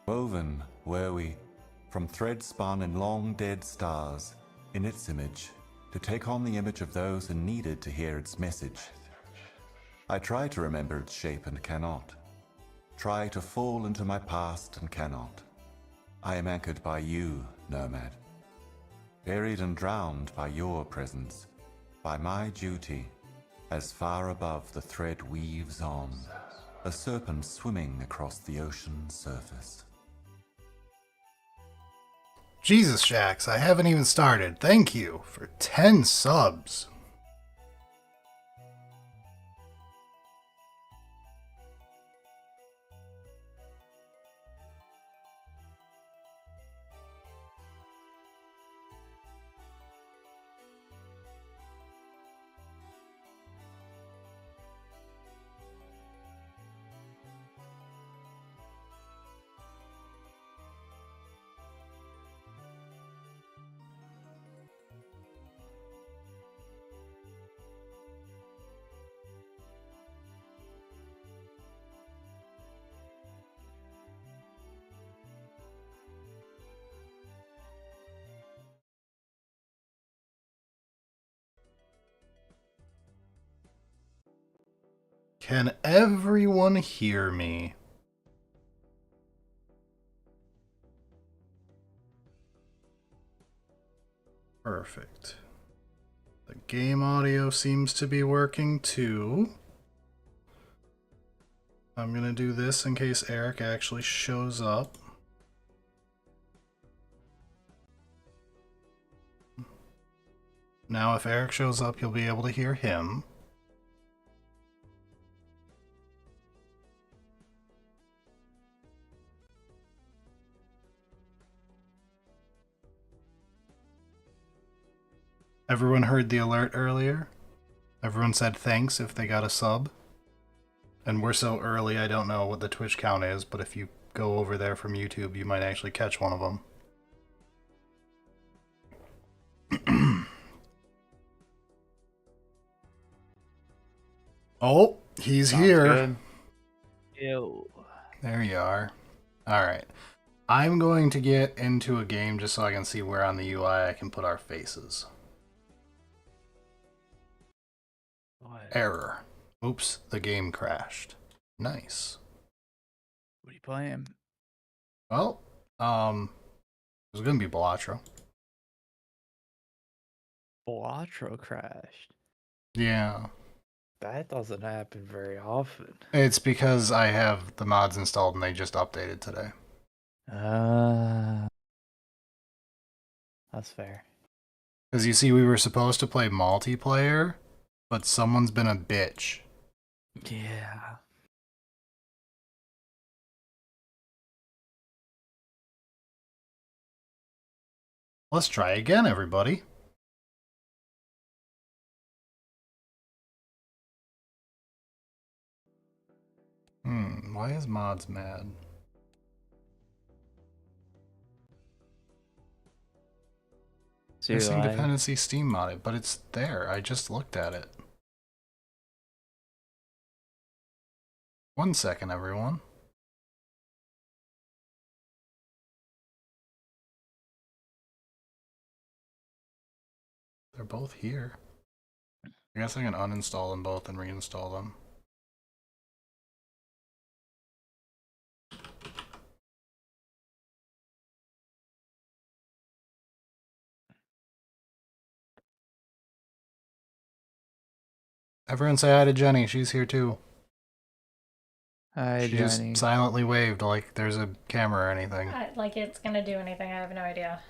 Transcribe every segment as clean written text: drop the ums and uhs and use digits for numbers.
Woven were we, from thread spun in long dead stars, in its image, to take on the image of those who needed to hear its message. I try to remember its shape and cannot. Try to fall into my past and cannot. I am anchored by you, Nomad. Buried and drowned by your presence, by my duty, as far above the thread weaves on, a serpent swimming across the ocean's surface. Jesus, Shax, I haven't even started. Thank you for 10 subs. Can everyone hear me? Perfect. The game audio seems to be working too. I'm gonna do this in case Eric actually shows up. Now if Eric shows up, you'll be able to hear him. Everyone heard the alert earlier? Everyone said thanks if they got a sub? And we're so early, I don't know what the Twitch count is, but if you go over there from YouTube, you might actually catch one of them. Oh, he's here. Good. Ew. There you are. Alright. I'm going to get into a game just so I can see where on the UI I can put our faces. What? Error. Oops, the game crashed. Nice. What are you playing? Well, it was gonna be Balatro. Balatro crashed. Yeah. That doesn't happen very often. It's because I have the mods installed and they just updated today. That's fair. Because you see, we were supposed to play multiplayer, but someone's been a bitch. Yeah. Let's try again, everybody. Why is mods mad? Missing dependency Steam modded, but it's there. I just looked at it. 1 second, everyone. They're both here. I guess I can uninstall them both and reinstall them. Everyone say hi to Jenny. She's here too. Hi, she Jenny. just silently waved like there's a camera or anything. Like it's gonna do anything. I have no idea.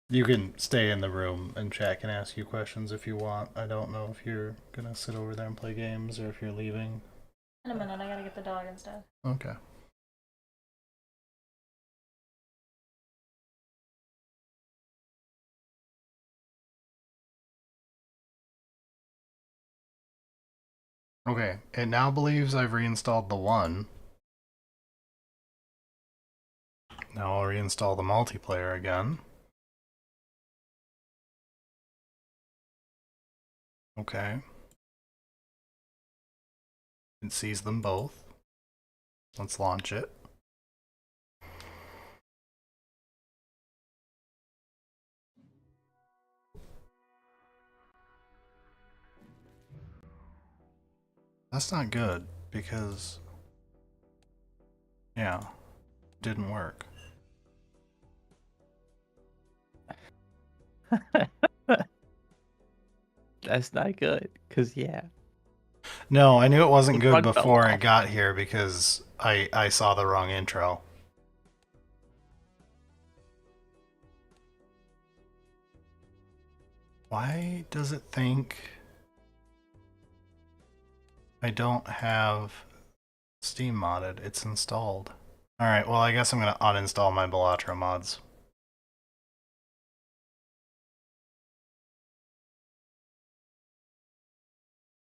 You can stay in the room and chat can ask you questions if you want. I don't know if you're gonna sit over there and play games or if you're leaving. In a minute, I gotta get the dog instead. Okay. Okay, it now believes I've reinstalled the 1. Now I'll reinstall the multiplayer again. Okay. It It sees them both. Let's launch it. That's not good because, yeah, didn't work. That's not good, cause yeah. No, I knew it wasn't The good front fell before I off. got here because I saw the wrong intro. Why does it think I don't have Steam modded? It's installed. Alright, well I guess I'm gonna uninstall my Balatro mods.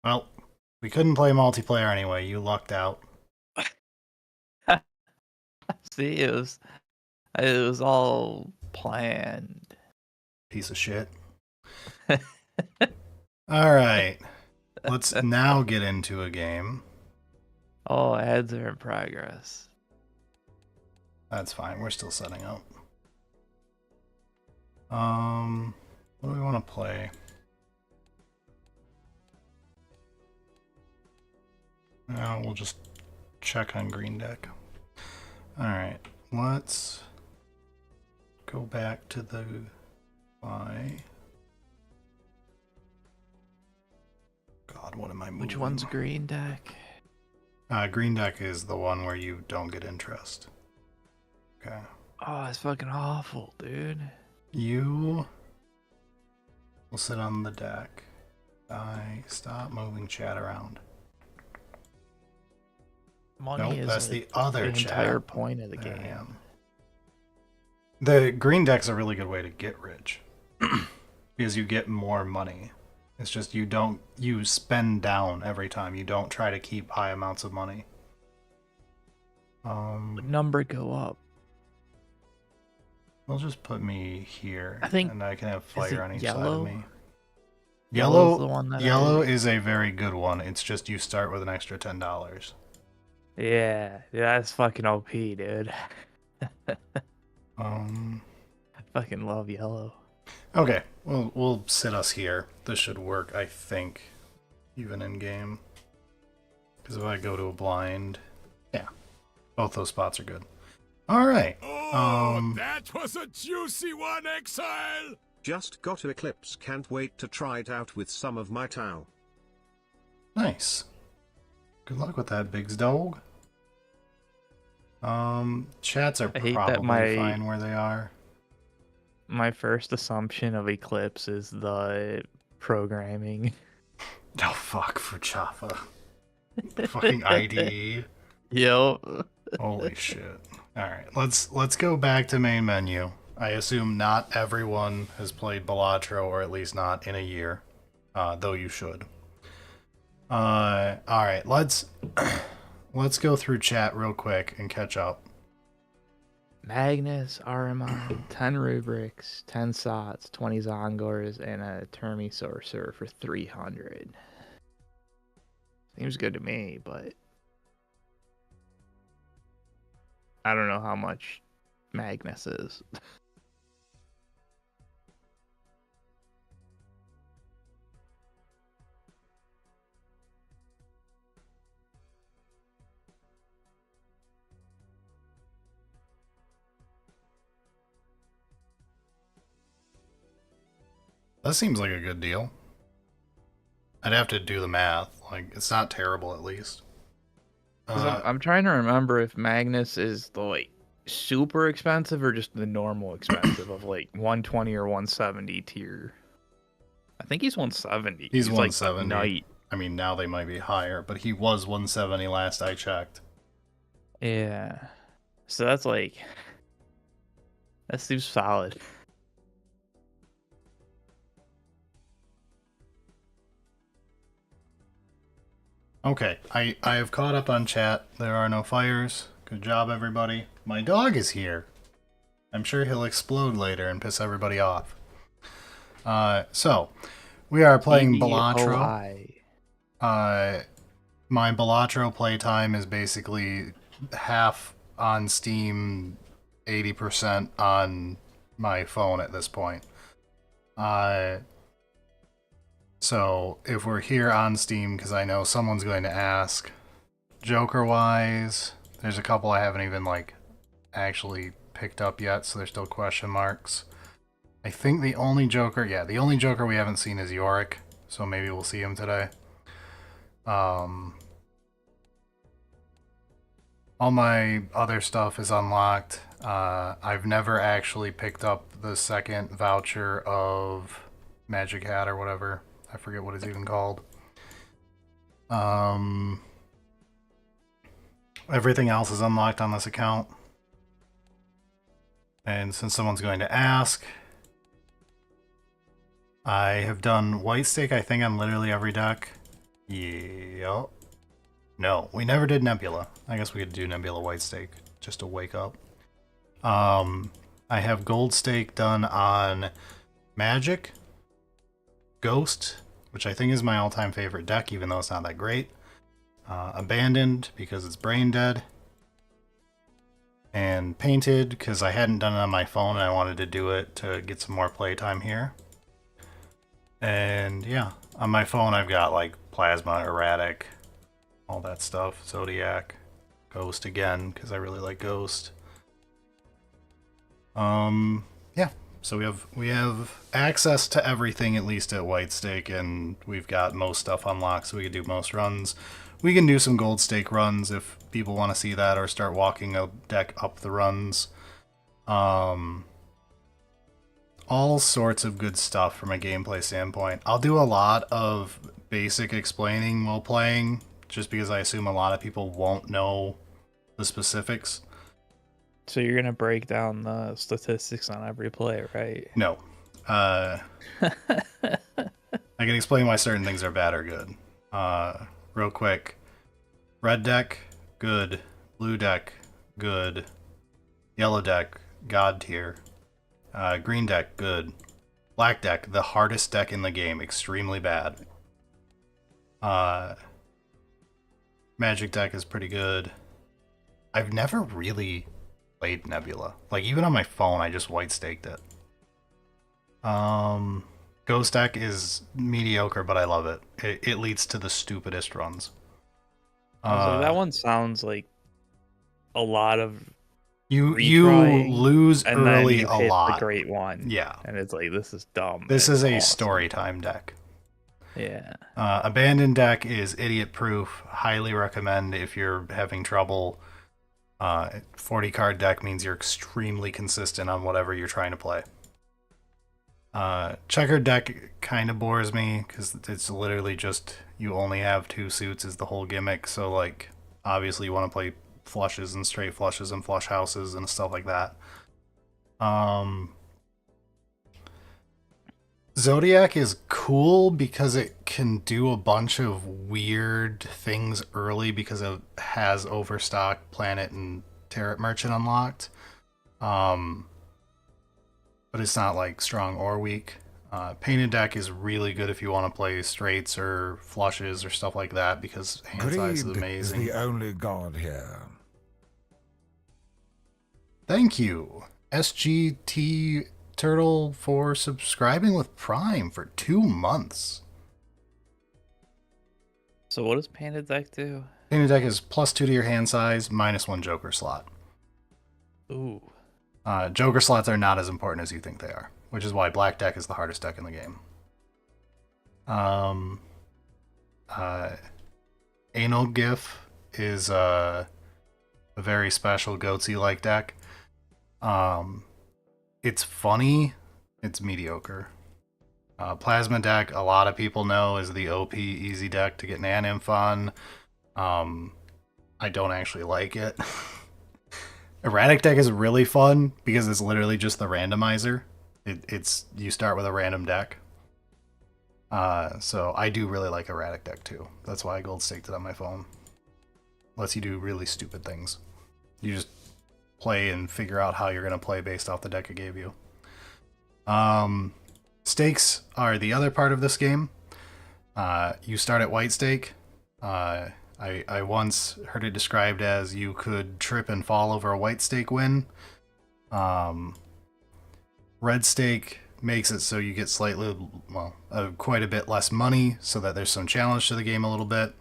Well, we couldn't play multiplayer anyway, you lucked out. See, it was all planned. Piece of shit. Alright, let's now get into a game. Oh, ads are in progress. That's fine, we're still setting up. What do we want to play? No, we'll just check on Green Deck. Alright, let's go back to the UI. God, what am I moving? Which one's Green Deck? Green Deck is the one where you don't get interest. Okay. Oh, it's fucking awful, dude. You will sit on the deck. Stop moving chat around. Money Nope, is that's the other the chat. entire point of the There I game. am. The Green Deck's a really good way to get rich. Because you get more money. It's just you spend down every time. You don't try to keep high amounts of money. Would number go up? They'll just put me here, I think- and I can have it fire on each side yellow? of me. Yellow's the one that Yellow I- is a very good one. It's just you start with an extra $10. Yeah, that's fucking OP, dude. I fucking love yellow. Okay, well, we'll sit us here. This should work, I think, even in game. Because if I go to a blind, yeah, both those spots are good. All right. Oh, that was a juicy one, Exile! Just got to Eclipse, can't wait to try it out with some of my Tau. Nice. Good luck with that, Biggs dog. Chats are I hate probably that my- fine where they are. My first assumption of Eclipse is the programming. Oh fuck for Java. Fucking IDE. Yo. Holy shit. Alright, let's go back to main menu. I assume not everyone has played Balatro, or at least not in a year. Though you should. Alright, let's go through chat real quick and catch up. Magnus, RMI, 10 rubrics, 10 sots, 20 zongors, and a Termi sorcerer for 300. Seems good to me, but I don't know how much Magnus is. That seems like a good deal. I'd have to do the math. Like, it's not terrible, at least. 'Cause I'm trying to remember if Magnus is the like super expensive or just the normal expensive of like 120 or 170 tier. I think he's 170. He's like 170. Knight. I mean, now they might be higher, but he was 170 last I checked. Yeah. So that's like that seems solid. Okay, I have caught up on chat. There are no fires. Good job, everybody. My dog is here. I'm sure he'll explode later and piss everybody off. So, we are playing Balatro. EOI. My Balatro playtime is basically half on Steam, 80% on my phone at this point. So if we're here on Steam, because I know someone's going to ask, Joker-wise, there's a couple I haven't even like actually picked up yet, so there's still question marks. I think the only Joker we haven't seen is Yorick, so maybe we'll see him today. All my other stuff is unlocked. I've never actually picked up the second voucher of Magic Hat or whatever. I forget what it's even called. Everything else is unlocked on this account. And since someone's going to ask, I have done White Stake, I think, on literally every deck. Yep. No, we never did Nebula. I guess we could do Nebula White Stake just to wake up. I have Gold Stake done on Magic, Ghost, which I think is my all-time favorite deck, even though it's not that great. Abandoned, because it's brain dead. And Painted, because I hadn't done it on my phone and I wanted to do it to get some more playtime here. And yeah, on my phone I've got like Plasma, Erratic, all that stuff. Zodiac, Ghost again, because I really like Ghost. Yeah, so we have access to everything, at least at White Stake, and we've got most stuff unlocked, so we can do most runs. We can do some Gold Stake runs if people want to see that, or start walking a deck up the runs. All sorts of good stuff from a gameplay standpoint. I'll do a lot of basic explaining while playing, just because I assume a lot of people won't know the specifics. So you're gonna break down the statistics on every play, right? No. I can explain why certain things are bad or good. Real quick. Red deck, good. Blue deck, good. Yellow deck, god tier. Green deck, good. Black deck, the hardest deck in the game, extremely bad. Magic deck is pretty good. I've never really played Nebula. Like, even on my phone, I just white staked it. Ghost deck is mediocre, but I love it. It leads to the stupidest runs. That one sounds like a lot of you retrying, lose and early then you a hit lot. the great one. Yeah. And it's like, this is dumb. This is a awesome. story time deck. Yeah. Abandoned deck is idiot proof. Highly recommend if you're having trouble. 40 card deck means you're extremely consistent on whatever you're trying to play. Checkered deck kind of bores me because it's literally just you only have two suits is the whole gimmick. So like obviously you want to play flushes and straight flushes and flush houses and stuff like that. Zodiac is cool because it can do a bunch of weird things early because it has Overstock, Planet, and Tarot Merchant unlocked. But it's not like strong or weak. Painted deck is really good if you want to play straights or flushes or stuff like that because hand size is Greed amazing. is the only god here. Thank you, SGT Turtle, for subscribing with Prime for 2 months. So what does Painted Deck do? Painted deck is +2 to your hand size, -1 Joker slot. Ooh. Joker slots are not as important as you think they are, which is why Black deck is the hardest deck in the game. Anal GIF is a very special Goatsy-like deck. It's funny, it's mediocre. Plasma deck, a lot of people know, is the OP easy deck to get Nan Imp on. I don't actually like it. Erratic deck is really fun because it's literally just the randomizer. It's you start with a random deck. So I do really like Erratic deck too. That's why I gold staked it on my phone. Lets you do really stupid things. You just play and figure out how you're going to play based off the deck it gave you. Stakes are the other part of this game. You start at White Stake. I once heard it described as you could trip and fall over a white stake win. Red stake makes it so you get slightly, quite a bit less money, so that there's some challenge to the game a little bit.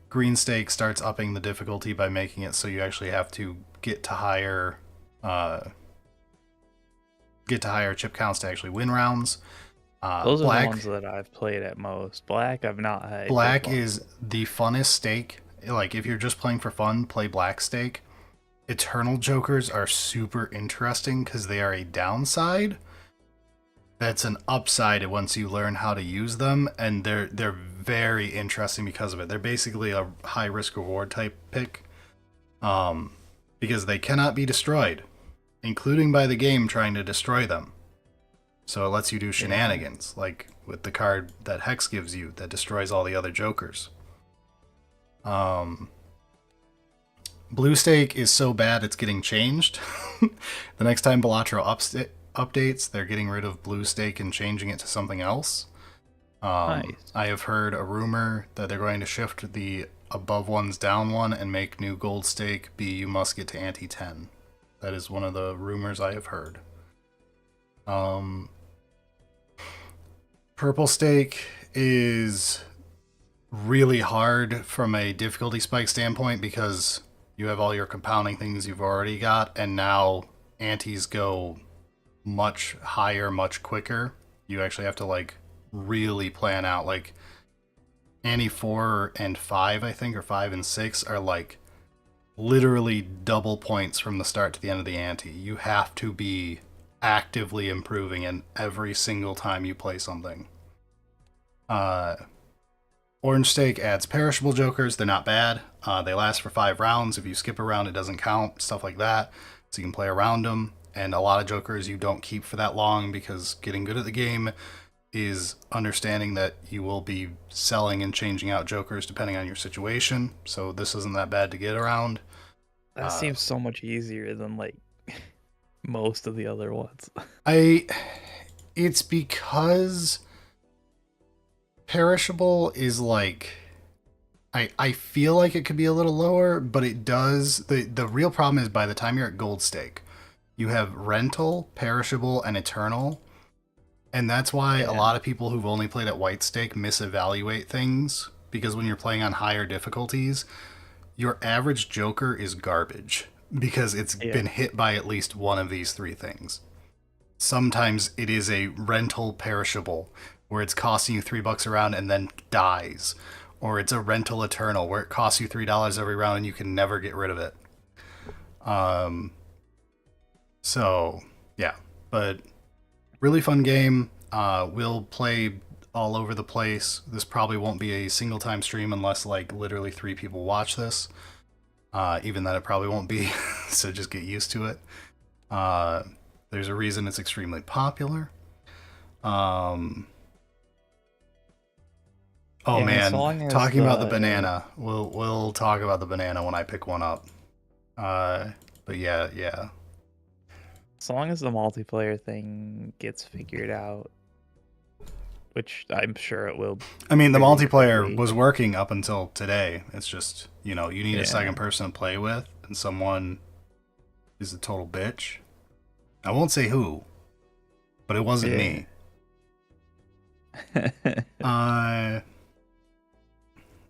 Green stake starts upping the difficulty by making it so you actually have to get to higher chip counts to actually win rounds. Those Black, are the ones that I've played at most. Black, I've not had. Black good ones. is the funnest stake. Like, if you're just playing for fun, play Black stake. Eternal Jokers are super interesting because they are a downside. That's an upside once you learn how to use them, and they're very interesting because of it. They're basically a high risk reward type pick, because they cannot be destroyed, including by the game trying to destroy them. So it lets you do shenanigans, like with the card that Hex gives you that destroys all the other Jokers. Blue stake is so bad it's getting changed. The next time Balatro updates, they're getting rid of blue stake and changing it to something else. Nice. I have heard a rumor that they're going to shift the above ones down one and make new gold stake be you must get to ante 10. That is one of the rumors I have heard. Purple stake is really hard from a difficulty spike standpoint because you have all your compounding things you've already got, and now antes go much higher, much quicker. You actually have to like really plan out. Like ante 4 and 5, I think, or 5 and 6 are like literally double points from the start to the end of the ante. You have to be actively improving in every single time you play something. Orange stake adds perishable Jokers. They're not bad. They last for 5 rounds. If you skip a round, it doesn't count. Stuff like that. So you can play around them. And a lot of Jokers you don't keep for that long because getting good at the game is understanding that you will be selling and changing out Jokers depending on your situation. So this isn't that bad to get around. That seems so much easier than like most of the other ones. It's because perishable is like, I feel like it could be a little lower, but it does. The real problem is by the time you're at gold stake, you have rental, perishable, and eternal. And that's why a lot of people who've only played at white stake misevaluate things, because when you're playing on higher difficulties, your average Joker is garbage because it's been hit by at least one of these 3 things. Sometimes it is a rental perishable where it's costing you $3 a round and then dies. Or it's a rental eternal where it costs you $3 every round and you can never get rid of it. So, yeah. But really fun game. We'll play all over the place. This probably won't be a single time stream unless like literally 3 people watch this. Even that it probably won't be. So just get used to it. There's a reason it's extremely popular. Oh man, talking about the banana. We'll talk about the banana when I pick one up. But yeah. As long as the multiplayer thing gets figured out, which I'm sure it will. I mean, the multiplayer was working up until today. It's just, you need a second person to play with, and someone is a total bitch. I won't say who, but it wasn't me.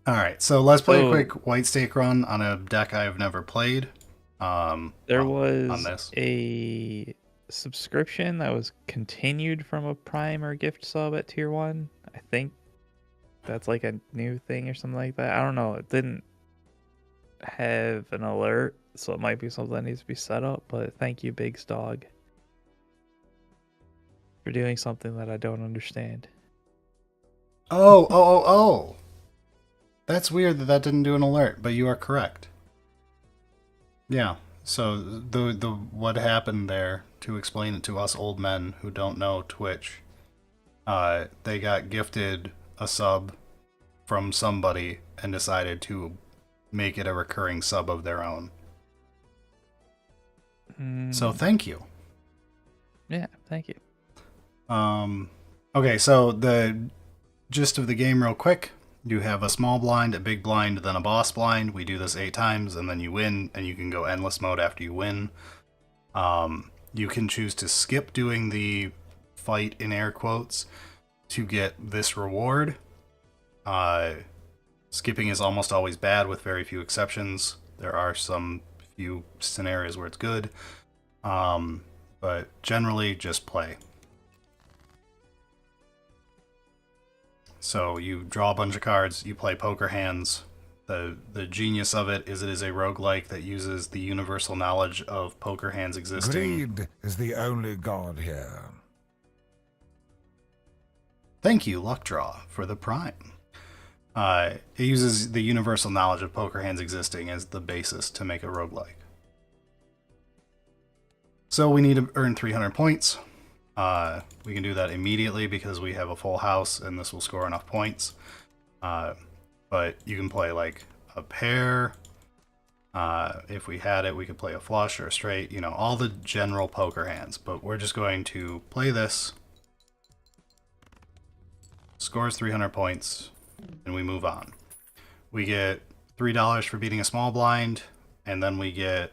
Alright, so let's play a quick white stake run on a deck I've never played. There was a subscription that was continued from a Prime or gift sub at tier 1. I think that's like a new thing or something like that. I don't know. It didn't have an alert, so it might be something that needs to be set up. But thank you, Biggs Dog, for doing something that I don't understand. Oh. That's weird that didn't do an alert, but you are correct. Yeah, so the what happened there, to explain it to us old men who don't know Twitch, they got gifted a sub from somebody and decided to make it a recurring sub of their own. So thank you. Yeah, thank you. Okay, so the gist of the game real quick. You have a small blind, a big blind, then a boss blind. We do this 8 times, and then you win, and you can go endless mode after you win. You can choose to skip doing the fight in air quotes to get this reward. Skipping is almost always bad with very few exceptions. There are some few scenarios where it's good. But generally just play. So you draw a bunch of cards, you play poker hands. The genius of it is a roguelike that uses the universal knowledge of poker hands existing. Greed is the only god here. Thank you, Luckdraw, for the prime. It uses the universal knowledge of poker hands existing as the basis to make a roguelike. So we need to earn 300 points. We can do that immediately because we have a full house and this will score enough points. But you can play like a pair. If we had it, we could play a flush or a straight, you know, all the general poker hands. But we're just going to play this. Scores 300 points, and we move on. We get $3 for beating a small blind, and then we get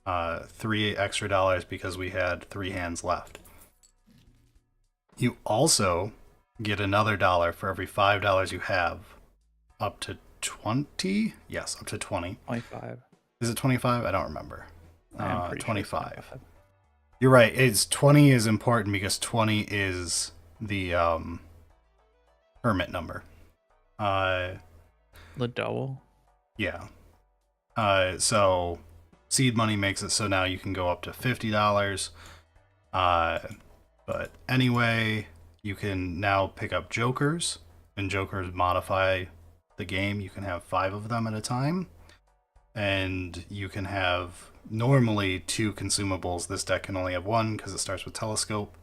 $3 extra because we had 3 hands left. You also get another $1 for every $5 you have, up to 20? Yes, up to 20. 25. Is it 25? I don't remember. I'm pretty 25. Sure it's You're right. It's 20 is important because 20 is the hermit number. The double. Yeah. So seed money makes it so now you can go up to $50. But anyway, you can now pick up jokers, and jokers modify the game. You can have 5 of them at a time, and you can have normally 2 consumables. This deck can only have 1 because it starts with telescope.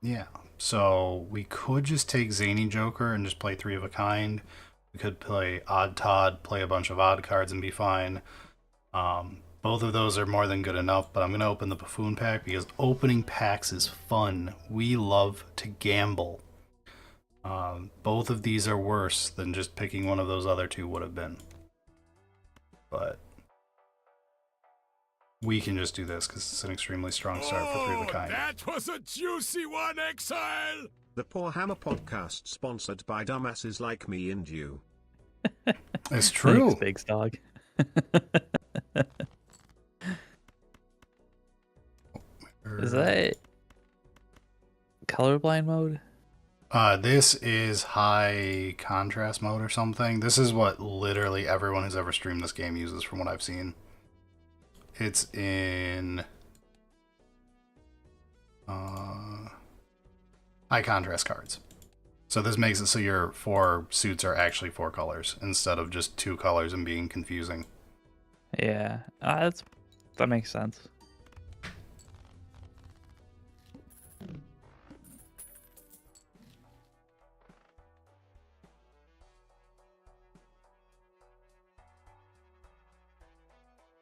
Yeah, so we could just take Zany Joker and just play 3 of a kind. We could play Odd Todd, play a bunch of odd cards and be fine. Both of those are more than good enough, but I'm going to open the Buffoon pack because opening packs is fun. We love to gamble. Both of these are worse than just picking one of those other 2 would have been. But we can just do this because it's an extremely strong start for 3 of a kind. That was a juicy one, Exile! The Poor Hammer podcast sponsored by dumbasses like me and you. It's true. Thanks, Big Dog. Is that colorblind mode? This is high contrast mode or something. This is what literally everyone who's ever streamed this game uses from what I've seen. It's in high contrast cards. So this makes it so your 4 suits are actually 4 colors instead of just 2 colors and being confusing. Yeah, that makes sense.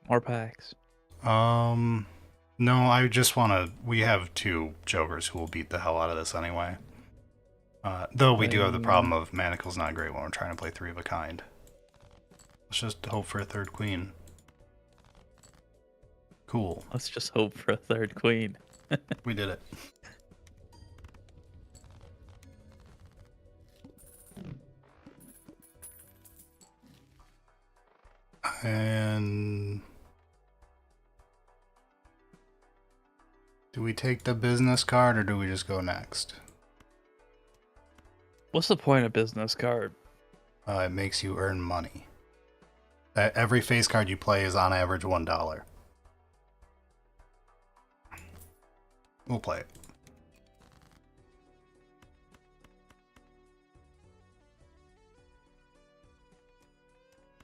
More packs. No, I just want to... We have 2 jokers who will beat the hell out of this anyway. Though we do have the problem of Manacle's not great when we're trying to play 3 of a kind. Let's just hope for a 3rd queen. Cool. Let's just hope for a 3rd queen. We did it. And... do we take the business card or do we just go next? What's the point of business card? It makes you earn money. Every face card you play is on average $1. We'll play it.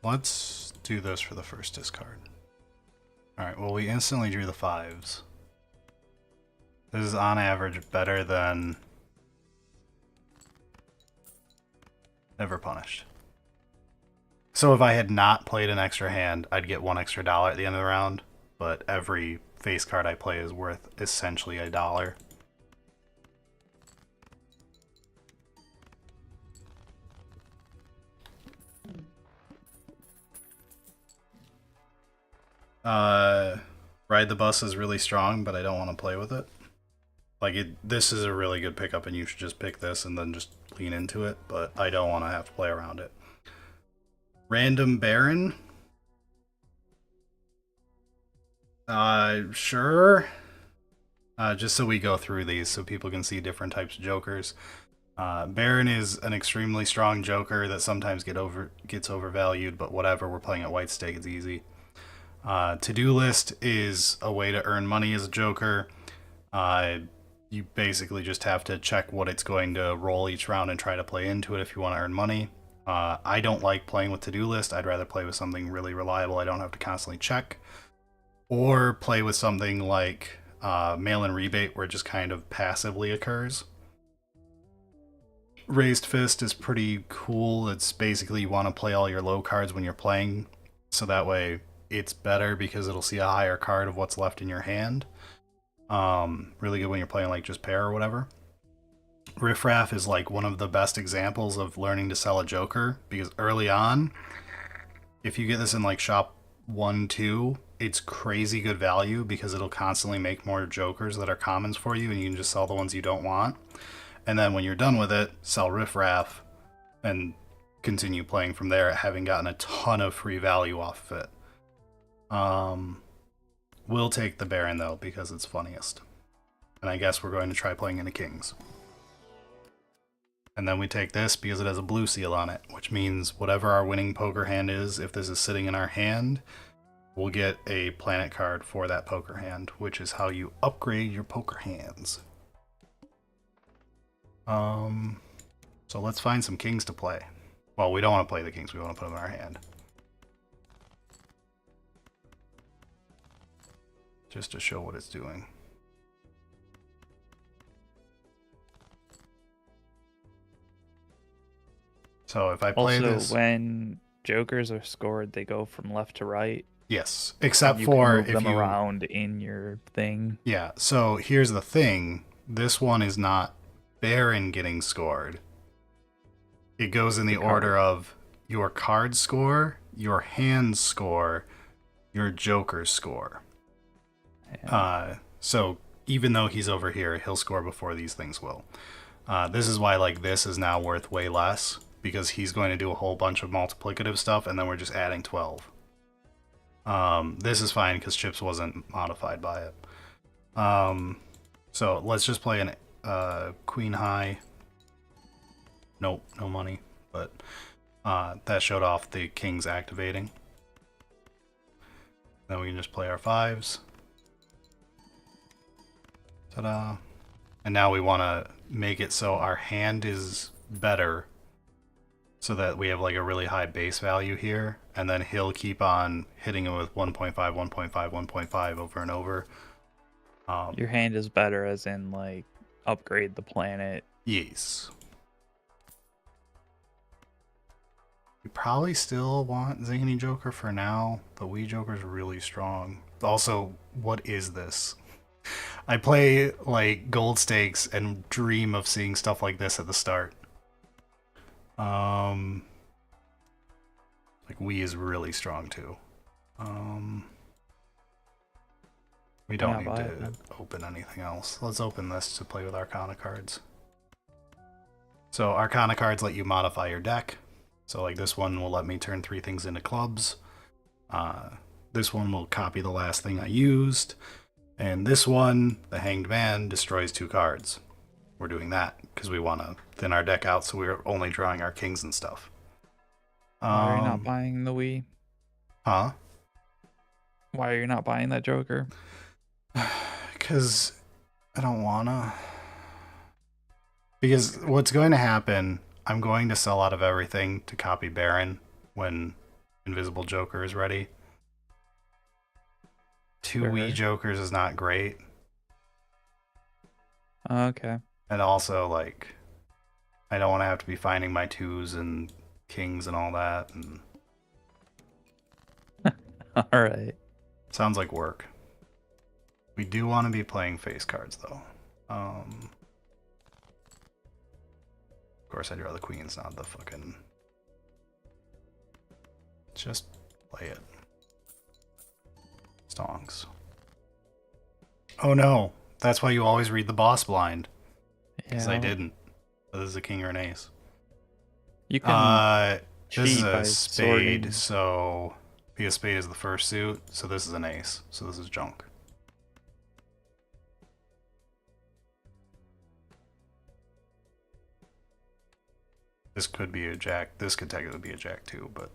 Let's do this for the first discard. Alright, well we instantly drew the 5s. This is on average better than Never Punished. So if I had not played an extra hand, I'd get $1 extra at the end of the round, but every face card I play is worth essentially $1. Ride the Bus is really strong, but I don't want to play with it. Like, this is a really good pickup, and you should just pick this and then just lean into it, but I don't want to have to play around it. Random Baron? Sure. Just so we go through these so people can see different types of jokers. Baron is an extremely strong joker that sometimes gets overvalued, but whatever, we're playing at white stake, it's easy. To-do list is a way to earn money as a joker. You basically just have to check what it's going to roll each round and try to play into it if you want to earn money. I don't like playing with to-do list. I'd rather play with something really reliable I don't have to constantly check. Or play with something like mail-in rebate, where it just kind of passively occurs. Raised Fist is pretty cool. It's basically you want to play all your low cards when you're playing, so that way it's better because it'll see a higher card of what's left in your hand. Really good when you're playing like just pair or whatever. Riffraff is like one of the best examples of learning to sell a joker, because early on, if you get this in like shop 1, 2, it's crazy good value because it'll constantly make more jokers that are commons for you, and you can just sell the ones you don't want. And then when you're done with it, sell Riffraff and continue playing from there, having gotten a ton of free value off of it. We'll take the Baron though because it's funniest. And I guess we're going to try playing into Kings. And then we take this because it has a blue seal on it, which means whatever our winning poker hand is, if this is sitting in our hand, we'll get a planet card for that poker hand, which is how you upgrade your poker hands. So let's find some Kings to play. Well, we don't want to play the Kings, we want to put them in our hand. Just to show what it's doing. So if I play also, this... when jokers are scored, they go from left to right. Yes, except you for can move if them you... around in your thing. Yeah, so here's the thing. This one is not Baron getting scored. It goes in the order of your card score, your hand score, your joker score. Yeah. So even though he's over here, he'll score before these things will. This is why like this is now worth way less, because he's going to do a whole bunch of multiplicative stuff, and then we're just adding 12. This is fine because Chips wasn't modified by it. So let's just play an Queen High. Nope, no money, but that showed off the Kings activating. Then we can just play our 5s. Ta-da. And now we want to make it so our hand is better, so that we have like a really high base value here, and then he'll keep on hitting it with 1.5, 1.5, 1.5 over and over. Your hand is better as in like upgrade the planet. Yes. We probably still want Zany Joker for now, but Wii Joker's really strong. Also, what is this? I play like gold stakes and dream of seeing stuff like this at the start. Like Wii is really strong too. We don't need to open anything else. Let's open this to play with Arcana cards. So Arcana cards let you modify your deck. So like this one will let me turn 3 things into clubs. This one will copy the last thing I used. And this one, the Hanged Man, destroys 2 cards. We're doing that because we want to thin our deck out so we're only drawing our kings and stuff. Why are you not buying the Wii? Huh? Why are you not buying that Joker? Because I don't wanna. Because what's going to happen, I'm going to sell out of everything to copy Baron when Invisible Joker is ready. 2 Wii Jokers is not great. Okay. And also, like, I don't want to have to be finding my 2s and kings and all that. And All right. sounds like work. We do want to be playing face cards, though. Of course, I draw the queens, not the fucking... Just play it. Songs. Oh no, that's why you always read the boss blind. Because I Yeah, didn't. This is a king or an ace. you can This is cheat a by spade, sorting. so because spade is the first suit, so this is an ace, so this is junk. This could be a jack. This could technically be a jack too, but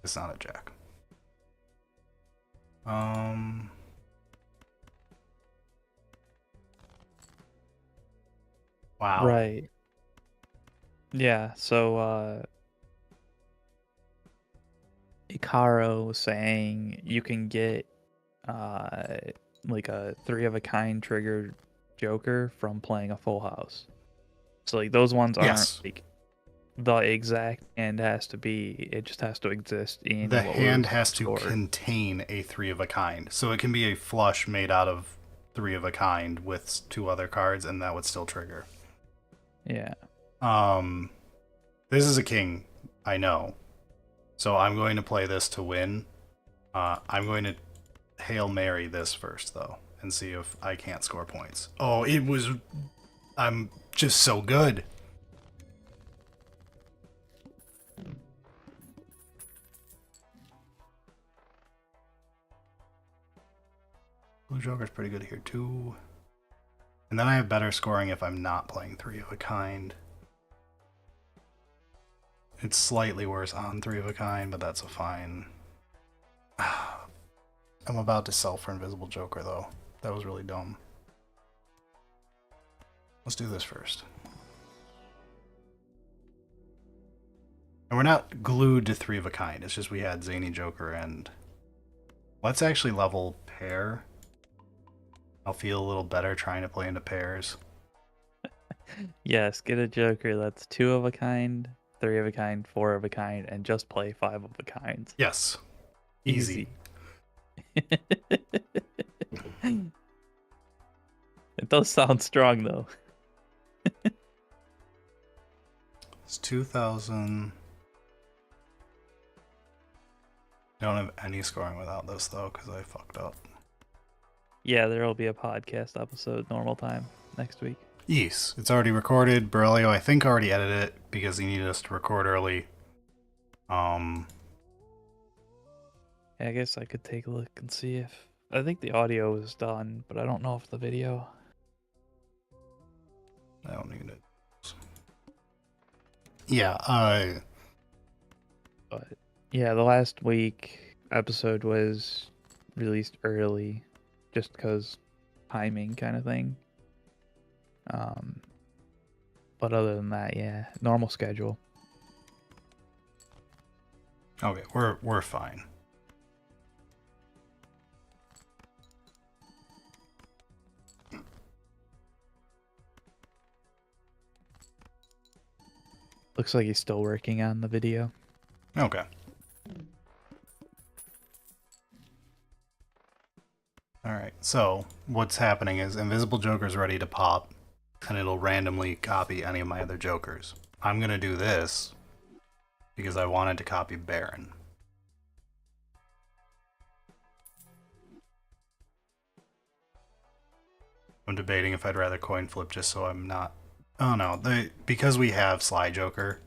it's not a jack. Wow. Right. Yeah, so Ikaro was saying you can get like a 3 of a kind triggered Joker from playing a full house. So like those ones aren't Yes. like the exact hand has to be, it just has to exist in The what hand was has to scored. contain a 3 of a kind. So it can be a flush made out of 3 of a kind with 2 other cards, and that would still trigger. Yeah. This is a king, I know. So I'm going to play this to win. I'm going to Hail Mary this first, though, and see if I can't score points. Oh, it was... I'm just so good. Blue Joker's pretty good here, too. And then I have better scoring if I'm not playing 3 of a kind. It's slightly worse on 3 of a kind, but that's a fine. I'm about to sell for Invisible Joker, though. That was really dumb. Let's do this first. And we're not glued to 3 of a kind. It's just we had Zany Joker and... Let's actually level pair. I'll feel a little better trying to play into pairs. Yes, get a Joker that's 2 of a kind, 3 of a kind, 4 of a kind, and just play 5 of a kinds. Yes. Easy. It does sound strong though. It's 2,000. Don't have any scoring without this, though, because I fucked up. Yeah, there will be a podcast episode normal time next week. Yes, it's already recorded. Borrelio, I think, already edited it because he needed us to record early. Yeah, I guess I could take a look and see if... I think the audio is done, but I don't know if the video... I don't need it. Yeah, But yeah, the last week episode was released early just because timing kind of thing. But other than that, yeah, normal schedule. okay, we're fine. Looks like he's still working on the video. Okay. Alright, so what's happening is Invisible Joker's ready to pop, and it'll randomly copy any of my other Jokers. I'm gonna do this because I wanted to copy Baron. I'm debating if I'd rather coin flip just so I'm not... Oh no, because we have Sly Joker.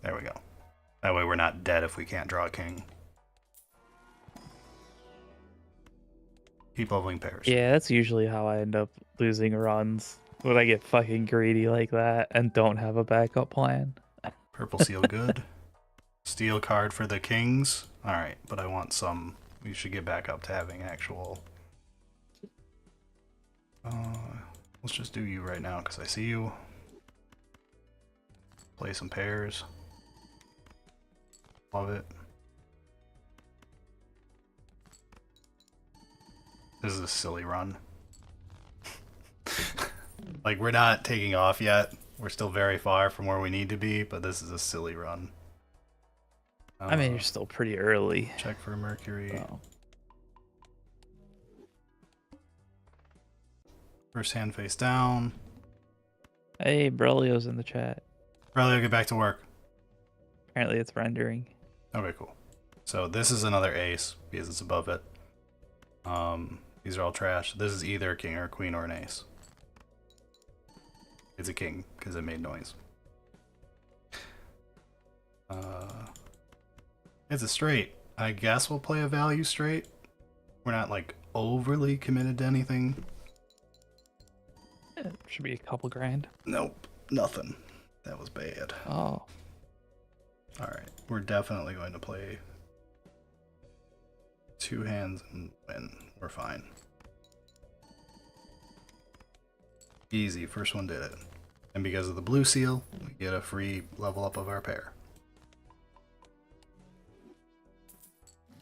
There we go. That way we're not dead if we can't draw a king. Keep leveling pairs. Yeah, that's usually how I end up losing runs. When I get fucking greedy like that and don't have a backup plan. Purple seal good. Steel card for the kings. Alright, but I want some... We should get back up to having actual... let's just do you right now because I see you. Play some pairs. Love it. This is a silly run. Like, we're not taking off yet. We're still very far from where we need to be, but this is a silly run. I mean, you're still pretty early. Check for Mercury. So. First hand face down. Hey, Brelio's in the chat. Riley, get back to work. Apparently it's rendering. Okay, cool. So this is another ace because it's above it. These are all trash. This is either a king or a queen or an ace. It's a king because it made noise. It's a straight. I guess we'll play a value straight. We're not like overly committed to anything. Should be a couple grand. Nope, nothing. That was bad. Oh. Alright, we're definitely going to play 2 hands and win. We're fine. Easy, first one did it. And because of the blue seal, we get a free level up of our pair.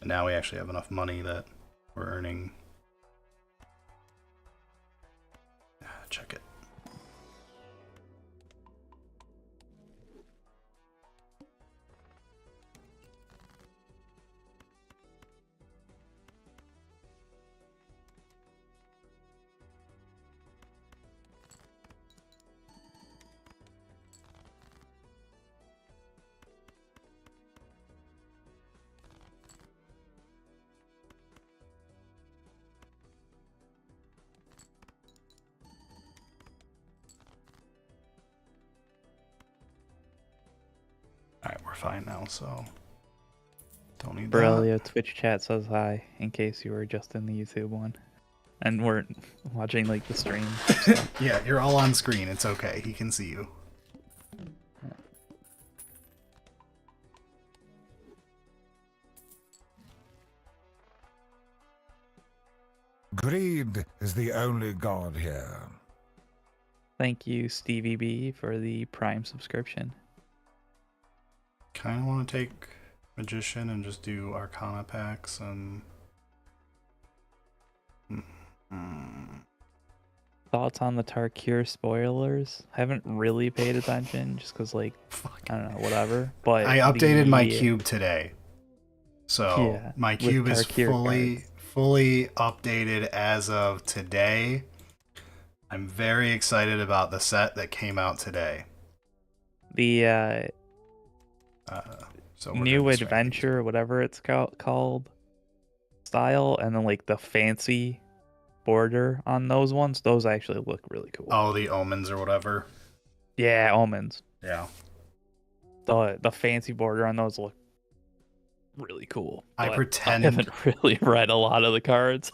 And now we actually have enough money that we're earning. Check it. Alright, we're fine now, so don't need that. Borrelia Twitch chat says hi, in case you were just in the YouTube one. And weren't watching like the stream. So. Yeah, you're all on screen, it's okay, he can see you. Greed is the only god here. Thank you, Stevie B, for the Prime subscription. Kinda wanna take Magician and just do Arcana packs and Thoughts on the Tarkir spoilers? I haven't really paid attention just because, like, I don't know, whatever. But I updated my cube today. So Yeah, my with cube is Tarkir fully updated as of today. I'm very excited about the set that came out today. The So we're new good to adventure, or whatever it's called, style, and then like the fancy border on those ones. Those actually look really cool. Oh, the omens or whatever. Yeah, omens. Yeah. The fancy border on those look really cool. I but pretend- I haven't really read a lot of the cards.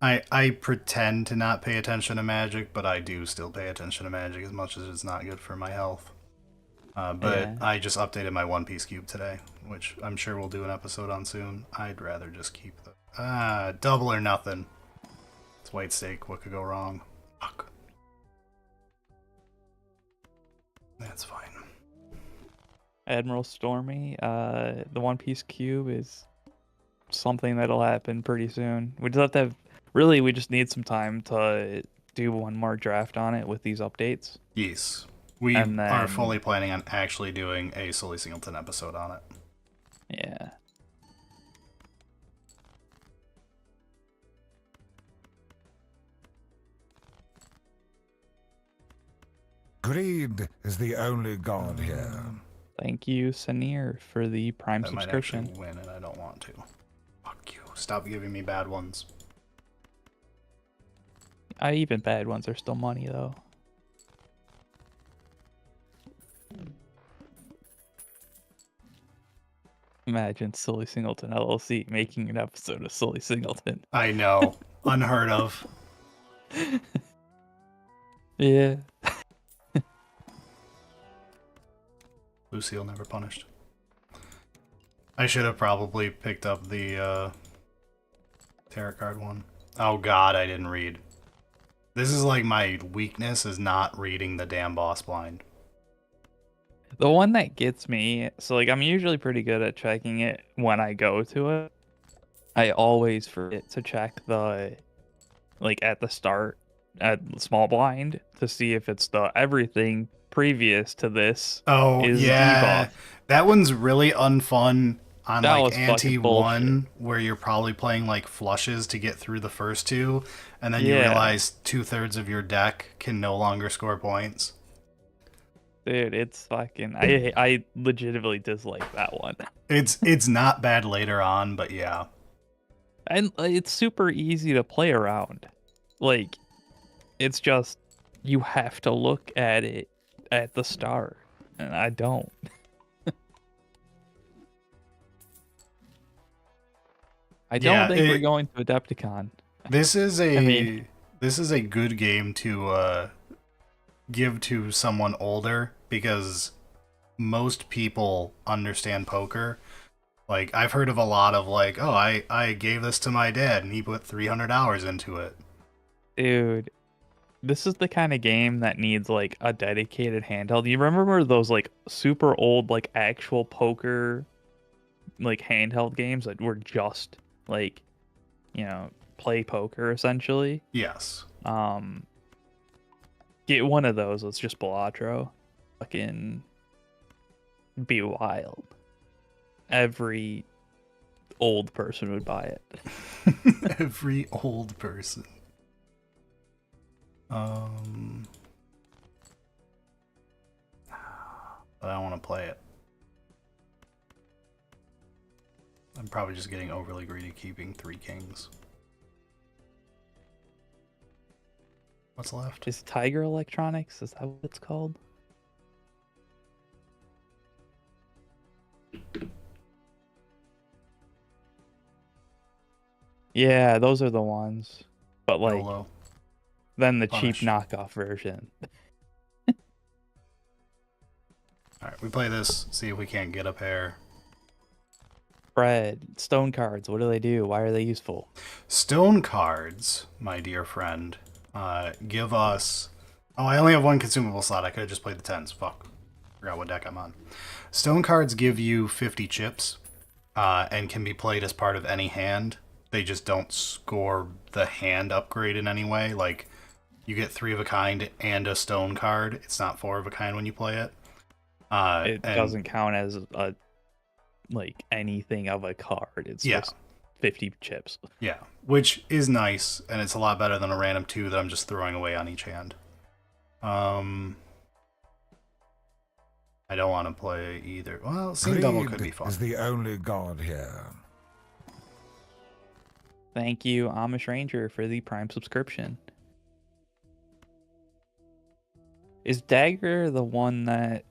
I pretend to not pay attention to Magic, but I do still pay attention to Magic as much as it's not good for my health. But Yeah. I just updated my One Piece cube today, which I'm sure we'll do an episode on soon. I'd rather just keep the double or nothing. It's white stake. What could go wrong? Fuck. That's fine. Admiral Stormy, the One Piece cube is something that'll happen pretty soon. We just have to have, really, we just need some time to do one more draft on it with these updates. Yes. We And are then- fully planning on actually doing a Sully Singleton episode on it. Yeah. Greed is the only god here. Thank you, Sanir, for the Prime That might subscription. actually win, and I don't want to. Fuck you. Stop giving me bad ones. Even bad ones are still money, though. Imagine Sully Singleton LLC making an episode of Sully Singleton. I know. Unheard of. Yeah. Lucille never punished. I should have probably picked up the tarot card one. Oh god, I didn't read. This is like my weakness is not reading the damn boss blind. The one that gets me, so like I'm usually pretty good at checking it when I go to it. I always forget to check the, like at the start at the small blind to see if it's the everything previous to this. Oh is yeah, debuff. that one's really unfun on That was like fucking ante one, where you're probably playing like flushes to get through the first two, and then you Yeah. realize 2/3 of your deck can no longer score points. Dude, it's fucking. I legitimately dislike that one. It's not bad later on, but yeah. And it's super easy to play around. Like, it's just you have to look at it at the start, and I don't. I don't Yeah, think we're going to Adepticon. This is a mean- this is a good game to give to someone older because most people understand poker. Like I've heard of a lot of like, oh, I gave this to my dad and he put 300 hours into it. Dude, this is the kind of game that needs like a dedicated handheld. You remember those like super old like actual poker like handheld games that were just like, play poker essentially? Yes. Get one of those. It's just Balatro. Fucking be wild. Every old person would buy it. Every old person. But I don't want to play it. I'm probably just getting overly greedy keeping 3 kings. What's left? Is Tiger Electronics? Is that what it's called? Yeah, those are the ones. But like, YOLO. then the Punish. cheap knockoff version. Alright, we play this, see if we can't get a pair. Fred, stone cards, what do they do? Why are they useful? Stone cards, my dear friend, give us... Oh, I only have 1 consumable slot. I could have just played the 10s. Fuck. Forgot what deck I'm on. Stone cards give you 50 chips and can be played as part of any hand. They just don't score the hand upgrade in any way. Like, you get 3 of a kind and a stone card. It's not 4 of a kind when you play it. It doesn't count as a like anything of a card. It's just 50 chips. Yeah, which is nice, and it's a lot better than a random 2 that I'm just throwing away on each hand. I don't want to play either. Well, Scene Double could be fun. Is the only god here. Thank you, Amish Ranger, for the Prime subscription. Is Dagger the one that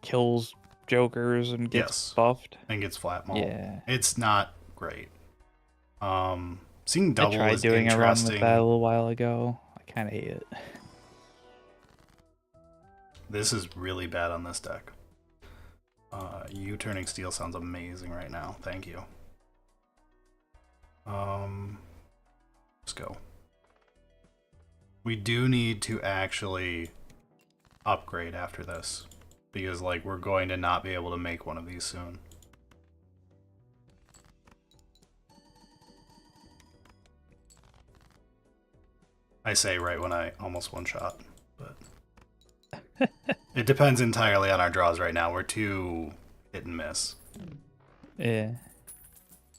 kills jokers and gets buffed? And gets flat maul. Yeah. It's not great. Seeing Double I tried is doing a run interesting. with that a little while ago. I kind of hate it. This is really bad on this deck. You turning steel sounds amazing right now. Thank you. Let's go. We do need to actually upgrade after this. Because, like, we're going to not be able to make one of these soon. I say right when I almost one-shot, but... It depends entirely on our draws right now. We're too hit and miss. Yeah.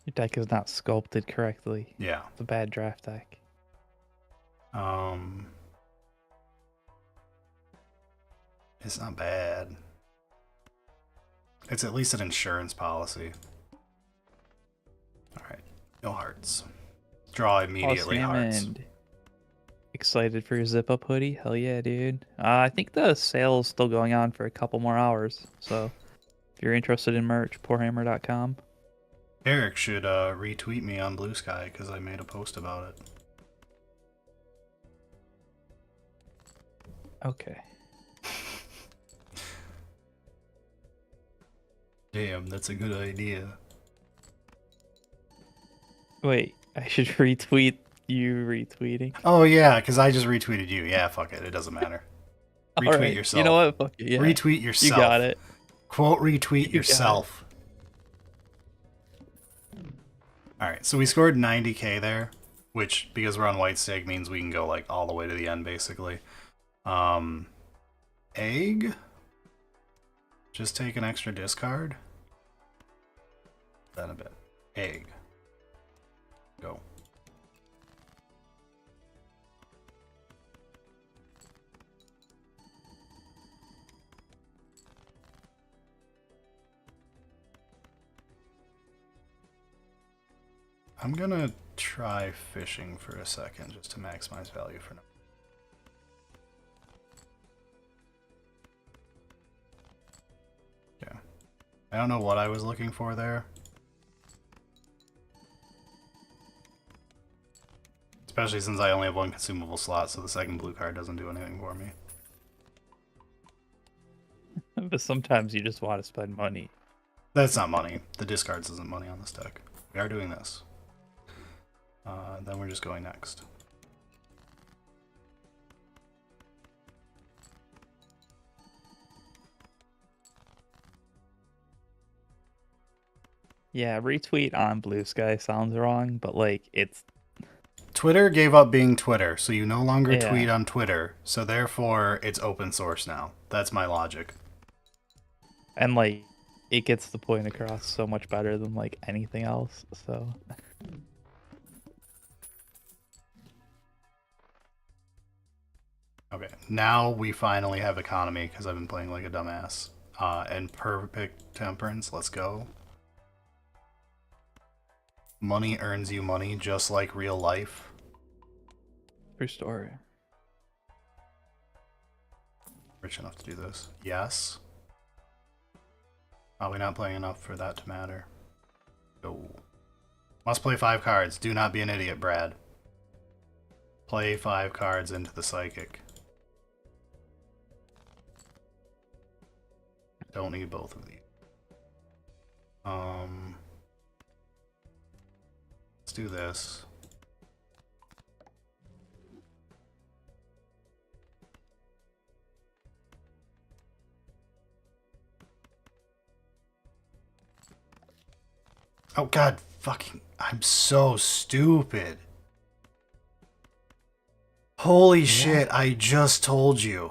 Your deck is not sculpted correctly. Yeah. It's a bad draft deck. It's not bad. It's at least an insurance policy. Alright. No hearts. Draw immediately hearts. Excited for your zip up hoodie? Hell yeah, dude. I think the sale is still going on for a couple more hours. So if you're interested in merch, poorhammer.com. Eric should retweet me on Blue Sky because I made a post about it. Okay. Damn, that's a good idea. Wait, I should retweet you retweeting? Oh yeah, because I just retweeted you. Yeah, fuck it. It doesn't matter. Retweet Alright, yourself. You know what? Fuck it. Yeah. Retweet yourself. You got it. Quote retweet You got yourself. Alright, so we scored 90k there, which, because we're on White Stag, means we can go like all the way to the end, basically. Egg? Just take an extra discard? Then a bit. Egg. Go. I'm gonna try fishing for a second just to maximize value for now. Yeah. I don't know what I was looking for there. Especially since I only have one consumable slot, so the second blue card doesn't do anything for me. But sometimes you just want to spend money. That's not money. The discards isn't money on this deck. We are doing this. Then we're just going next. Yeah, retweet on Blue Sky sounds wrong, but like it's Twitter gave up being Twitter, so you no longer Yeah. tweet on Twitter, so therefore it's open source now. That's my logic. and like it gets the point across so much better than like anything else. So Okay, now we finally have economy because I've been playing like a dumbass. And perfect temperance, let's go. Money earns you money just like real life. true story. Rich enough to do this. Yes. Probably not playing enough for that to matter. Go. Must play 5 cards. Do not be an idiot, Brad. Play 5 cards into the psychic. Don't need both of these. Let's do this. Oh god, fucking, I'm so stupid. Holy shit, I just told you.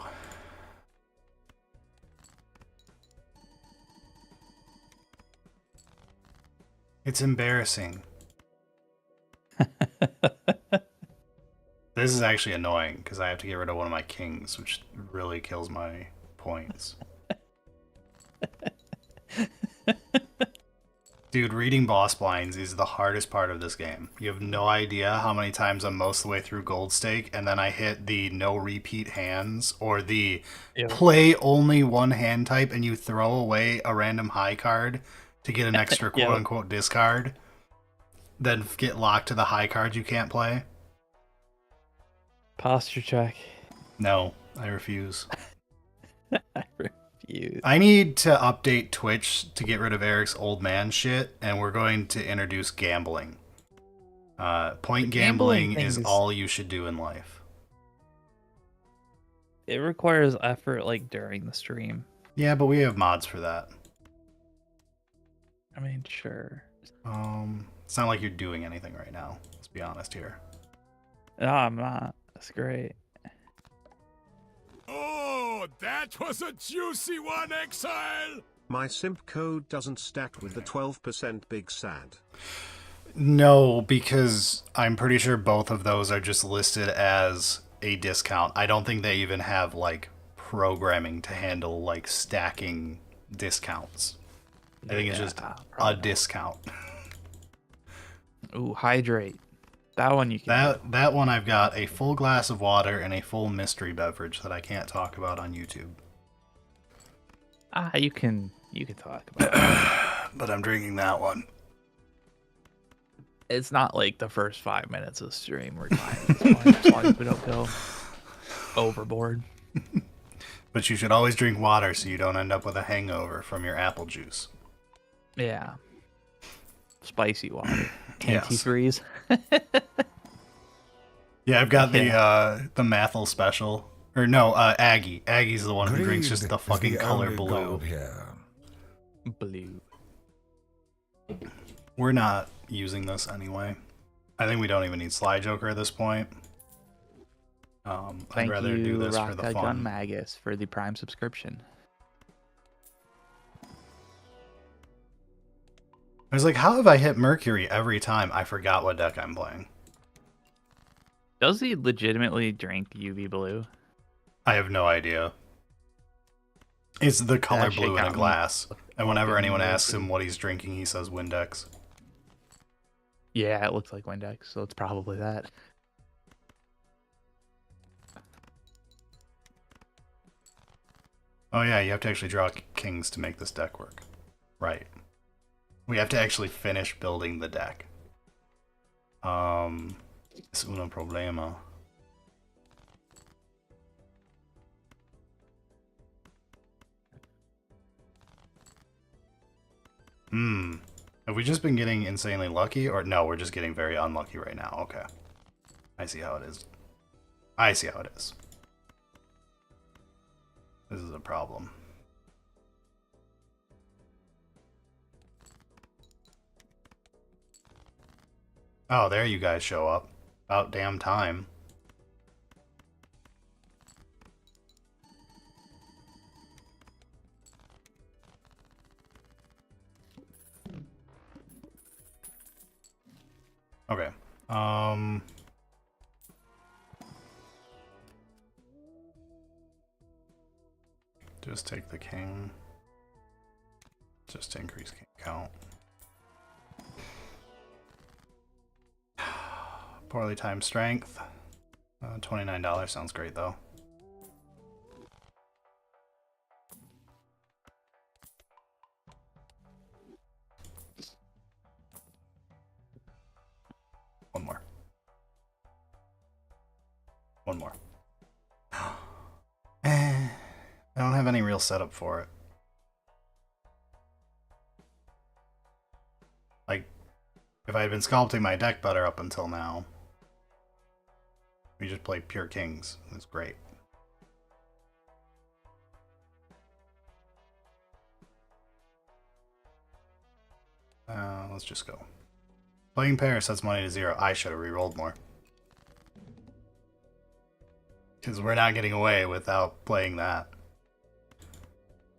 It's embarrassing. This is actually annoying because I have to get rid of one of my kings, which really kills my points. Dude, reading boss blinds is the hardest part of this game. You have no idea how many times I'm most of the way through Gold Stake, and then I hit the no repeat hands, or the play only one hand type, and you throw away a random high card to get an extra quote-unquote discard, then get locked to the high card you can't play. Posture check. No, I refuse. I refuse. I need to update Twitch to get rid of Eric's old man shit, and we're going to introduce gambling. Point gambling is all you should do in life. It requires effort like during the stream. Yeah, but we have mods for that. I mean, sure. It's not like you're doing anything right now. Let's be honest here. No, I'm not. That's great. Oh, that was a juicy one, Exile! My simp code doesn't stack with the 12% big sad. No, because I'm pretty sure both of those are just listed as a discount. I don't think they even have, like, programming to handle, like, stacking discounts. I think it's just a discount. Ooh, hydrate. That one you can. That one I've got a full glass of water and a full mystery beverage that I can't talk about on YouTube. You can talk about it. But I'm drinking that one. It's not like the first 5 minutes of stream we're fine. It's fine, as long as we don't go overboard. But you should always drink water so you don't end up with a hangover from your apple juice. Yeah. Spicy water. Yes. Antifreeze. Yeah, I've got the Mathel special. Or no, Aggie. Aggie's the one who drinks Greed just the is fucking color only blue. gold here. Blue. We're not using this anyway. I think we don't even need Sly Joker at this point. I'd Thank rather you, do this for the Raka fun. Gun Magus, for the Prime subscription. I was like, how have I hit Mercury every time? I forgot what deck I'm playing. Does he legitimately drink UV blue? I have no idea. It's the color Actually blue in a counting glass. And whenever fucking anyone blue. asks him what he's drinking, he says Windex. Yeah, it looks like Windex, so it's probably that. Oh yeah, you have to actually draw kings to make this deck work. Right. We have to actually finish building the deck. Es uno problema. Have we just been getting insanely lucky? Or no, we're just getting very unlucky right now. Okay. I see how it is. I see how it is. This is a problem. Oh, there you guys show up. About damn time. Okay. Just take the king. Just to increase king count. Poorly timed strength. $29 sounds great though. One more. One more. I don't have any real setup for it. Like, if I had been sculpting my deck better up until now, we just play pure kings. It's great. Let's just go. Playing pair sets money to 0. I should have re-rolled more. Because we're not getting away without playing that.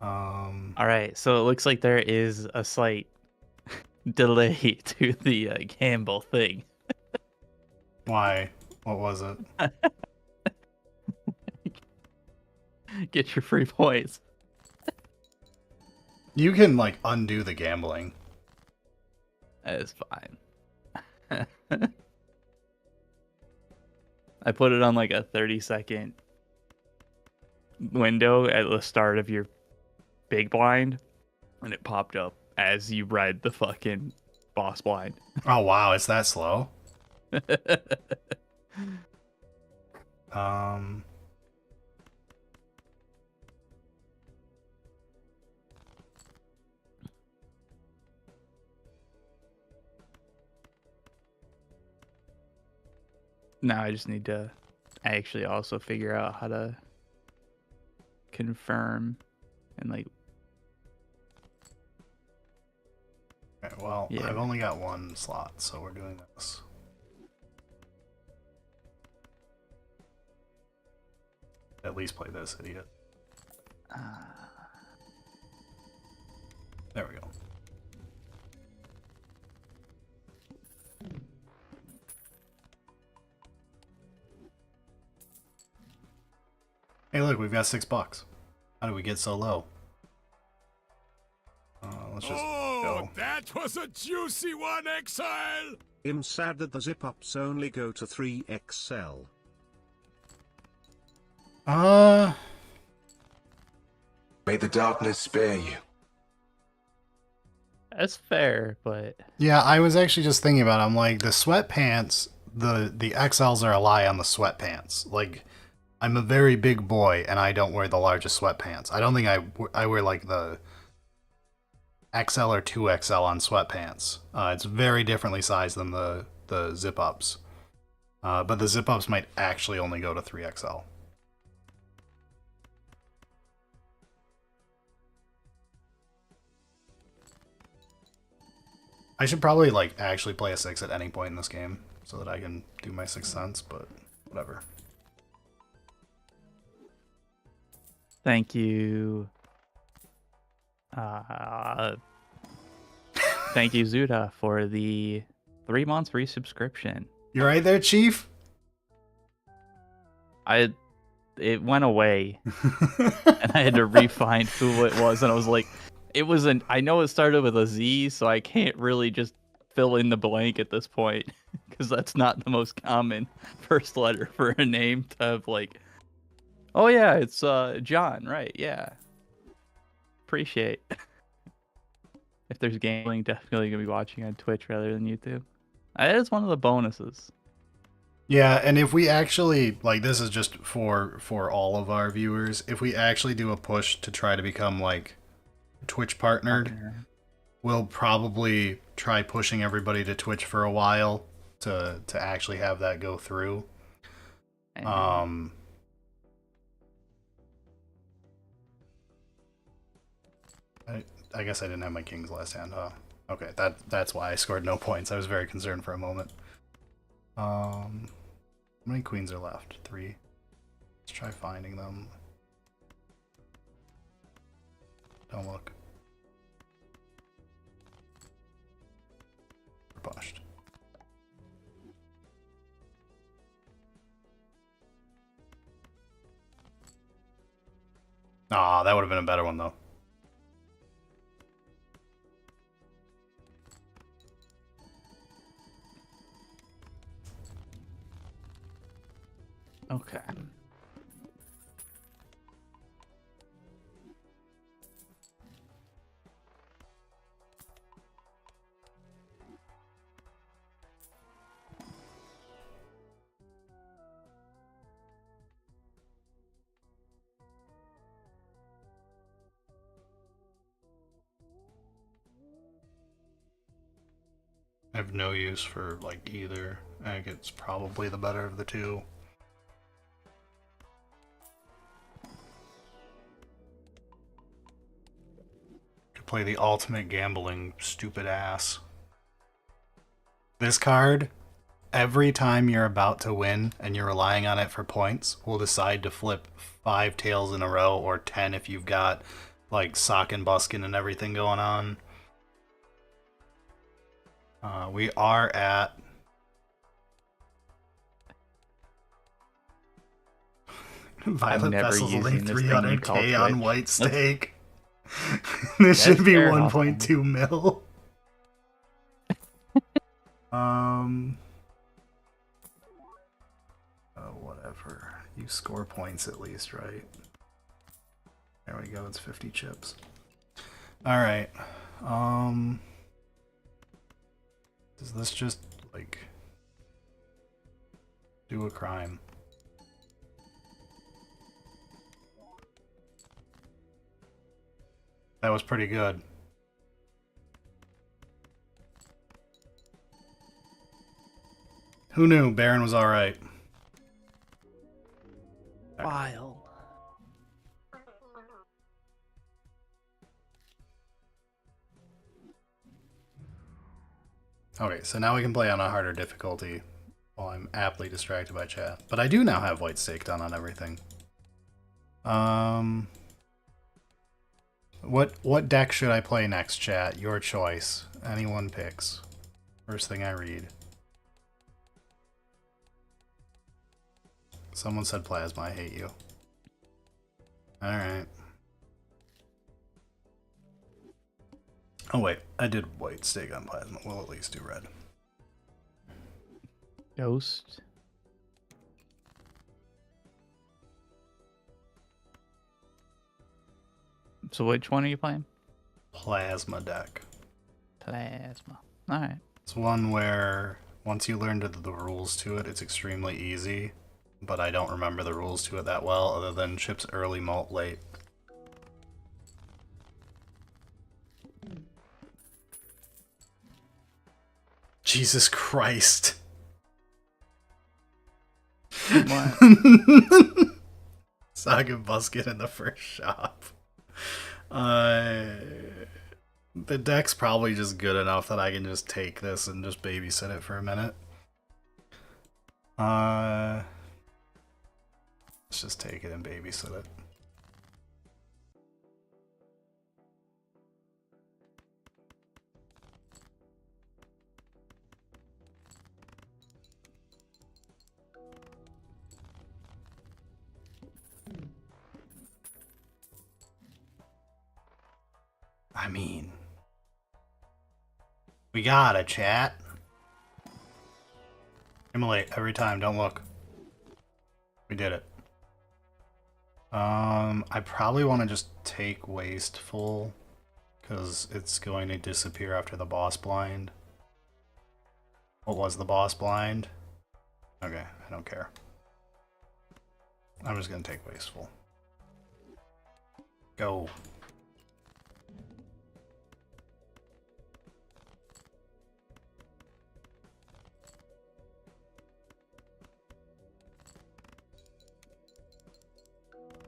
Alright, so it looks like there is a slight delay to the gamble thing. Why? What was it? Get your free points. You can, like, undo the gambling. That is fine. I put it on like a 30-second window at the start of your big blind, and it popped up as you read the fucking boss blind. Oh, wow, it's that slow? Now I just need to actually also figure out how to confirm and like. Okay, well, Yeah. I've only got one slot, so we're doing this. At least play this, idiot. There we go. Hey, look, we've got $6. How did we get so low? Let's just go. That was a juicy one, Exile! I'm sad that the zip-ups only go to 3XL. May the darkness spare you. That's fair, but Yeah, I was actually just thinking about it. I'm like, the sweatpants, the XLs are a lie on the sweatpants. Like, I'm a very big boy, and I don't wear the largest sweatpants. I don't think I wear, like, the XL or 2XL on sweatpants. It's very differently sized than the zip-ups. But the zip-ups might actually only go to 3XL. I should probably, like, actually play a 6 at any point in this game so that I can do my 6th sense, but whatever. thank you. Thank you, Zuda, for the 3 months free subscription. You right there, Chief? It went away, and I had to re-find who it was, and I was like, I know it started with a Z, so I can't really just fill in the blank at this point because that's not the most common first letter for a name to have like, oh yeah, it's John, right? Yeah. Appreciate. If there's gambling, definitely gonna be watching on Twitch rather than YouTube. That is one of the bonuses. Yeah, and if we actually, like, this is just for all of our viewers, if we actually do a push to try to become, like, Twitch partnered, we'll probably try pushing everybody to Twitch for a while to actually have that go through. I guess I didn't have my kings last hand, huh? Okay, that's why I scored no points. I was very concerned for a moment. How many queens are left? 3. Let's try finding them. Don't look. We're pushed. Ah, that would have been a better one though. Okay. I have no use for like either. I think it's probably the better of the two. To play the ultimate gambling stupid ass. This card, every time you're about to win and you're relying on it for points, will decide to flip 5 tails in a row or 10 if you've got like sock and buskin and everything going on. We are at Violet Vessel's only 300k on white stake. This should be 1.2 mil. Whatever. You score points at least, right? There we go, it's 50 chips. Alright. Does this just, like, do a crime? That was pretty good. Who knew Baron was alright? Wild. Okay, so now we can play on a harder difficulty while I'm aptly distracted by chat. But I do now have white stake done on everything. What deck should I play next, chat? Your choice. Anyone picks. First thing I read. Someone said plasma, I hate you. Alright. Oh wait, I did white stake on plasma. We'll at least do red. Ghost. So which one are you playing? Plasma deck. Plasma. Alright. It's one where once you learn the rules to it, it's extremely easy. But I don't remember the rules to it that well, other than chips early, malt late. Jesus Christ. What? Saga Busket in the first shop. The deck's probably just good enough that I can just take this and just babysit it for a minute. Let's just take it and babysit it. I mean, We got it, chat. Immolate every time, don't look. We did it. I probably want to just take Wasteful, because it's going to disappear after the boss blind. What was the boss blind? Okay, I don't care. I'm just going to take Wasteful. Go.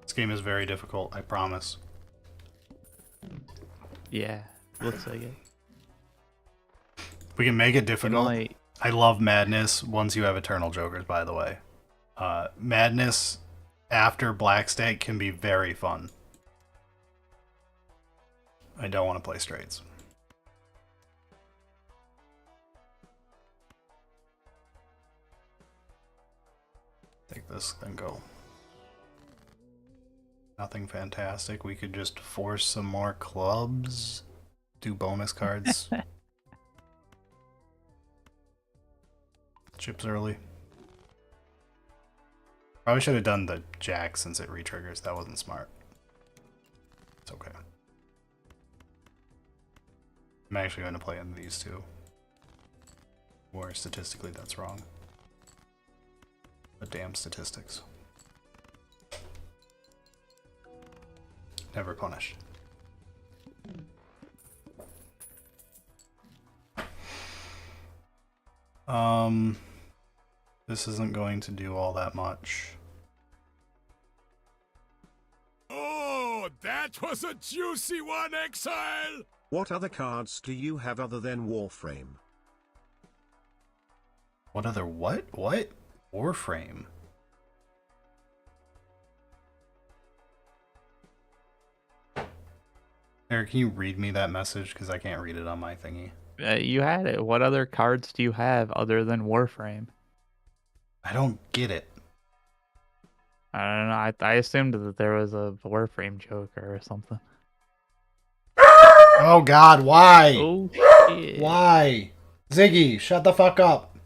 This game is very difficult, I promise. Yeah, looks like it. We can make it difficult. Like, I love Madness once you have Eternal Jokers, by the way. Madness after Black State can be very fun. I don't want to play straights. Take this, then go. Nothing fantastic. We could just force some more clubs. Do bonus cards. Chips early. Probably should have done the jack since it re-triggers. That wasn't smart. It's okay. I'm actually going to play in these two. Or statistically that's wrong. But damn statistics. Never punish. This isn't going to do all that much. Oh, that was a juicy one, Exile! What other cards do you have other than Warframe? What other what? What? Warframe. Eric, can you read me that message? Because I can't read it on my thingy. you had it. What other cards do you have other than Warframe? I don't get it. I don't know. I assumed that there was a Warframe Joker or something. Oh god, why? Oh shit! Why? Ziggy, shut the fuck up.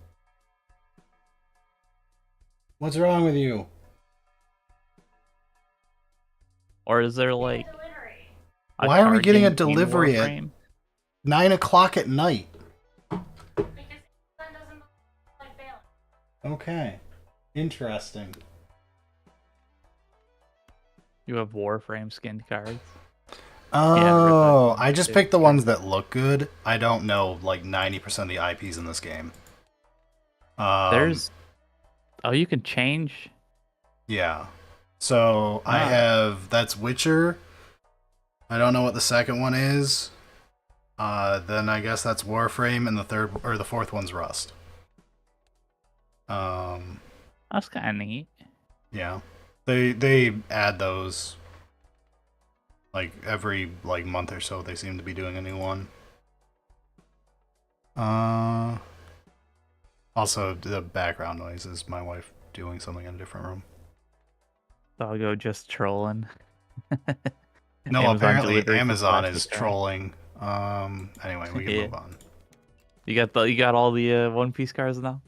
What's wrong with you? Or is there like? Delivery. Why are we card getting a game in delivery at Warframe? 9 o'clock at night? Because Sun doesn't like bailing. Okay. Interesting. You have Warframe skinned cards. Oh, Red Dead I just picked the ones that look good. I don't know like 90% of the IPs in this game. There's. Oh, you can change. Yeah. So I have that's Witcher. I don't know what the second one is. Then I guess that's Warframe, and the third or the fourth one's Rust. That's kind of neat. Yeah. They add those like every like month or so. They seem to be doing a new one. Also, the background noise is my wife doing something in a different room. Doggo just trolling. No, Amazon apparently delivery for Amazon plastic is bag. trolling. Anyway, we can Yeah. move on. You got all the One Piece cards now.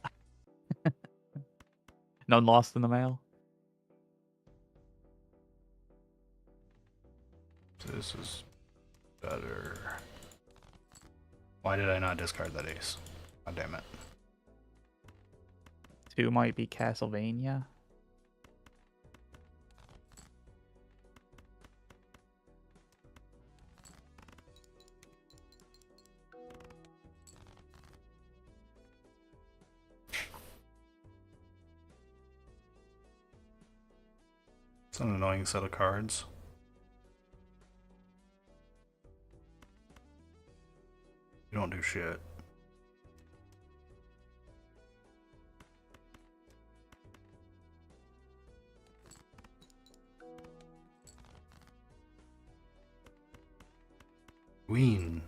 None lost in the mail. This is better. Why did I not discard that ace? God damn it. 2 might be Castlevania. It's an annoying set of cards. You don't do shit. Queen.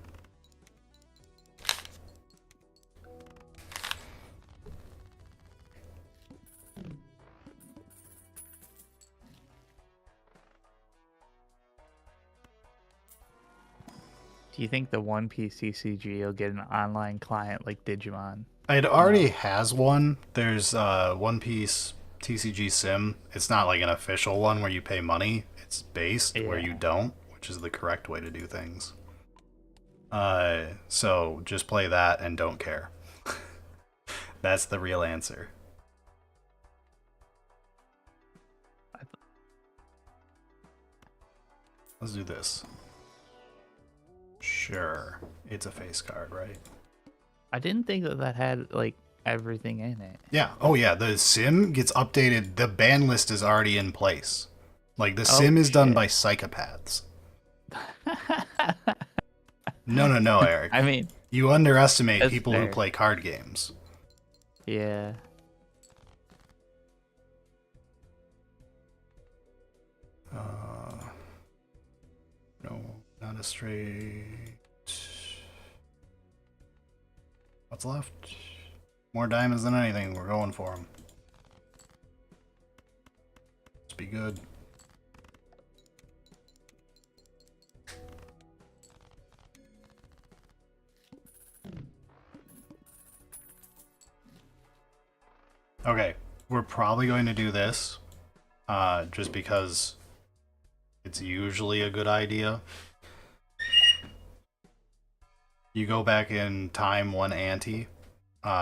Do you think the One Piece CCG will get an online client like Digimon? It already has one. There's One Piece TCG Sim. It's not like an official one where you pay money. It's based where you don't, which is the correct way to do things. So just play that and don't care. That's the real answer. Let's do this. Sure. It's a face card, right? I didn't think that had like everything in it. Yeah. Oh yeah, the sim gets updated. The ban list is already in place. Like the sim is done by psychopaths. No, Eric. I mean, you underestimate that's people fair. who play card games. Yeah. No, not a straight. What's left? More diamonds than anything. We're going for them. Let's be good. Okay, we're probably going to do this, just because it's usually a good idea. You go back in time 1 ante,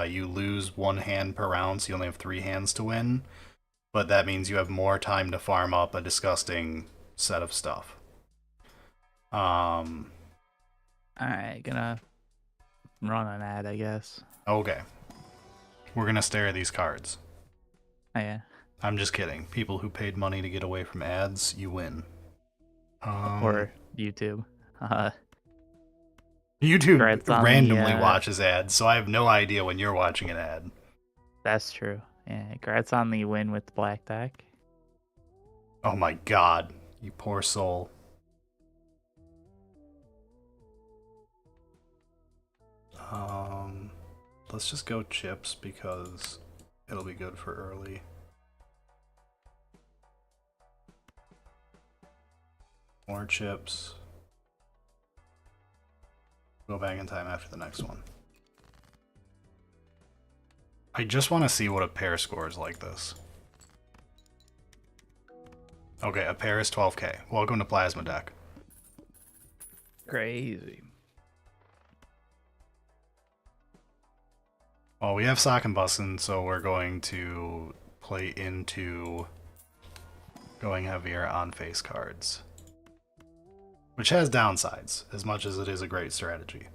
you lose 1 hand per round, so you only have 3 hands to win, but that means you have more time to farm up a disgusting set of stuff. Alright, gonna run an ad, I guess. Okay. We're gonna stare at these cards. Oh, yeah. I'm just kidding. People who paid money to get away from ads, you win. Or YouTube. YouTube Congrats on randomly the, watches ads, so I have no idea when you're watching an ad. That's true. Yeah, congrats on the win with Black Deck. Oh my god, you poor soul. Let's just go chips because it'll be good for early. More chips. Go back in time after the next one. I just want to see what a pair scores like this. Okay, a pair is 12k. Welcome to Plasma Deck. Crazy. Well, we have Sock and Bussin', so we're going to play into going heavier on face cards. Which has downsides, as much as it is a great strategy.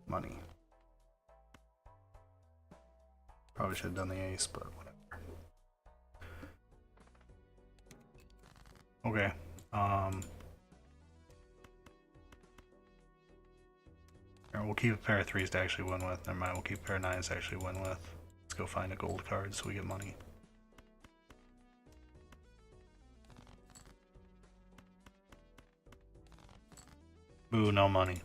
Money. Probably should have done the ace, but whatever. Okay. We'll keep a pair of 3s to actually win with. Never mind, we'll keep a pair of 9s to actually win with. Let's go find a gold card so we get money. Boo, no money.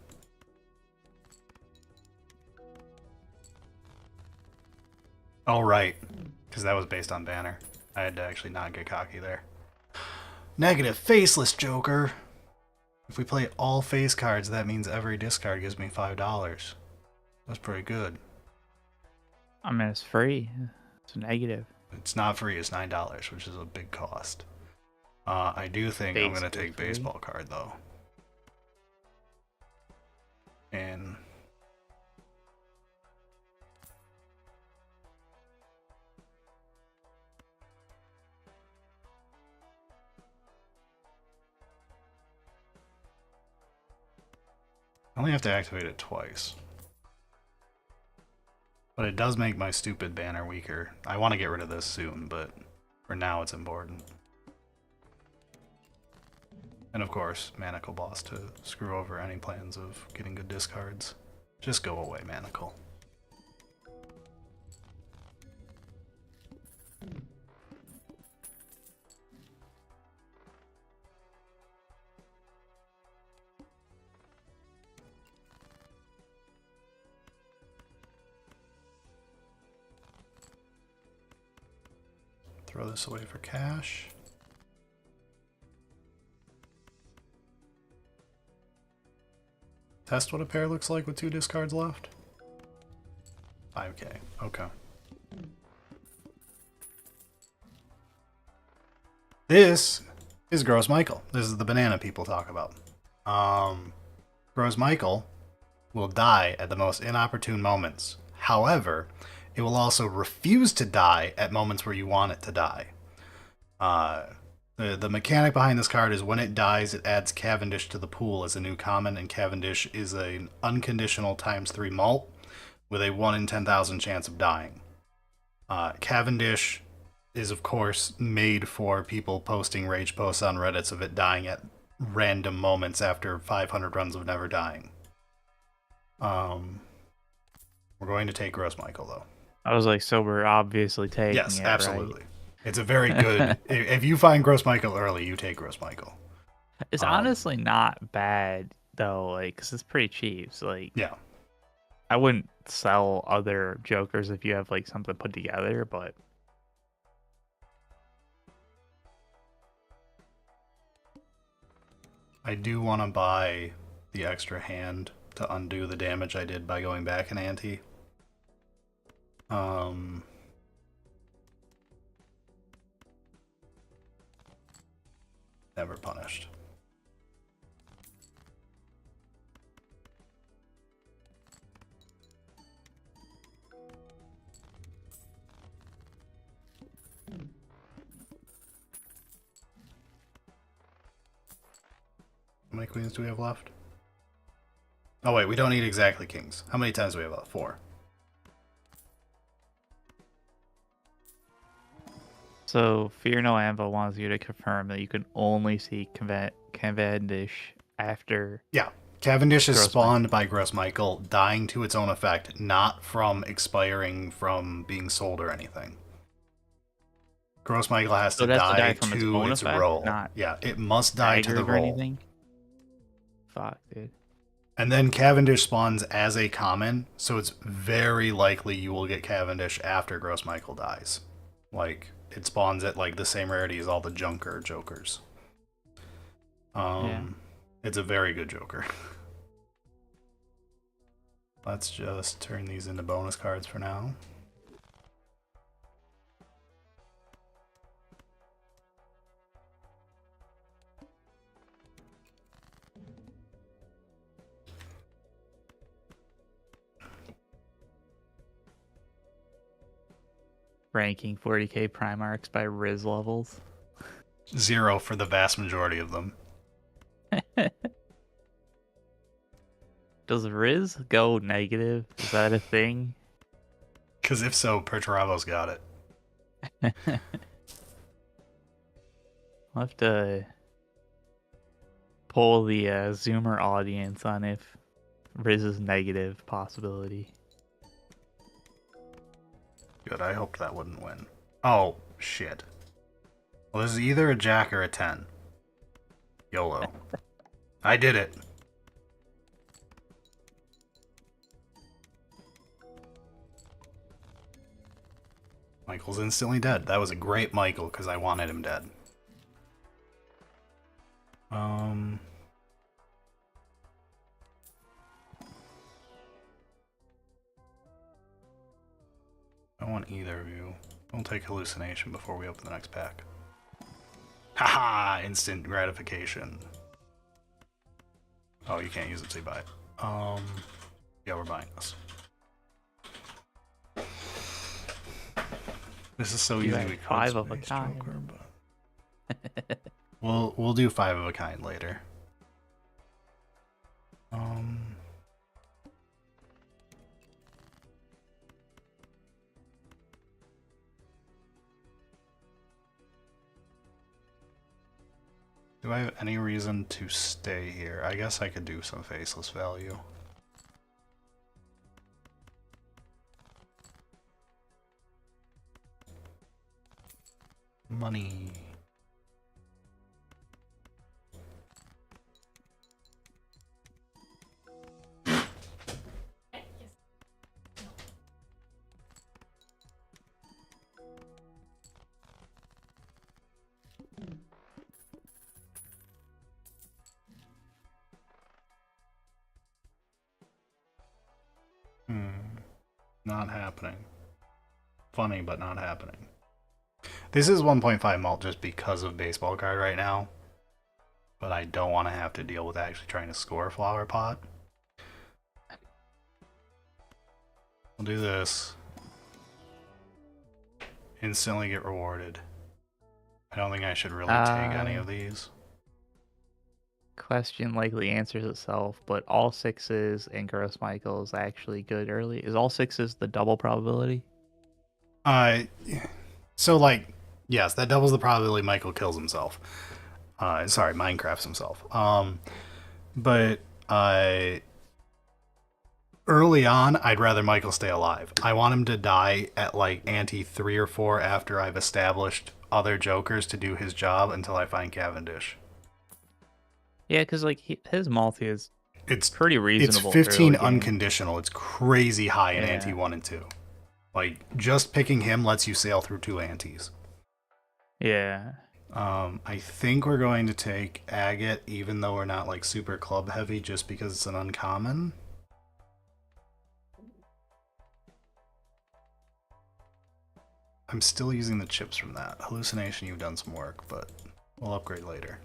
Oh, right. Because that was based on banner. I had to actually not get cocky there. Negative faceless Joker. If we play all face cards, that means every discard gives me $5. That's pretty good. I mean, it's free. It's negative. It's not free, it's $9, which is a big cost. I do think I'm going to take baseball card, though. And I only have to activate it twice. But it does make my stupid banner weaker. I want to get rid of this soon, but for now it's important. And of course, Manacle Boss to screw over any plans of getting good discards. Just go away, Manacle. throw this away for cash. Test what a pair looks like with 2 discards left. 5k. Okay. This is Gross Michael. This is the banana people talk about. Gross Michael will die at the most inopportune moments. However, it will also refuse to die at moments where you want it to die. The mechanic behind this card is when it dies, it adds Cavendish to the pool as a new common, and Cavendish is an unconditional ×3 mult with a 1 in 10,000 chance of dying. Cavendish is, of course, made for people posting rage posts on Reddit of it dying at random moments after 500 runs of never dying. We're going to take Gross Michael, though. I was like, so we're obviously taking yes, it, absolutely. Right? It's a very good... if you find Gross Michael early, you take Gross Michael. It's honestly not bad, though, like, because it's pretty cheap. So, like, yeah. I wouldn't sell other Jokers if you have, like, something put together, but... I do want to buy the extra hand to undo the damage I did by going back an ante. Never punished. How many queens do we have left? Oh wait, we don't need exactly kings. How many times do we have left? 4. So, Fear No Anvil wants you to confirm that you can only see Cavendish after... Yeah. Cavendish is Gross spawned by Gross Michael, dying to its own effect, not from expiring from being sold or anything. Gross Michael has to die from to its roll. Not yeah, it must die to the roll. Anything? Fuck, dude. And then Cavendish spawns as a common, so it's very likely you will get Cavendish after Gross Michael dies. Like, it spawns at like the same rarity as all the Junker Jokers. It's a very good Joker. Let's just turn these into bonus cards for now. Ranking 40k Primarchs by Riz levels. 0 for the vast majority of them. Does Riz go negative? Is that a thing? Because if so, Perturavo's got it. I'll have to poll the Zoomer audience on if Riz is negative possibility. Good, I hoped that wouldn't win. Oh, shit. Well, this is either a jack or a 10. YOLO. I did it. Michael's instantly dead. That was a great Michael, because I wanted him dead. I don't want either of you. Don't take hallucination before we open the next pack. Haha! Instant gratification. Oh, you can't use it, so you buy it. Yeah, we're buying this. This is so You easy. have We could 5 of a Space kind. Joker, but... we'll do 5 of a kind later. Do I have any reason to stay here? I guess I could do some faceless value. Money. Not happening. Funny, but not happening. This is 1.5 mult just because of baseball card right now. But I don't want to have to deal with actually trying to score Flower Pot. We'll do this. Instantly get rewarded. I don't think I should really take any of these. Question likely answers itself, but all sixes and Gross Michael is actually good early. Is all sixes the double probability? So like, yes, that doubles the probability Michael kills himself. Sorry, Minecrafts himself. But early on, I'd rather Michael stay alive. I want him to die at like ante 3 or 4 after I've established other Jokers to do his job until I find Cavendish. Yeah, because like his multi is It's pretty reasonable. It's 15 early game. unconditional. It's crazy high in Yeah. ante 1 and 2. Like just picking him lets you sail through 2 antes. Yeah. I think we're going to take Agate, even though we're not like super club heavy, just because it's an uncommon. I'm still using the chips from that. Hallucination, you've done some work, but we'll upgrade later.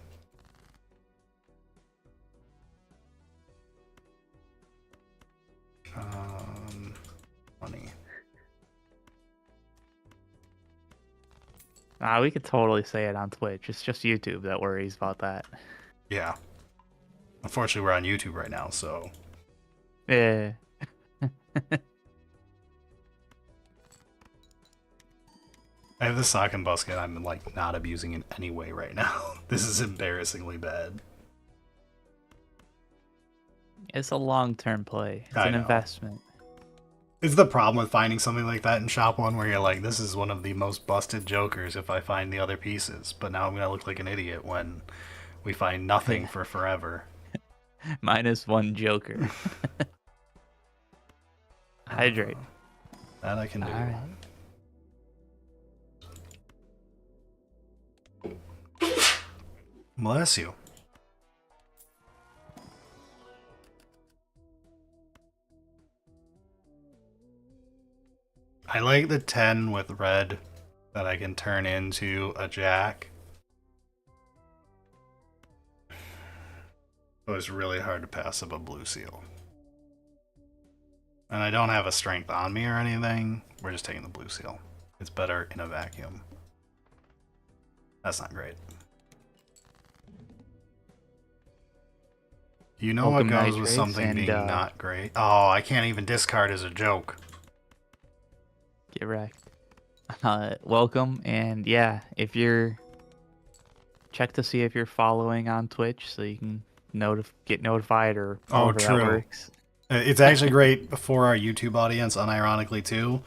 Money. We could totally say it on Twitch. It's just YouTube that worries about that. Yeah. Unfortunately, we're on YouTube right now, so... Yeah. I have the sock and busket. I'm like not abusing in any way right now. This is embarrassingly bad. It's a long-term play. It's I an know. investment. It's the problem with finding something like that in Shop 1 where you're like, this is one of the most busted Jokers if I find the other pieces. But now I'm going to look like an idiot when we find nothing for forever. -1 Joker. Hydrate. That I can do. Alright. Bless you. I like the 10 with red that I can turn into a jack. It was really hard to pass up a blue seal. And I don't have a strength on me or anything. We're just taking the blue seal. It's better in a vacuum. That's not great. You know Welcome what goes with nitrates something and, being not great? Oh, I can't even discard as a joke. Get wrecked. Welcome, and yeah, if you're... Check to see if you're following on Twitch so you can get notified or however that true. works. It's actually great for our YouTube audience, unironically too,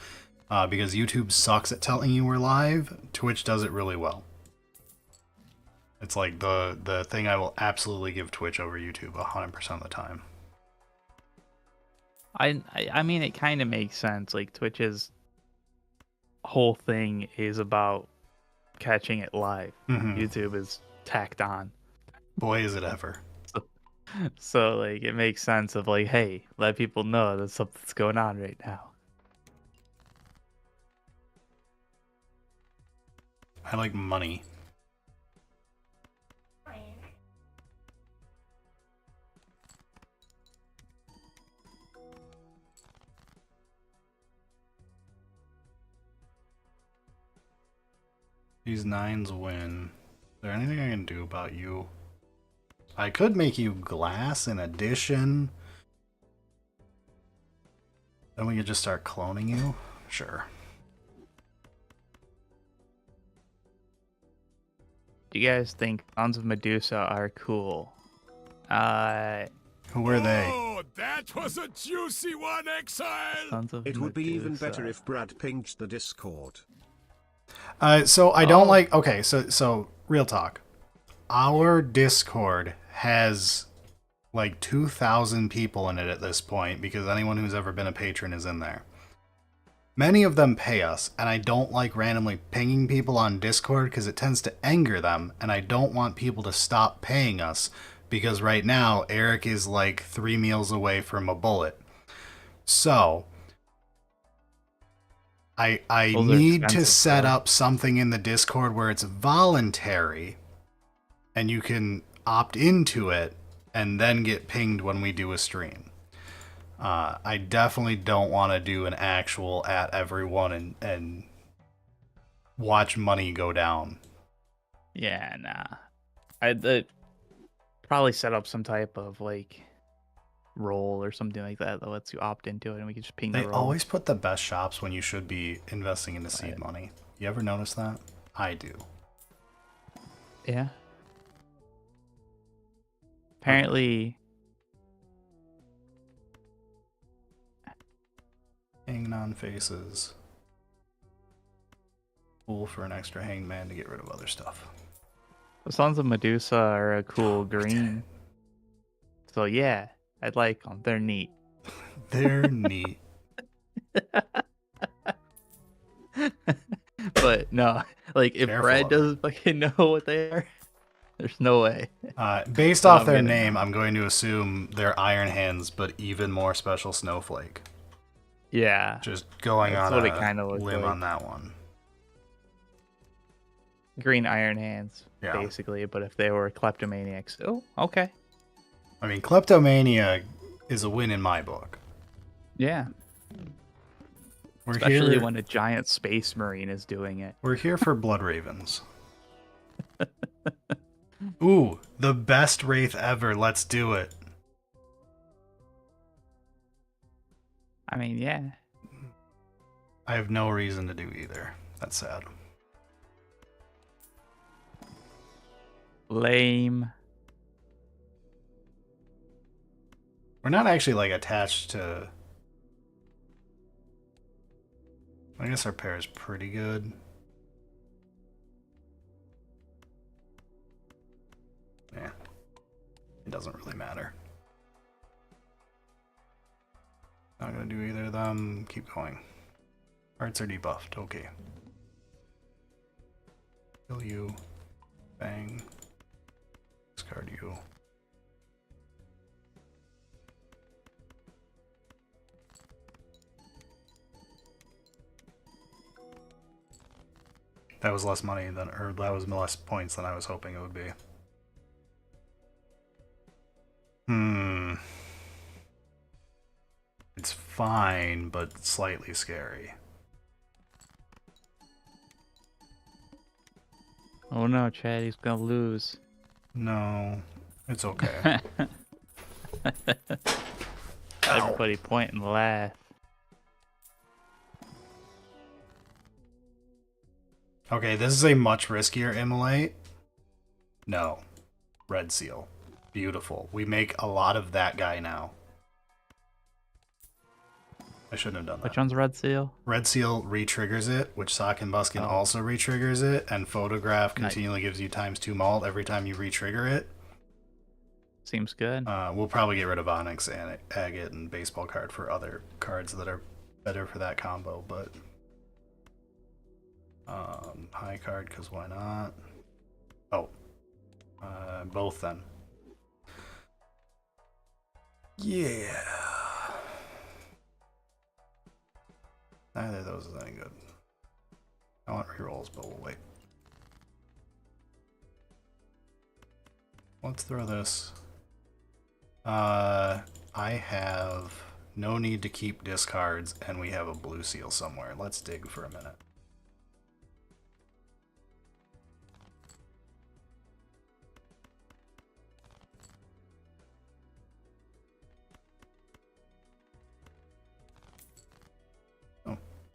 because YouTube sucks at telling you we're live. Twitch does it really well. It's like the thing I will absolutely give Twitch over YouTube 100% of the time. I mean, it kind of makes sense. Like, Twitch's whole thing is about catching it live. Mhm. YouTube is tacked on. Boy, is it ever. So, like, it makes sense of, like, hey, let people know that something's going on right now. I like money. These 9s win. Is there anything I can do about you? I could make you glass in addition. Then we could just start cloning you? Sure. Do you guys think Sons of Medusa are cool? Who were they? Oh, that was a juicy one, Exile! Sons of It would be even Medusa. better if Brad pinged the Discord. So I don't like. Okay, so real talk. Our Discord has like 2,000 people in it at this point because anyone who's ever been a patron is in there. Many of them pay us, and I don't like randomly pinging people on Discord because it tends to anger them, and I don't want people to stop paying us because right now Eric is like 3 meals away from a bullet. So I Those are need to expensive, set though. up something in the Discord where it's voluntary and you can opt into it and then get pinged when we do a stream. I definitely don't want to do an actual at everyone and watch money go down. Yeah, nah. I'd probably set up some type of like role or something like that that lets you opt into it, and we can just ping They the role. always put the best shops when you should be investing into seed Right. money. You ever notice that? I do. Yeah. Apparently, Hanging on faces. Cool for an extra hangman to get rid of other stuff. the Sons of Medusa are a cool We did green. So yeah, I'd like them. They're neat. They're neat. But no, like if Careful Brad of it. doesn't fucking know what they are, there's no way. Based But off I'm their gonna name, know. I'm going to assume they're Iron Hands, but even more special snowflake. Yeah. Just going That's on what it a kinda looks limb like. on that one. Green Iron Hands, Yeah. basically. But if they were kleptomaniacs, oh, okay. I mean, kleptomania is a win in my book. Yeah. We're Especially here. when a giant space marine is doing it. We're here for Blood Ravens. Ooh, the best wraith ever. Let's do it. I mean, yeah. I have no reason to do either. That's sad. Lame. We're not actually like attached to. I guess our pair is pretty good. Yeah. It doesn't really matter. Not gonna do either of them. Keep going. Hearts are debuffed. Okay. Kill you. Bang. Discard you. That was less money than, or that was less points than I was hoping it would be. It's fine, but slightly scary. Oh no, Chad, he's gonna lose. No, it's okay. Everybody point and laugh. Okay, this is a much riskier immolate. No. Red Seal. Beautiful. We make a lot of that guy now. I shouldn't have done that. Which one's Red Seal? Red Seal re-triggers it, which Sock and Buskin also re-triggers it, and Photograph continually gives you ×2 malt every time you re-trigger it. Seems good. We'll probably get rid of Onyx and Agate and Baseball Card for other cards that are better for that combo, but... high card, because why not? Oh. Both then. Yeah. Neither of those is any good. I want rerolls, but we'll wait. Let's throw this. I have no need to keep discards, and we have a blue seal somewhere. Let's dig for a minute.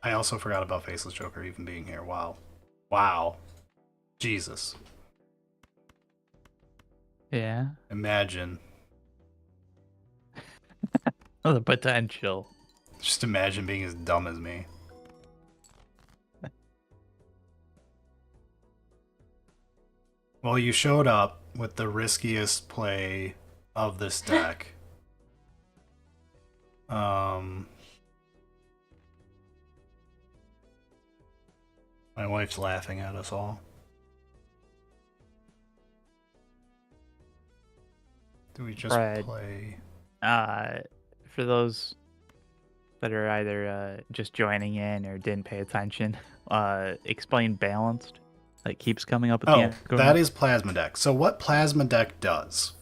I also forgot about Faceless Joker even being here. Wow. Wow. Jesus. Yeah. Imagine. The potential. Just imagine being as dumb as me. Well, you showed up with the riskiest play of this deck. My wife's laughing at us all. Do we just Fred. play? For those that are either just joining in or didn't pay attention, explain balanced. That keeps coming up at the Oh, end. that is Plasma Deck. So what Plasma Deck does,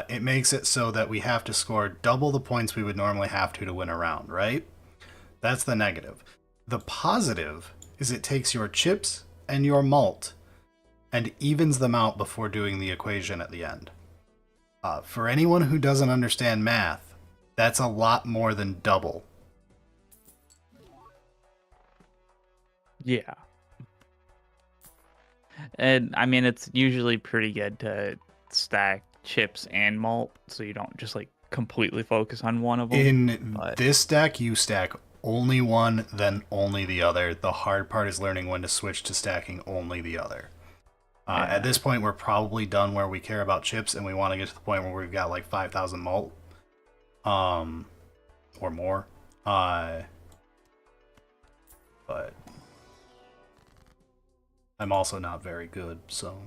it makes it so that we have to score double the points we would normally have to win a round, right? That's the negative. The positive is it takes your chips and your malt and evens them out before doing the equation at the end. For anyone who doesn't understand math, that's a lot more than double. Yeah. And I mean, it's usually pretty good to stack chips and malt so you don't just like completely focus on one of them. In this deck, you stack only one, then only the other. The hard part is learning when to switch to stacking only the other. At this point, we're probably done where we care about chips, and we want to get to the point where we've got like 5,000 malt, or more. But I'm also not very good, so.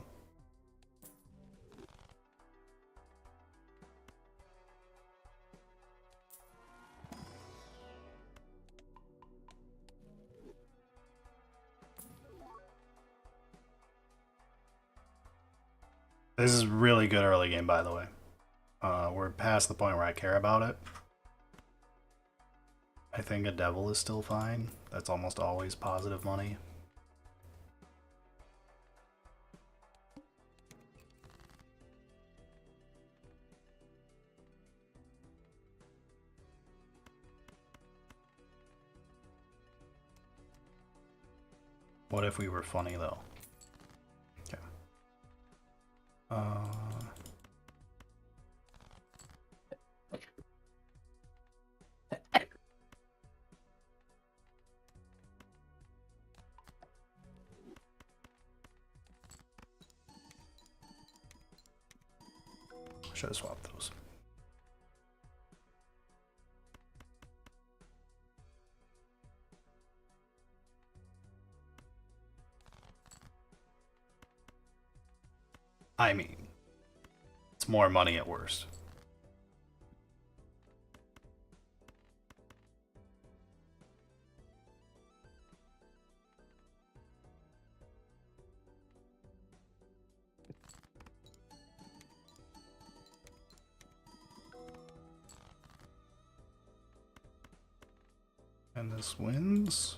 This is really good early game, by the way. We're past the point where I care about it. I think a devil is still fine. That's almost always positive money. What if we were funny, though? Okay. Should have swapped those. I mean, it's more money at worst. And this wins.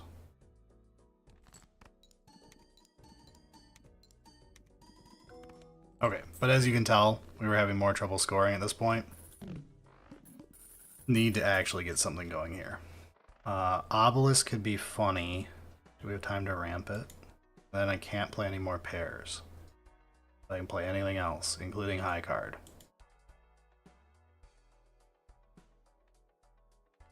Okay, but as you can tell, we were having more trouble scoring at this point. Need to actually get something going here. Obelisk could be funny. Do we have time to ramp it? Then I can't play any more pairs. I can play anything else, including high card.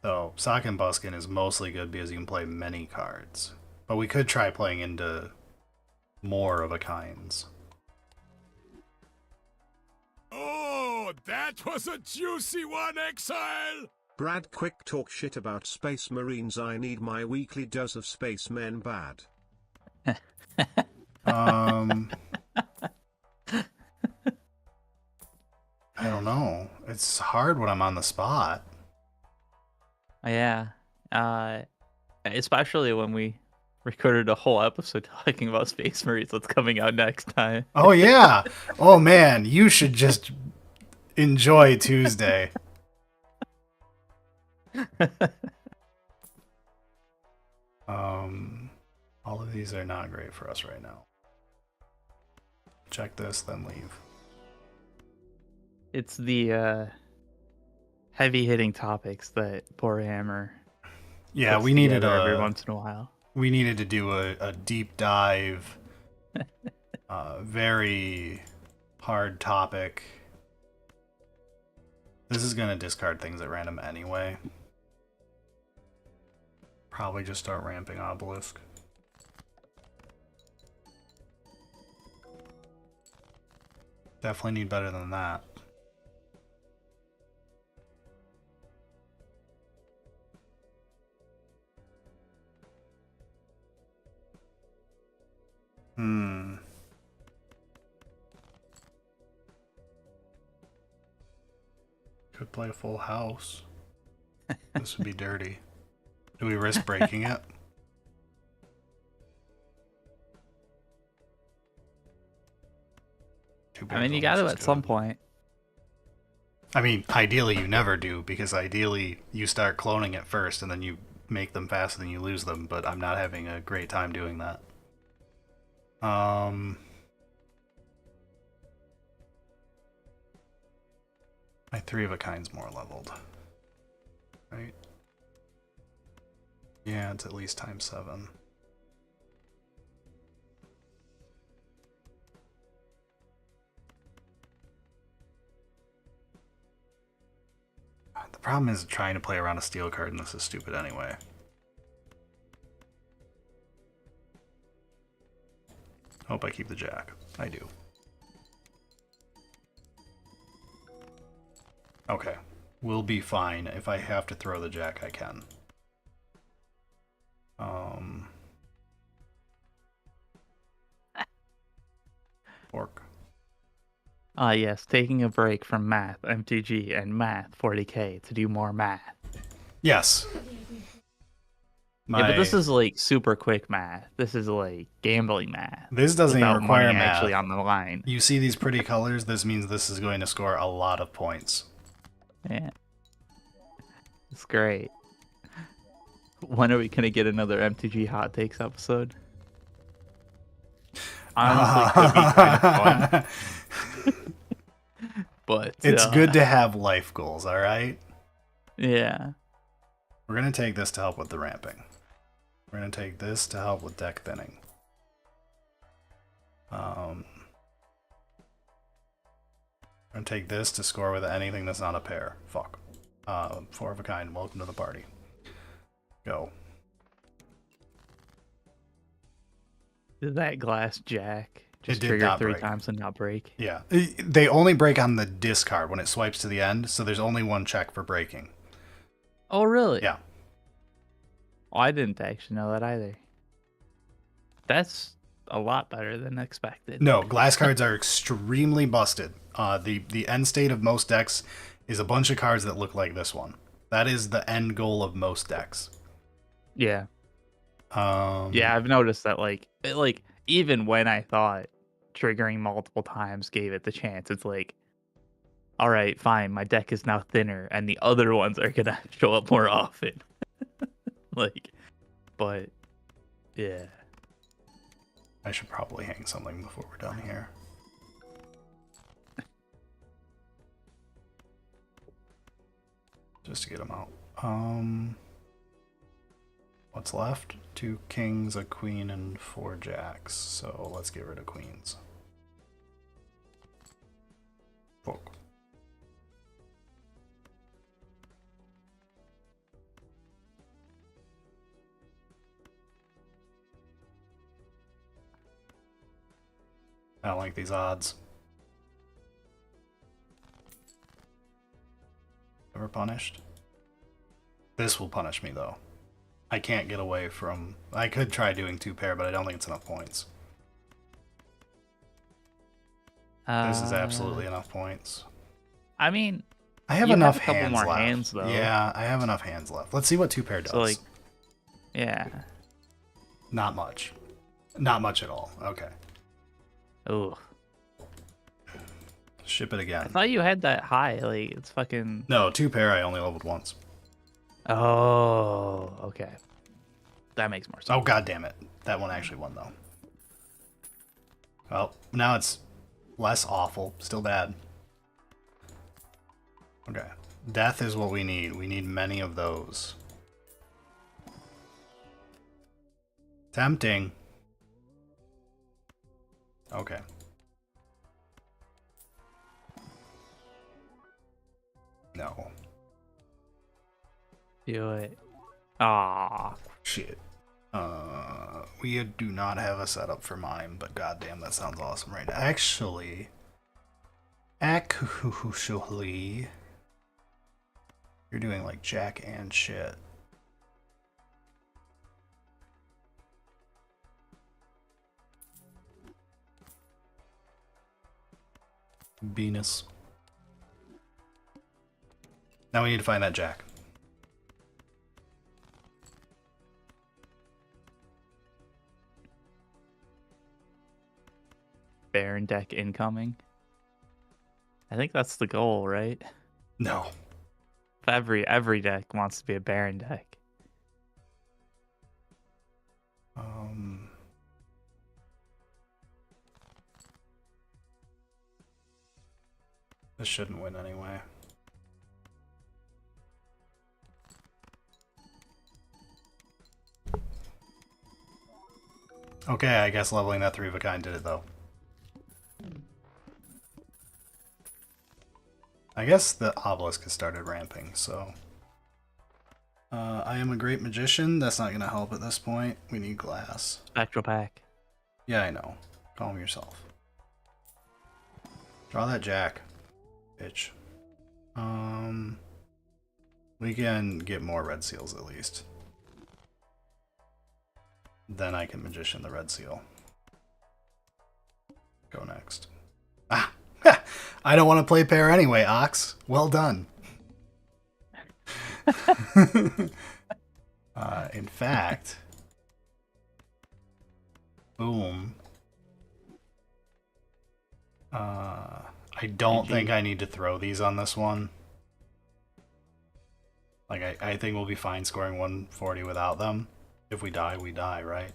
So, Sock and Buskin is mostly good because you can play many cards. But we could try playing into more of a kinds. Oh, that was a juicy one, Exile! Brad, quick talk shit about Space Marines. I need my weekly dose of spacemen bad. I don't know. It's hard when I'm on the spot. Yeah. Especially when we recorded a whole episode talking about Space Marines that's coming out next time. Oh, yeah. Oh, man. You should just enjoy Tuesday. All of these are not great for us right now. Check this, then leave. It's the heavy hitting topics that poor Hammer. Yeah, we needed every once in a while. We needed to do a deep dive, very hard topic. This is gonna discard things at random anyway. Probably just start ramping Obelisk. Definitely need better than that. Could play a full house. This would be dirty. Do we risk breaking it? I mean, you got to at some point. I mean, ideally you never do, because ideally you start cloning it first and then you make them faster than you lose them, but I'm not having a great time doing that. My 3 of a kind's more leveled. Right? Yeah, it's at least times 7. The problem is trying to play around a steel card, and this is stupid anyway. Hope I keep the jack. I do. Okay. We'll be fine. If I have to throw the jack, I can. Fork. Ah, yes, taking a break from math, MTG, and math, 40k, to do more math. Yes. Yeah, but this is like super quick math. This is like gambling math. This doesn't even require money math. actually on the line. You see these pretty colors? This means this is going to score a lot of points. Yeah. It's great. When are we going to get another MTG Hot Takes episode? Honestly, could be kind of fun. But it's good to have life goals, alright? Yeah. We're going to take this to help with the ramping. We're going to take this to help with deck thinning. We're going to take this to score with anything that's not a pair. Fuck. 4 of a kind, welcome to the party. Go. Did that glass jack just It did trigger not 3 break. times and not break? Yeah. They only break on the discard when it swipes to the end, so there's only 1 check for breaking. Oh, really? Yeah. Oh, I didn't actually know that either. That's a lot better than expected. No, glass cards are extremely busted. The end state of most decks is a bunch of cards that look like this one. That is the end goal of most decks. Yeah. Yeah, I've noticed that like even when I thought triggering multiple times gave it the chance, it's like, all right, fine, my deck is now thinner and the other ones are gonna show up more often. Like, but yeah. I should probably hang something before we're done here. Just to get them out. What's left? 2 kings, a queen, and 4 jacks. So let's get rid of queens. Fuck. I don't like these odds. Ever punished? This will punish me though. I can't get away from... I could try doing 2 pair, but I don't think it's enough points. This is absolutely enough points. I mean, I have you enough have a couple hands more left. hands, though. Yeah, I have enough hands left. Let's see what 2 pair does. So, like, yeah. Not much. Not much at all. Okay. Ooh. Ship it again. I thought you had that high. Like, it's fucking... No, 2 pair I only leveled once. Oh, okay. That makes more sense. Oh, god damn it. That one actually won, though. Well, now it's less awful. Still bad. Okay. Death is what we need. We need many of those. Tempting. Okay. No. Do it. Ah. Shit. We do not have a setup for mime, but goddamn, that sounds awesome right now. Actually, you're doing like jack and shit. Venus. Now we need to find that jack. Baron deck incoming. I think that's the goal, right? No. Every deck wants to be a Baron deck. This shouldn't win anyway. Okay, I guess leveling that 3 of a kind did it though. I guess the obelisk has started ramping, so... I am a great magician. That's not going to help at this point. We need glass. Spectral pack. Yeah, I know. Calm yourself. Draw that jack. Bitch. We can get more red seals at least. Then I can magician the red seal. Go next. Ah! I don't want to play pair anyway, Ox. Well done. In fact, boom. I don't think I need to throw these on this one. Like, I think we'll be fine scoring 140 without them. If we die, we die, right?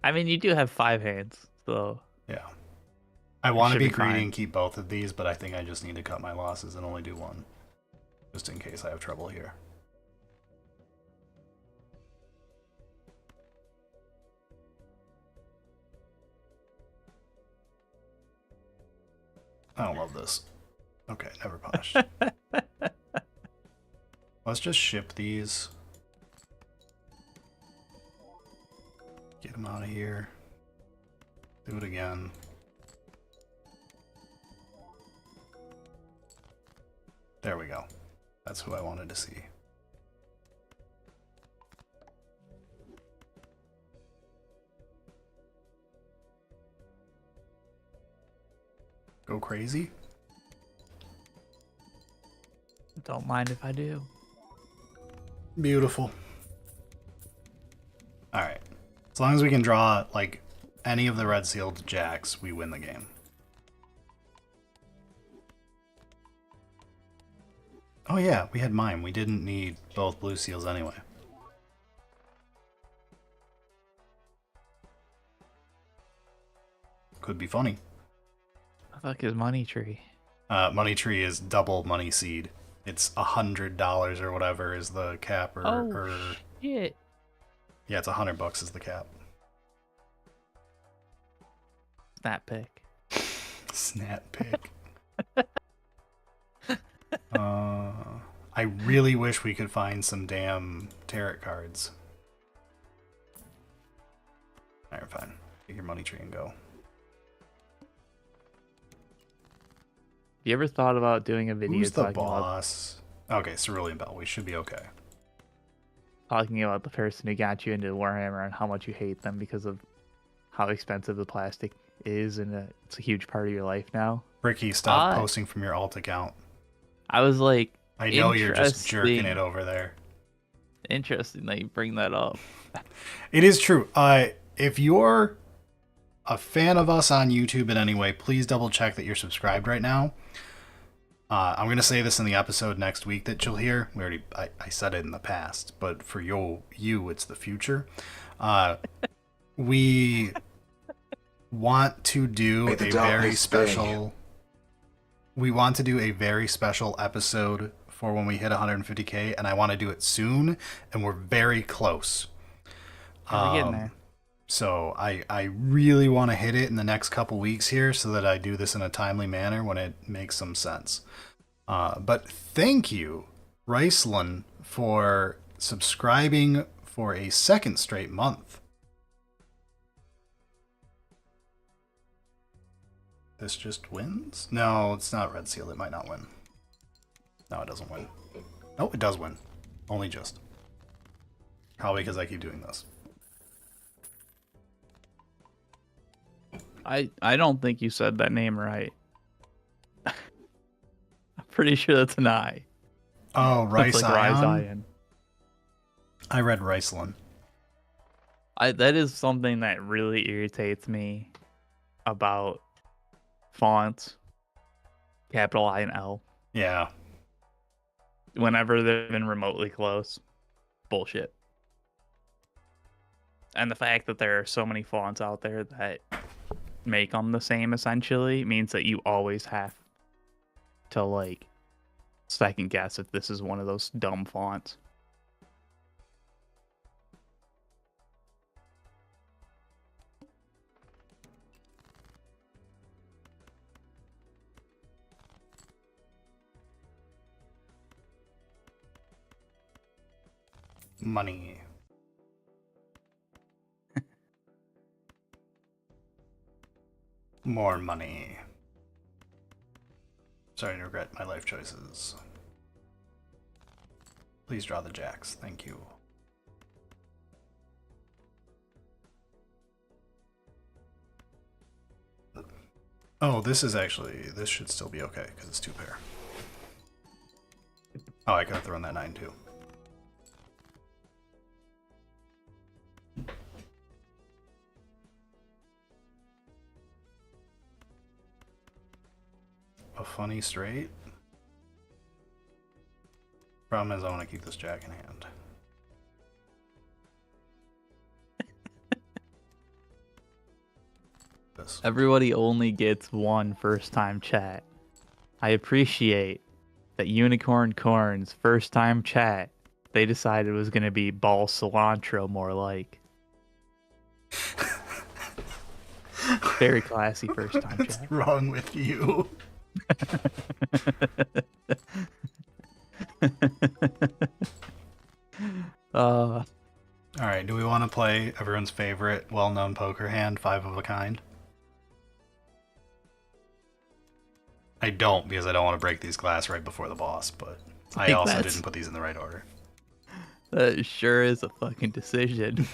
I mean, you do have 5 hands, so... Yeah. I want to be greedy fine. and keep both of these, but I think I just need to cut my losses and only do one. Just in case I have trouble here. I don't love this. Okay, never punished. Let's just ship these. Get them out of here. Do it again. There we go. That's who I wanted to see. Go crazy? Don't mind if I do. Beautiful. Alright. As long as we can draw, like, any of the red sealed jacks, we win the game. Oh yeah, we had mime. We didn't need both blue seals anyway. Could be funny. The fuck is Money Tree? Money Tree is double money seed. It's $100 or whatever is the cap, or Shit. yeah, it's $100 is the cap. Snap pick. Snap pick. I really wish we could find some damn tarot cards. Alright, fine. Take your money tree and go. You ever thought about doing a video Who's the talking about, boss? Okay, Cerulean Bell. We should be okay. talking about the person who got you into Warhammer and how much you hate them because of how expensive the plastic is, and it's a huge part of your life now? Ricky, stop posting from your alt account. I was like, I know you're just jerking it over there. Interesting that you bring that up. It is true. If you're a fan of us on YouTube in any way, please double check that you're subscribed right now. I'm going to say this in the episode next week that you'll hear. I said it in the past, but for you, it's the future. We want to do a very special... We want to do a very special episode for when we hit 150k, and I want to do it soon, and we're very close. We're getting there. So I really want to hit it in the next couple weeks here so that I do this in a timely manner when it makes some sense. But thank you, Riceland, for subscribing for a second straight month. This just wins? No, it's not Red Seal. It might not win. No, it doesn't win. No, it does win. Only just. Probably because I keep doing this. I don't think you said that name right. I'm pretty sure that's an I. Oh, Rice like Ion? Rise Ion. I read Riceland. That is something that really irritates me about fonts, capital I and L. Yeah. Whenever they're even remotely close, bullshit. And the fact that there are so many fonts out there that make them the same essentially means that you always have to like second guess if this is one of those dumb fonts. Money. More money. Starting to regret my life choices. Please draw the jacks. Thank you. Oh, this should still be okay because it's 2 pair. Oh, I could have thrown that 9 too. A funny straight. Problem is, I want to keep this jack in hand. This. Everybody only gets one first time chat. I appreciate that Unicorn Corn's first time chat, they decided was going to be ball cilantro more like. Very classy first time What's chat. wrong with you? Alright, do we want to play everyone's favorite well-known poker hand, 5 of a kind? I don't, because I don't want to break these glass right before the boss, but I also didn't put these in the right order. That sure is a fucking decision.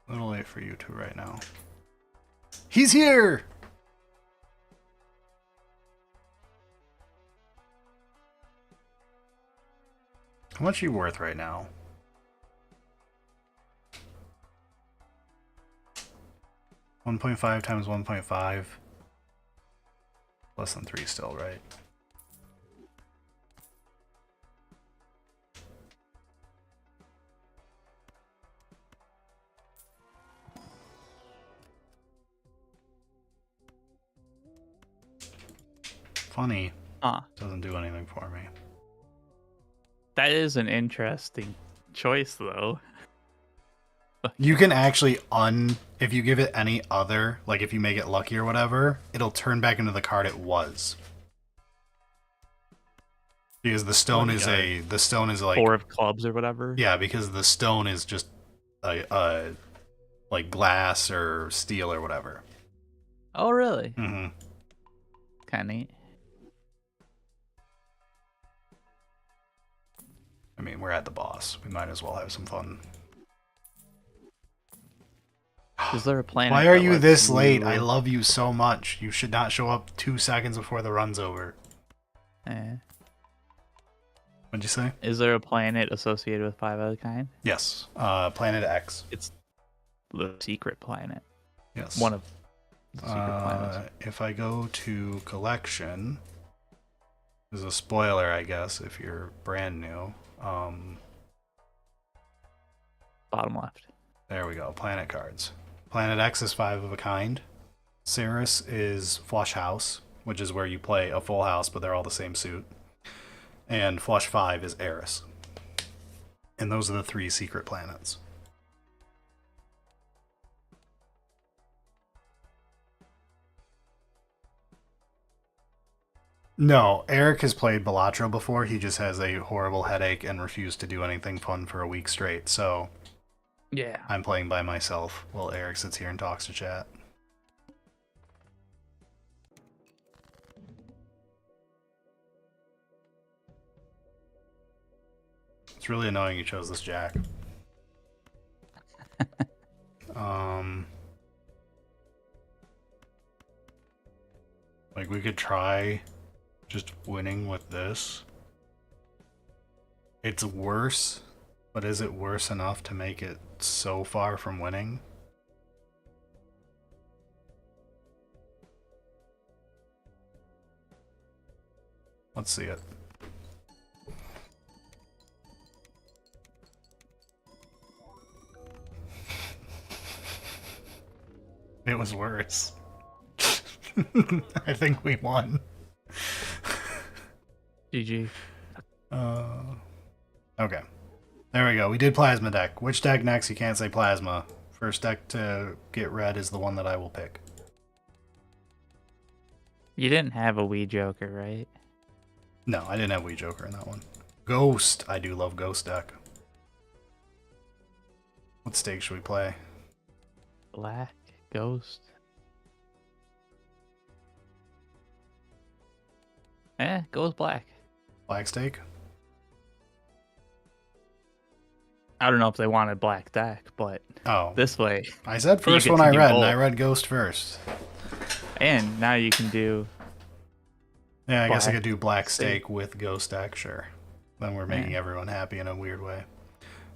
A little late for you two right now. He's here! How much are you worth right now? $1.5 times 1.5. Less than 3 still, right? Funny. Doesn't do anything for me. That is an interesting choice, though. You can actually if you give it any other, like if you make it lucky or whatever, it'll turn back into the card it was. Because the stone is like 4 of clubs or whatever. Yeah, because the stone is just like glass or steel or whatever. Oh, really? Mm-hmm. Kind of neat. I mean, we're at the boss. We might as well have some fun. Is there a planet? Why are you this late? I love you so much. You should not show up 2 seconds before the run's over. What'd you say? Is there a planet associated with 5 of a kind? Yes. Planet X. It's the secret planet. Yes. One of the secret planets. If I go to collection, there's a spoiler, I guess, if you're brand new. Bottom left. There we go. Planet cards. Planet X is 5 of a kind. Ceres is Flush House, which is where you play a full house, but they're all the same suit. And Flush 5 is Eris. And those are the 3 secret planets. No, Eric has played Balatro before. He just has a horrible headache and refused to do anything fun for a week straight. So yeah, I'm playing by myself while Eric sits here and talks to chat. It's really annoying you chose this jack. Like, we could try just winning with this. It's worse, but is it worse enough to make it so far from winning? Let's see it. It was worse. I think we won. GG. Okay. There we go. We did plasma deck. Which deck next? You can't say plasma. First deck to get red is the one that I will pick. You didn't have a Wii Joker, right? No, I didn't have Wii Joker in that one. Ghost. I do love Ghost deck. What stake should we play? Black Ghost. Go with black. Black stake? I don't know if they wanted black deck, but Oh. this way. I said first get one to I do read, both. and I read Ghost first. And now you can do. Yeah, I guess I Black could do black stake. stake with Ghost deck, sure. Then we're making Yeah. everyone happy in a weird way.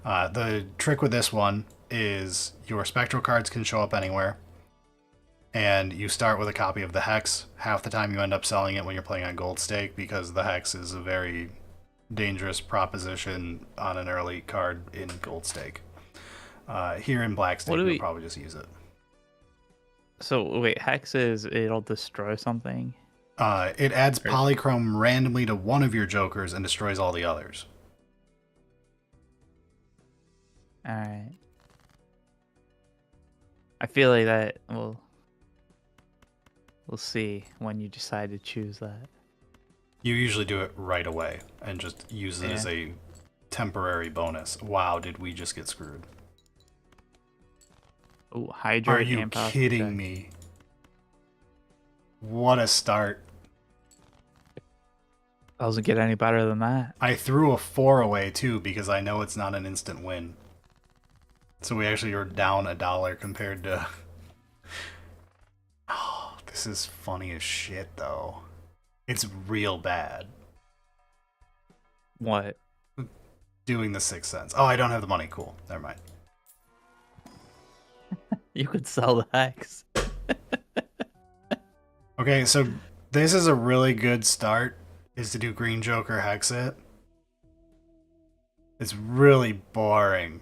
The trick with this one is your spectral cards can show up anywhere. And you start with a copy of the Hex. Half the time you end up selling it when you're playing on Gold Stake because the Hex is a very dangerous proposition on an early card in Gold Stake. Here in Black Stake, What do we'll we- probably just use it. So wait, Hex is it'll destroy something. It adds Polychrome randomly to one of your Jokers and destroys all the others. All right. I feel like that. Well, we'll see when you decide to choose that. You usually do it right away and just use it as a temporary bonus. Wow, did we just get screwed? Oh, Hydra. Are you kidding me? What a start. Doesn't get any better than that. I threw a 4 away too because I know it's not an instant win. So we actually are down $1 compared to... Oh, this is funny as shit though. It's real bad. What? Doing the 6 cents. Oh, I don't have the money. Cool. Never mind. You could sell the Hex. Okay, so this is a really good start, is to do Green Joker Hex it. It's really boring.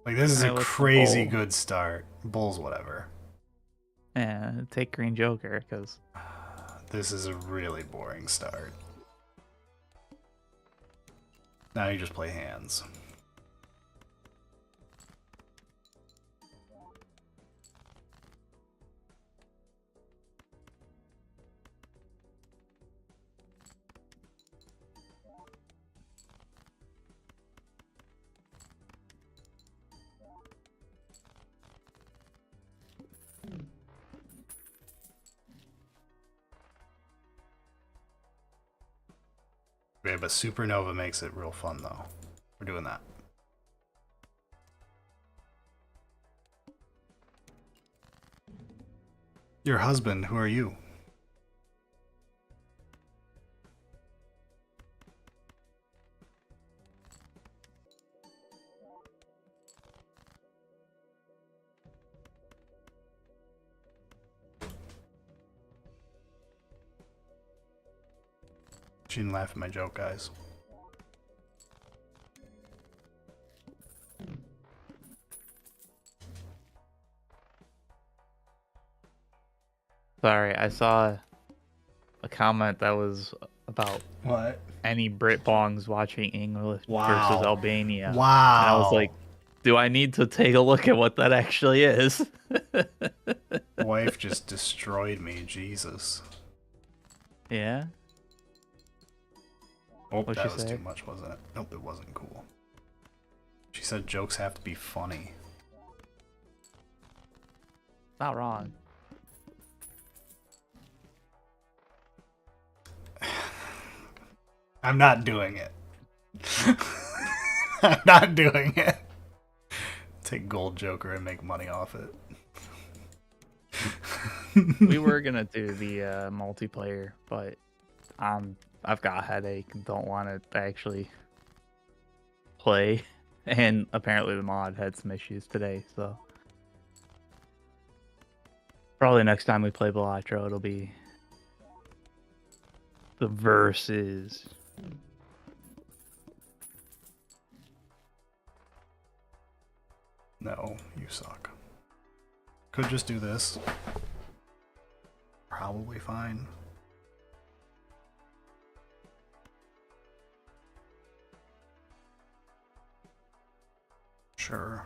Like, this is Alright, a what's the crazy bull? good start. Bull's whatever. Yeah, take Green Joker because This is a really boring start. Now you just play hands. Okay, but Supernova makes it real fun though. We're doing that. Your husband, who are you? She didn't laugh at my joke, guys. sorry, I saw a comment that was about What? any Brit bongs watching English Wow. versus Albania. Wow. And I was like, do I need to take a look at what that actually is? Wife just destroyed me, Jesus. Yeah. Oh, What'd that she was say? too much, wasn't it? Nope, it wasn't cool. She said jokes have to be funny. Not wrong. I'm not doing it. I'm not doing it. Take Gold Joker and make money off it. We were gonna do the multiplayer, but I've got a headache and don't want to actually play. And apparently the mod had some issues today, so probably next time we play Balatro, it'll be the versus. No, you suck. Could just do this. Probably fine. Sure.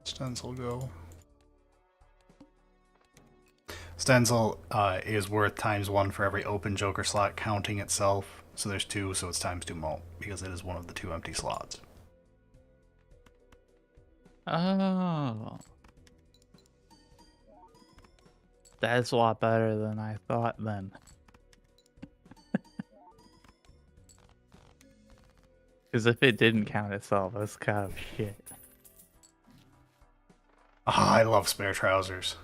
Stencil go. Stencil is worth ×1 for every open Joker slot, counting itself. So there's 2, so it's ×2 mult, because it is one of the 2 empty slots. Oh. That's a lot better than I thought then. Because if it didn't count itself, that's kind of shit. Oh, I love spare trousers.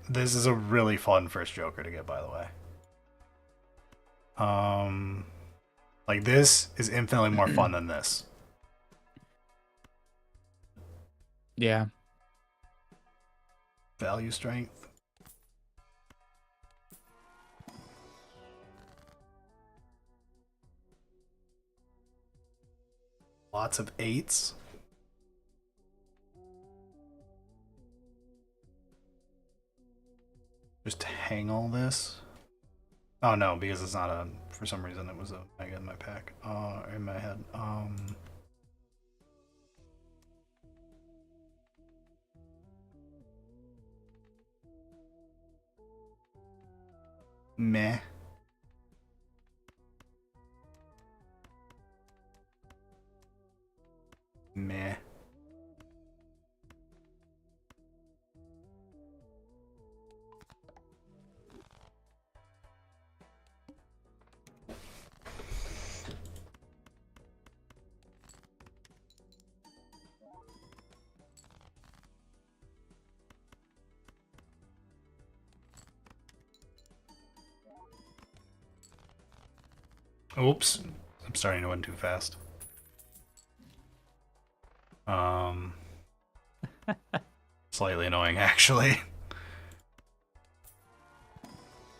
This is a really fun first Joker to get, by the way. Like, this is infinitely more fun than this. Yeah. Value strength. Lots of 8s. Just hang all this. Oh no, because it's not a. For some reason, it was a mega in my pack. In my head. Meh. Meh. Oops. I'm starting to win too fast. Slightly annoying, actually.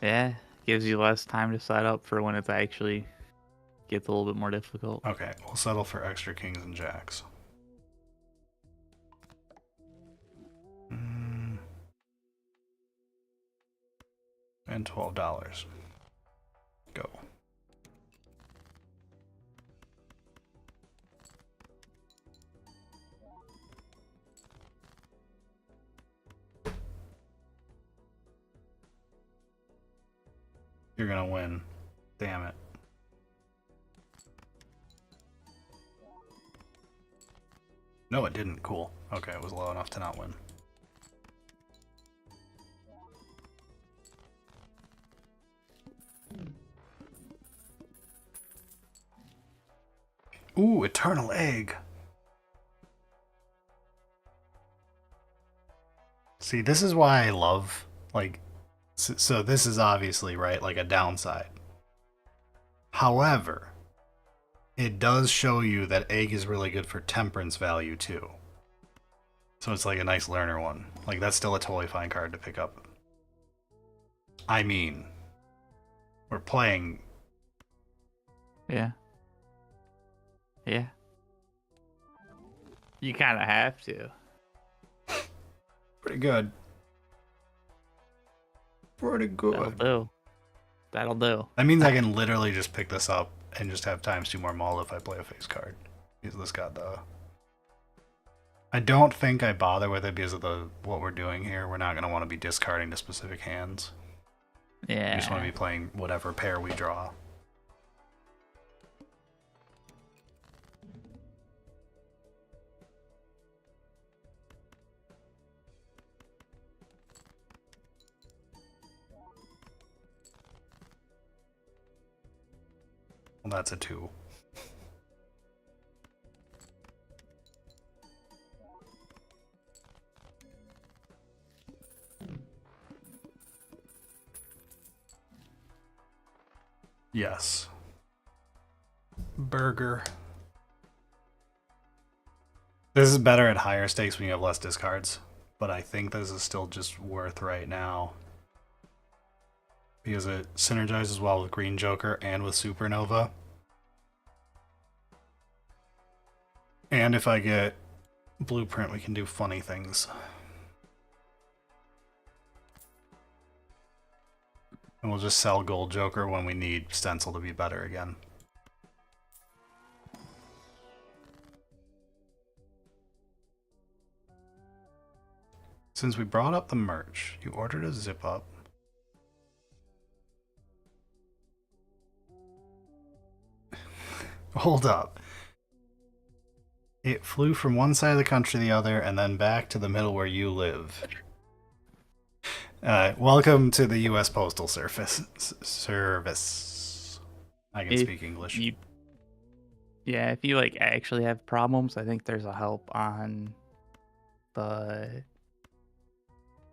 Yeah. Gives you less time to set up for when it actually gets a little bit more difficult. Okay, we'll settle for extra kings and jacks. And $12. Go. You're gonna win. Damn it. No, it didn't. Cool. Okay, it was low enough to not win. Ooh, Eternal Egg. See, this is why I love, like, so this is obviously, right, like a downside. However, it does show you that egg is really good for temperance value too. So it's like a nice learner one. Like, that's still a totally fine card to pick up. I mean, we're playing. Yeah. Yeah. You kind of have to. Pretty good. Pretty good. That'll do. That'll do. That means I can literally just pick this up and just have ×2 more maul if I play a face card. Because this got the. I don't think I bother with it because of what we're doing here. We're not going to want to be discarding to specific hands. Yeah. We just want to be playing whatever pair we draw. that's a 2. Yes. Burger. This is better at higher stakes when you have less discards, but I think this is still just worth right now. Because it synergizes well with Green Joker and with Supernova. And if I get Blueprint, we can do funny things. And we'll just sell Gold Joker when we need Stencil to be better again. Since we brought up the merch, you ordered a zip up. Hold up. It flew from one side of the country to the other and then back to the middle where you live. Welcome to the U.S. Postal Service. I can speak English. Yeah, if you like actually have problems, I think there's a help on the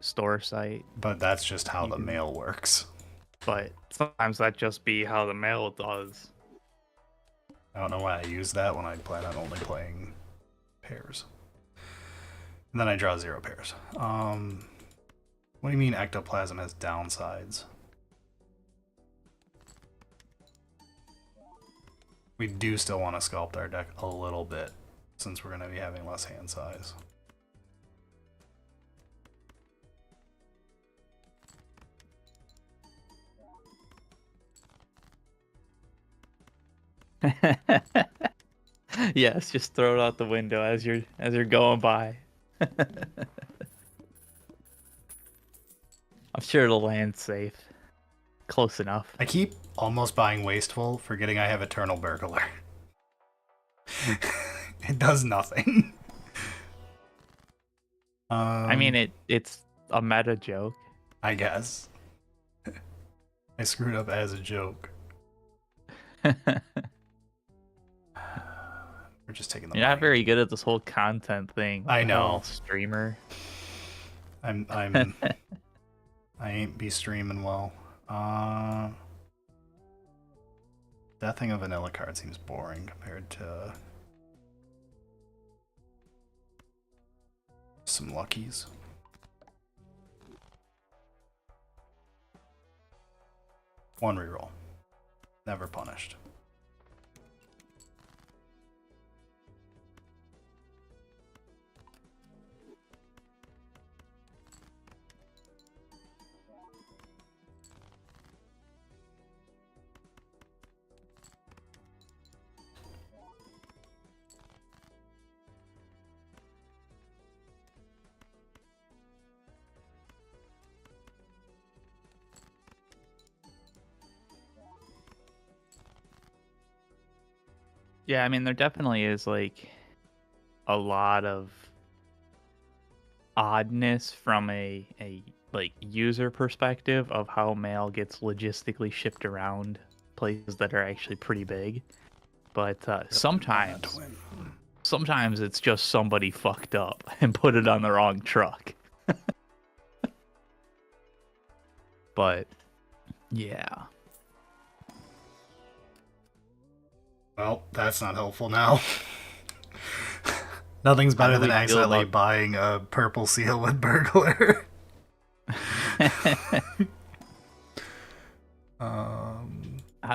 store site. But that's just how the mail works. But sometimes that just be how the mail does. I don't know why I use that when I plan on only playing pairs. And then I draw 0 pairs. What do you mean ectoplasm has downsides? We do still want to sculpt our deck a little bit, since we're going to be having less hand size. Yes, just throw it out the window as you're going by. I'm sure it'll land safe. Close enough. I keep almost buying Wasteful, forgetting I have Eternal Burglar. It does nothing. I mean, it's a meta joke. I guess. I screwed up as a joke. We're just taking the You're not very good at this whole content thing. I know. Streamer. I ain't be streaming well. Deathing a vanilla card seems boring compared to some luckies. One reroll. Never punished. Yeah, I mean, there definitely is like a lot of oddness from a like user perspective of how mail gets logistically shipped around places that are actually pretty big. But sometimes it's just somebody fucked up and put it on the wrong truck. But yeah. Well, that's not helpful now. Nothing's better than accidentally buying a purple seal with burglar. How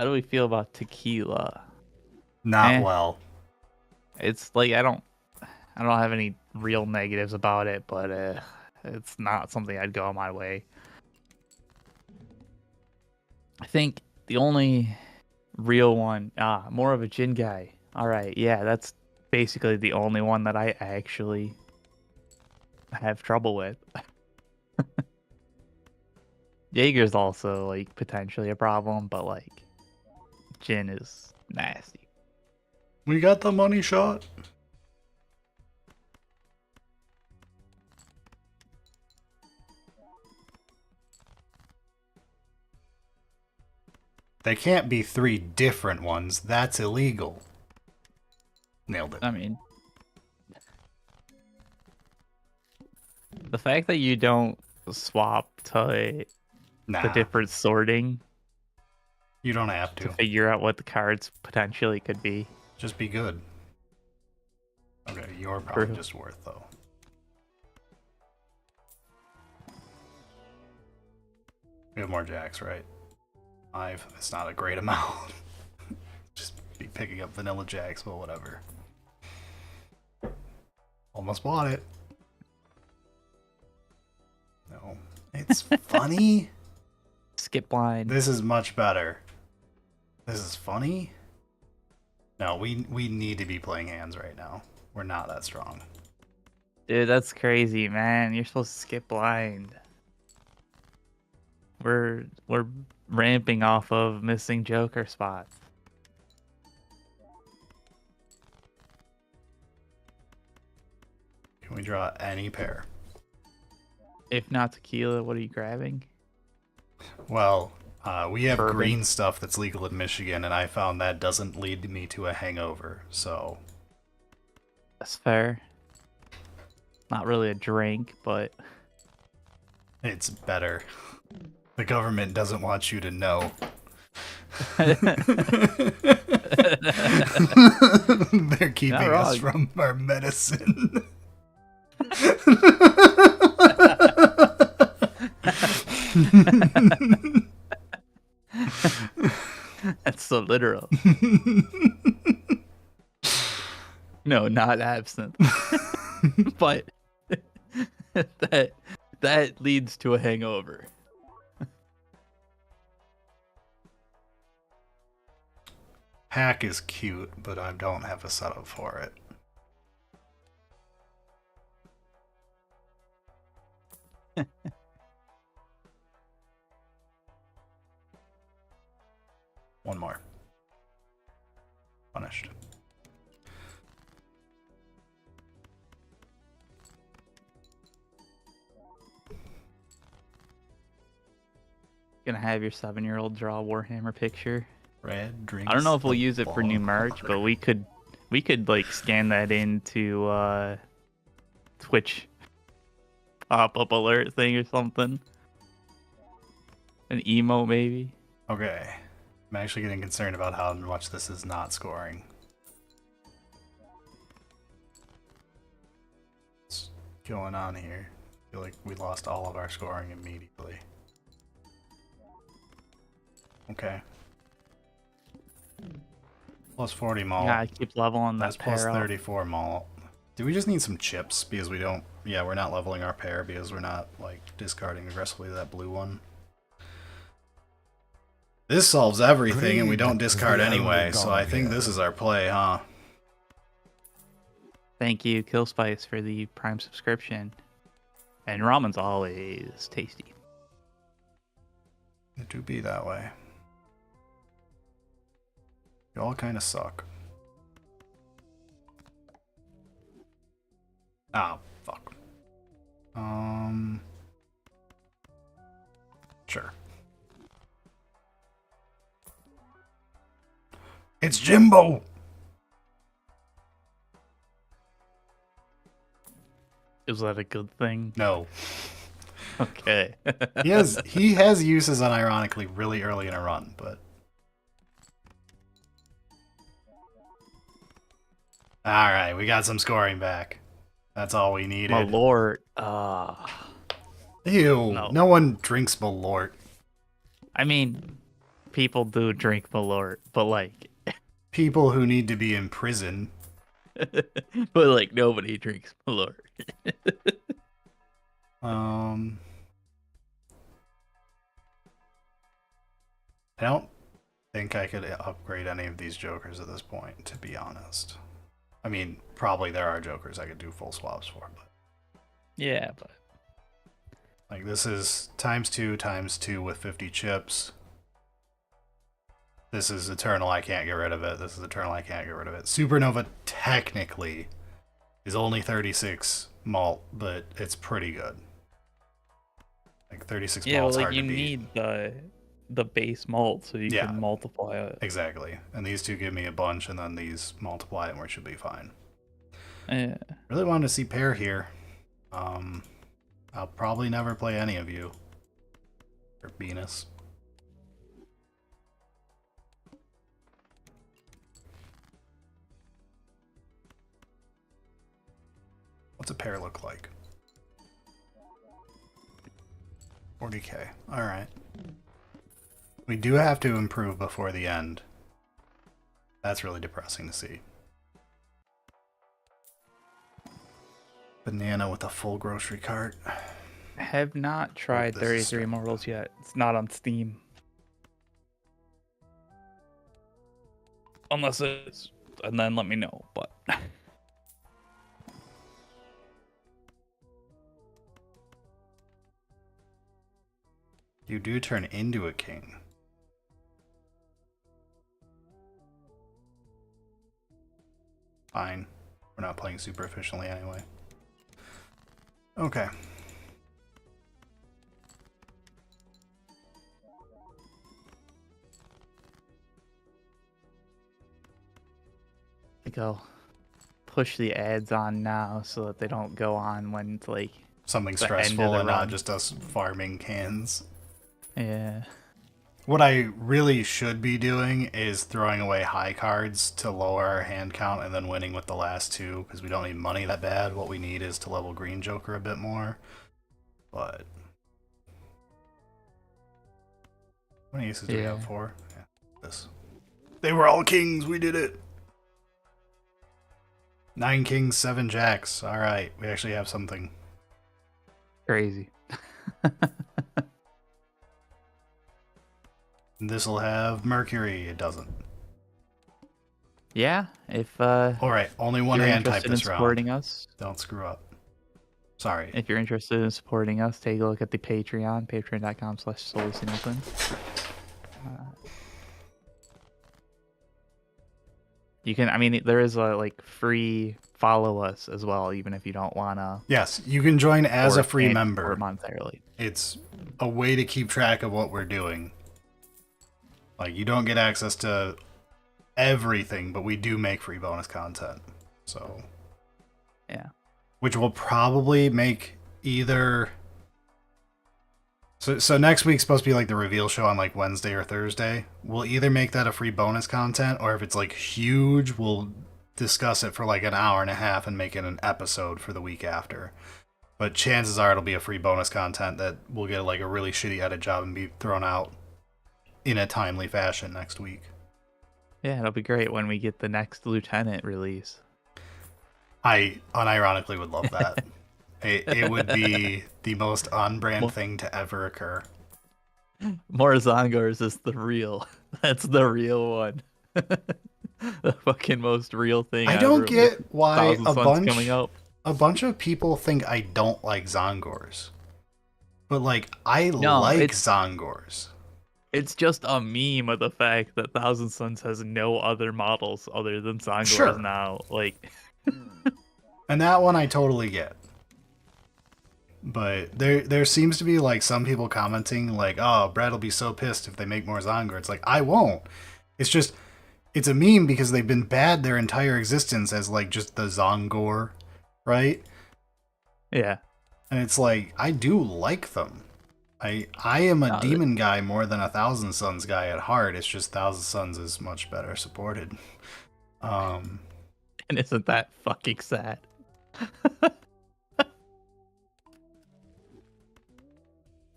do we feel about tequila? Not well. It's like I don't have any real negatives about it, but it's not something I'd go on my way. I think the only real one, more of a gin guy. All right, yeah, that's basically the only one that I actually have trouble with. Jaeger's also like potentially a problem, but like gin is nasty. We got the money shot. They can't be 3 different ones. That's illegal. Nailed it. I mean, the fact that you don't swap to Nah, the different sorting you don't have to to. figure out what the cards potentially could be. Just be good. Okay, you're probably True. just worth, though. We have more jacks, right? 5. It's not a great amount. Just be picking up vanilla jacks, but whatever. Almost bought it. No. It's funny. Skip blind. This is much better. This is funny. No, we need to be playing hands right now. We're not that strong. Dude, that's crazy, man. You're supposed to skip blind. We're ramping off of missing Joker spots. Can we draw any pair? If not tequila, what are you grabbing? Well, we have Bourbon. green stuff that's legal in Michigan, and I found that doesn't lead me to a hangover, so... That's fair. Not really a drink, but It's better. The government doesn't want you to know. They're keeping us wrong. from our medicine. that's so literal. No, not absinthe. But that leads to a hangover. Hack is cute, but I don't have a setup for it. One more. Punished. Gonna have your 7-year-old draw a Warhammer picture. Red drinks. I don't know if we'll the use it for new merch, but we could like scan that into Twitch pop-up alert thing or something. An emo maybe. Okay. I'm actually getting concerned about how much this is not scoring. What's going on here? I feel like we lost all of our scoring immediately. Okay. Plus 40 malt. Yeah, I keep leveling That's that plus pair up. 34 malt. Do we just need some chips because we don't... Yeah, we're not leveling our pair because we're not, like, discarding aggressively that blue one. This solves everything and we don't discard anyway, so I think this is our play, huh? Thank you, Killspice, for the Prime subscription. And ramen's always tasty. It do be that way. You all kind of suck. Ah, fuck. Sure. It's Jimbo! Is that a good thing? No. Okay. He has uses unironically really early in a run, but... Alright, we got some scoring back. That's all we needed. Malort. Ew, No. no one drinks Malort. I mean, people do drink Malort, but like, People who need to be in prison. but like nobody drinks Malort. I don't think I could upgrade any of these jokers at this point, to be honest. I mean, probably there are jokers I could do full swaps for, but Yeah, but like this is ×2 with 50 chips. This is Eternal, I can't get rid of it. This is Eternal, I can't get rid of it. Supernova technically is only 36 malt, but it's pretty good. Like 36 yeah, well, malt's like hard you to beat. the base mult so you Yeah. can multiply it. Exactly. And these two give me a bunch, and then these multiply it, and we should be fine. Yeah. Really wanted to see Pear here. I'll probably never play any of you. Or Venus. What's a Pear look like? 40k. Alright. We do have to improve before the end. That's really depressing to see. Banana with a full grocery cart. Have not tried this is 33 Immortals yet. It's not on Steam. Unless it's... And then let me know, but... You do turn into a king. Fine. We're not playing super efficiently anyway. Okay. I think I'll push the ads on now so that they don't go on when it's like... Something the end of stressful the and not run. just us farming cans. Yeah. What I really should be doing is throwing away high cards to lower our hand count and then winning with the last two, because we don't need money that bad. What we need is to level Green Joker a bit more. But... How many aces do we have? Yeah. 4? Yeah, this. They were all kings, we did it! 9 kings, 7 jacks. Alright, we actually have something. Crazy. This'll have Mercury, it doesn't. Yeah, if Alright, only one you're hand type interested in this round. supporting us, Don't screw up. Sorry. if you're interested in supporting us, take a look at the Patreon, patreon.com/solusinopen. You can, I mean, there is a like free follow us as well, even if you don't wanna. Yes, you can join as a free member. Monetarily. It's a way to keep track of what we're doing. Like, you don't get access to everything, but we do make free bonus content. So, Yeah. which will probably make either... So next week's supposed to be like the reveal show on like Wednesday or Thursday. We'll either make that a free bonus content, or if it's like huge, we'll discuss it for like an hour and a half and make it an episode for the week after. But chances are it'll be a free bonus content that will get like a really shitty edit job and be thrown out in a timely fashion next week. Yeah, it'll be great when we get the next Lieutenant release. I unironically would love that. It would be the most on-brand thing to ever occur. More Zongors is the real. That's the real one. The fucking most real thing. I don't ever. get why Thousand Suns coming out. a bunch of people think I don't like Zongors. But like, I No, like it's- Zongors. It's just a meme of the fact that Thousand Suns has no other models other than Zongors Sure. now. Like, And that one I totally get. But there seems to be like some people commenting like, oh, Brad will be so pissed if they make more Zongor. It's like, I won't. It's just, it's a meme because they've been bad their entire existence as like just the Zongor, right? yeah. And it's like, I do like them. I am a No, demon guy more than a Thousand Suns guy at heart. It's just Thousand Suns is much better supported. And isn't that fucking sad?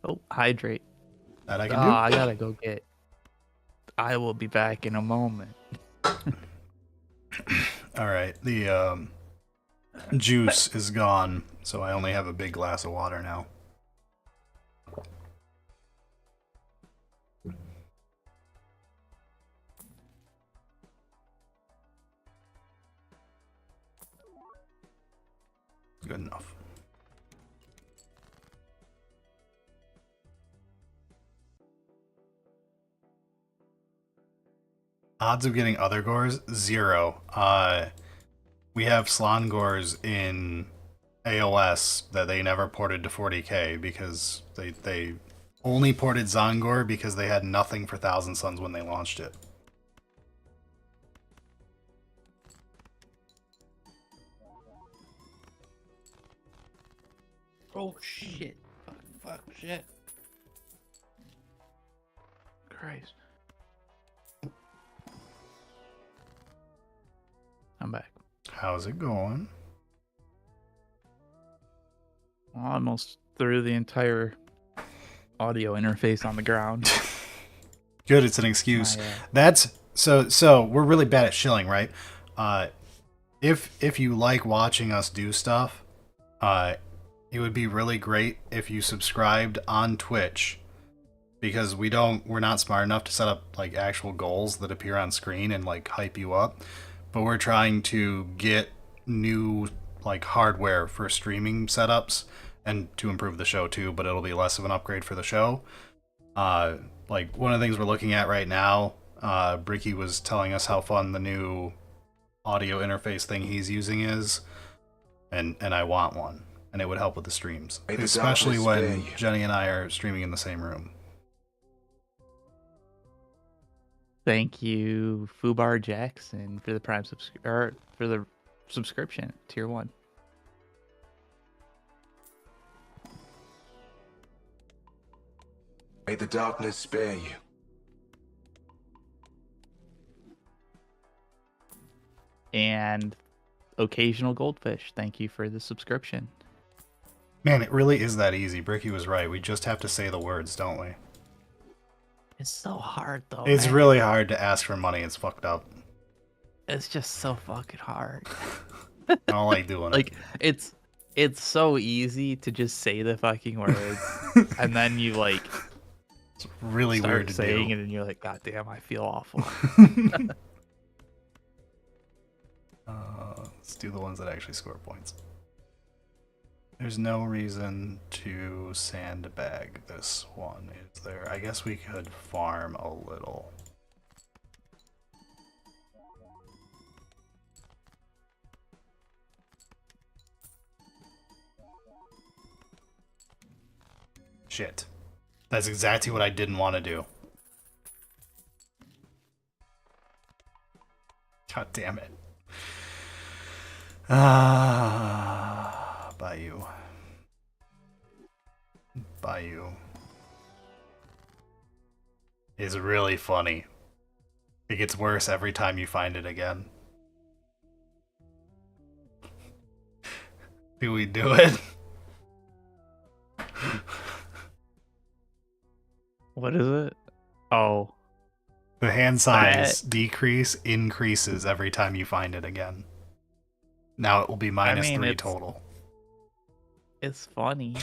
Oh, hydrate. That I can Oh, do. I gotta go get. I will be back in a moment. All right, the juice is gone, so I only have a big glass of water now. Good enough. Odds of getting other gores? 0. We have Slangors in AOS that they never ported to 40k because they only ported Zongor because they had nothing for Thousand Suns when they launched it. Oh shit! Fuck! Shit! Christ! I'm back. How's it going? Almost threw the entire audio interface on the ground. Good, it's an excuse. My, That's so we're really bad at shilling, right? If you like watching us do stuff, it would be really great if you subscribed on Twitch, because we're not smart enough to set up like actual goals that appear on screen and like hype you up, but we're trying to get new like hardware for streaming setups and to improve the show too, but it'll be less of an upgrade for the show. Like one of the things we're looking at right now, Bricky was telling us how fun the new audio interface thing he's using is, and I want one, and it would help with the streams, May the especially darkness when spare you. Jenny and I are streaming in the same room. Thank you, Fubar Jackson, for the Prime for the subscription, Tier 1. May the darkness spare you. And Occasional Goldfish, thank you for the subscription. Man, it really is that easy. Bricky was right. We just have to say the words, don't we? It's so hard, though. It's man. really hard to ask for money. It's fucked up. It's just so fucking hard. I don't like doing Like, it's so easy to just say the fucking words, and then you, like, It's really start weird to saying do. it, and you're like, God damn, I feel awful. Let's do the ones that actually score points. There's no reason to sandbag this one, is there? I guess we could farm a little. Shit. That's exactly what I didn't want to do. God damn it. Bayou. Bayou is really funny. It gets worse every time you find it again. Do we do it? What is it? Oh, The hand size increases every time you find it again. Now it will be minus 3 it's- total. it's funny.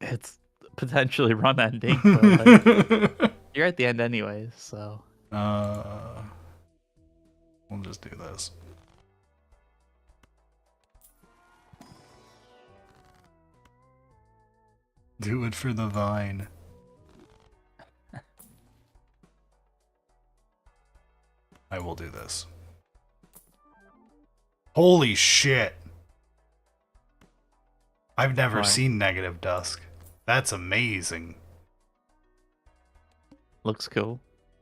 It's potentially run ending, but like, you're at the end anyways, so. We'll just do this. Do it for the vine. I will do this. Holy shit! I've never What? seen Negative Dusk. That's amazing. Looks cool.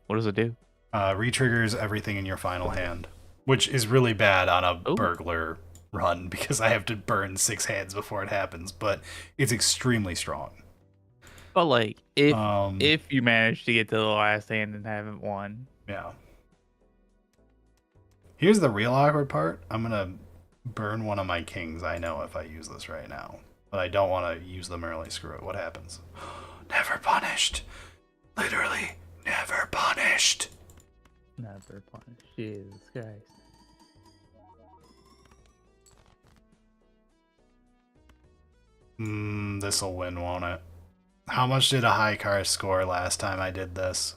What does it do? Retriggers everything in your final hand, which is really bad on a Ooh. burglar run because I have to burn 6 hands before it happens, but it's extremely strong. But like, if Um, you manage to get to the last hand and haven't won, Yeah. Here's the real awkward part. I'm gonna burn one of my kings, I know, if I use this right now. But I don't want to use them early. Screw it. What happens? Never punished. Literally, never punished. never punish. Jesus Christ. This'll win, won't it? How much did a high car score last time I did this?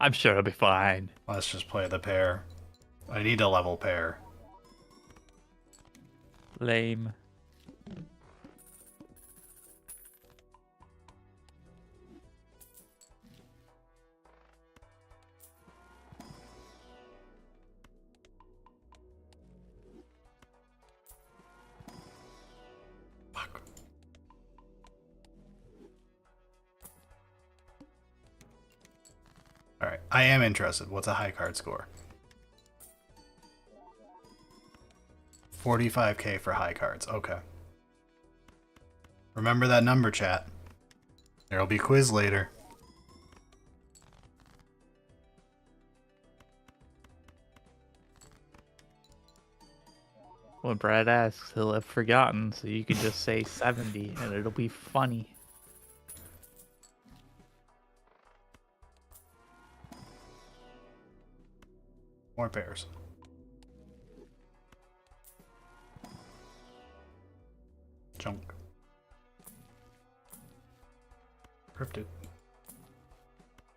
I'm sure it'll be fine. Let's just play the pair. I need a level pair. Lame. Alright, I am interested. What's a high card score? 45k for high cards. Okay. Remember that number, chat. There'll be a quiz later. When Brad asks, he'll have forgotten, so you can just say 70 and it'll be funny. More pairs. Junk. Cryptid.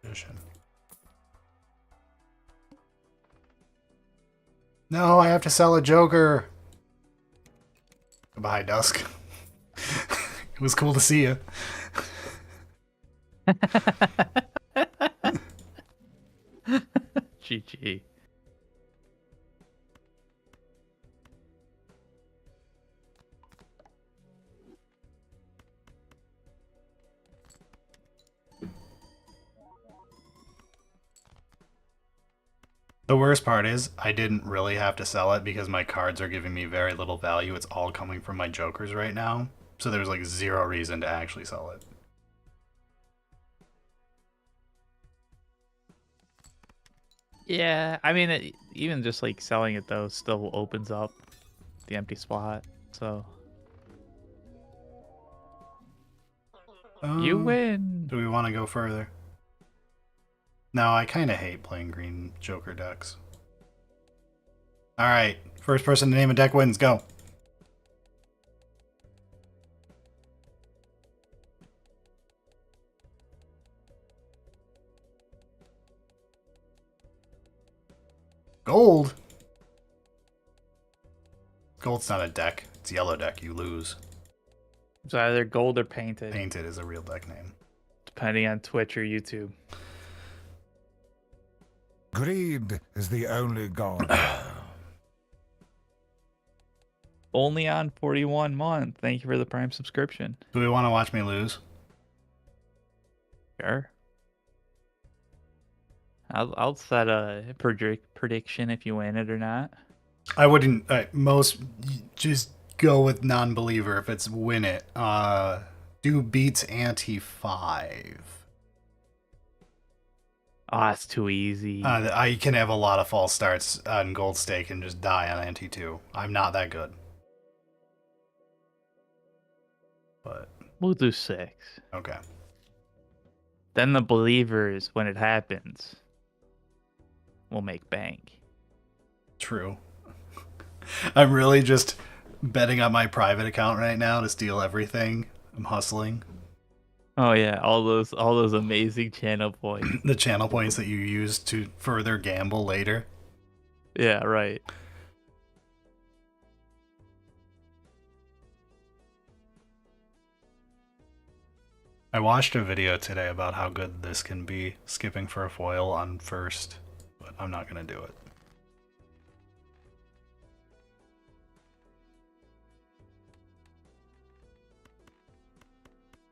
Edition. No, I have to sell a Joker. Goodbye, Dusk. It was cool to see you. GG. The worst part is, I didn't really have to sell it because my cards are giving me very little value. It's all coming from my Jokers right now. So there's like zero reason to actually sell it. Yeah, I mean, even just like selling it though still opens up the empty spot. So you win. Do we want to go further? No, I kind of hate playing green Joker decks. Alright, first person to name a deck wins, go. Gold? Gold's not a deck. It's yellow deck, you lose. It's either gold or painted, Painted is a real deck name. depending on Twitch or YouTube. Greed is the only god. Only on 41 month. Thank you for the Prime subscription. Do we want to watch me lose? Sure. I'll set a prediction if you win it or not. I wouldn't. Just go with non-believer if it's win it. Do beats ante 5. Oh, that's too easy. I can have a lot of false starts on Gold Stake and just die on ante 2. I'm not that good. But We'll do 6. okay. Then the believers, when it happens, will make bank. True. I'm really just betting on my private account right now to steal everything. I'm hustling. Oh yeah, all those amazing channel points. The channel points that you use to further gamble later. Yeah, right. I watched a video today about how good this can be, skipping for a foil on first, but I'm not going to do it.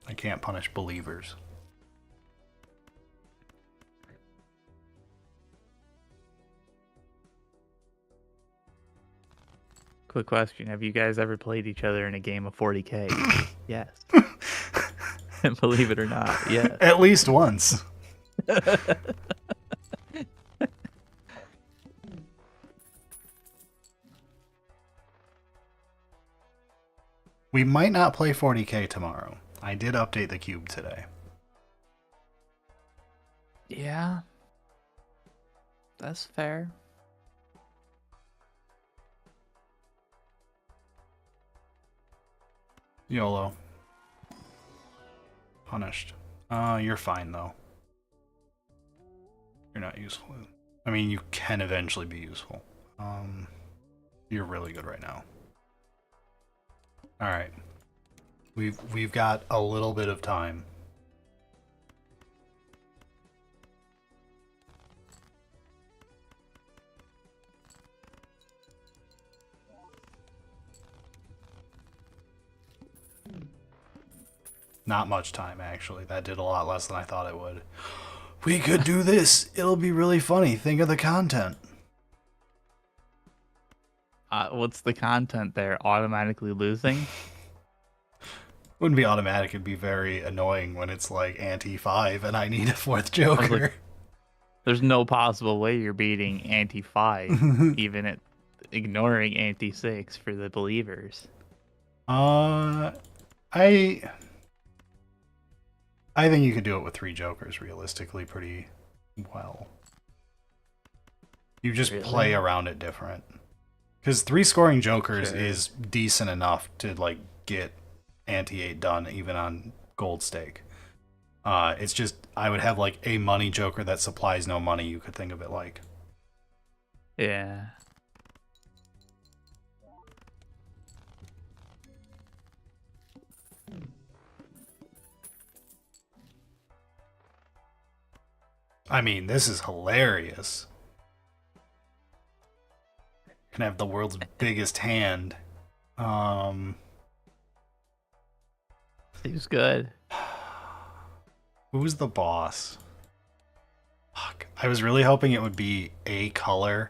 I can't punish believers. Quick question. Have you guys ever played each other in a game of 40k? Yes. Believe it or not, yes. At least once. We might not play 40k tomorrow. I did update the cube today. Yeah. That's fair. YOLO. Punished. You're fine though. You're not useful. I mean, you can eventually be useful. You're really good right now. All right. We've got a little bit of time. Not much time, actually. That did a lot less than I thought it would. We could do this. It'll be really funny. Think of the content. What's the content there? Automatically losing? Wouldn't be automatic. It'd be very annoying when it's like ante 5 and I need a 4th Joker. Like, there's no possible way you're beating ante 5, even at ignoring ante 6 for the believers. I think you could do it with 3 Jokers realistically pretty well. You just play around it different. Because 3 scoring Jokers is decent enough to like get ante 8 done even on gold stake. It's just I would have like a money Joker that supplies no money, you could think of it like. Yeah. I mean, this is hilarious. Can have the world's biggest hand. Seems good. Who's the boss? Fuck. I was really hoping it would be a color,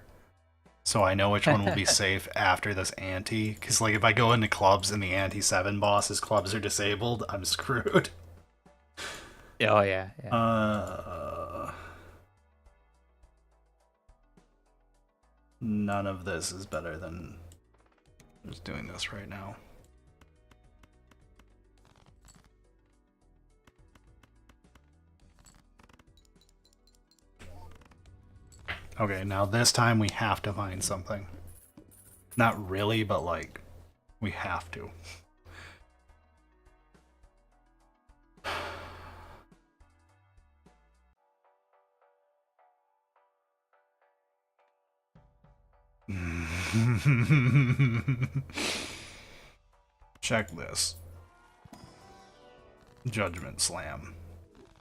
so I know which one will be safe after this ante. Because like if I go into clubs and the ante 7 boss's clubs are disabled, I'm screwed. Oh yeah. None of this is better than just doing this right now. Okay, now this time we have to find something. Not really, but like, we have to. Check this. Judgment Slam.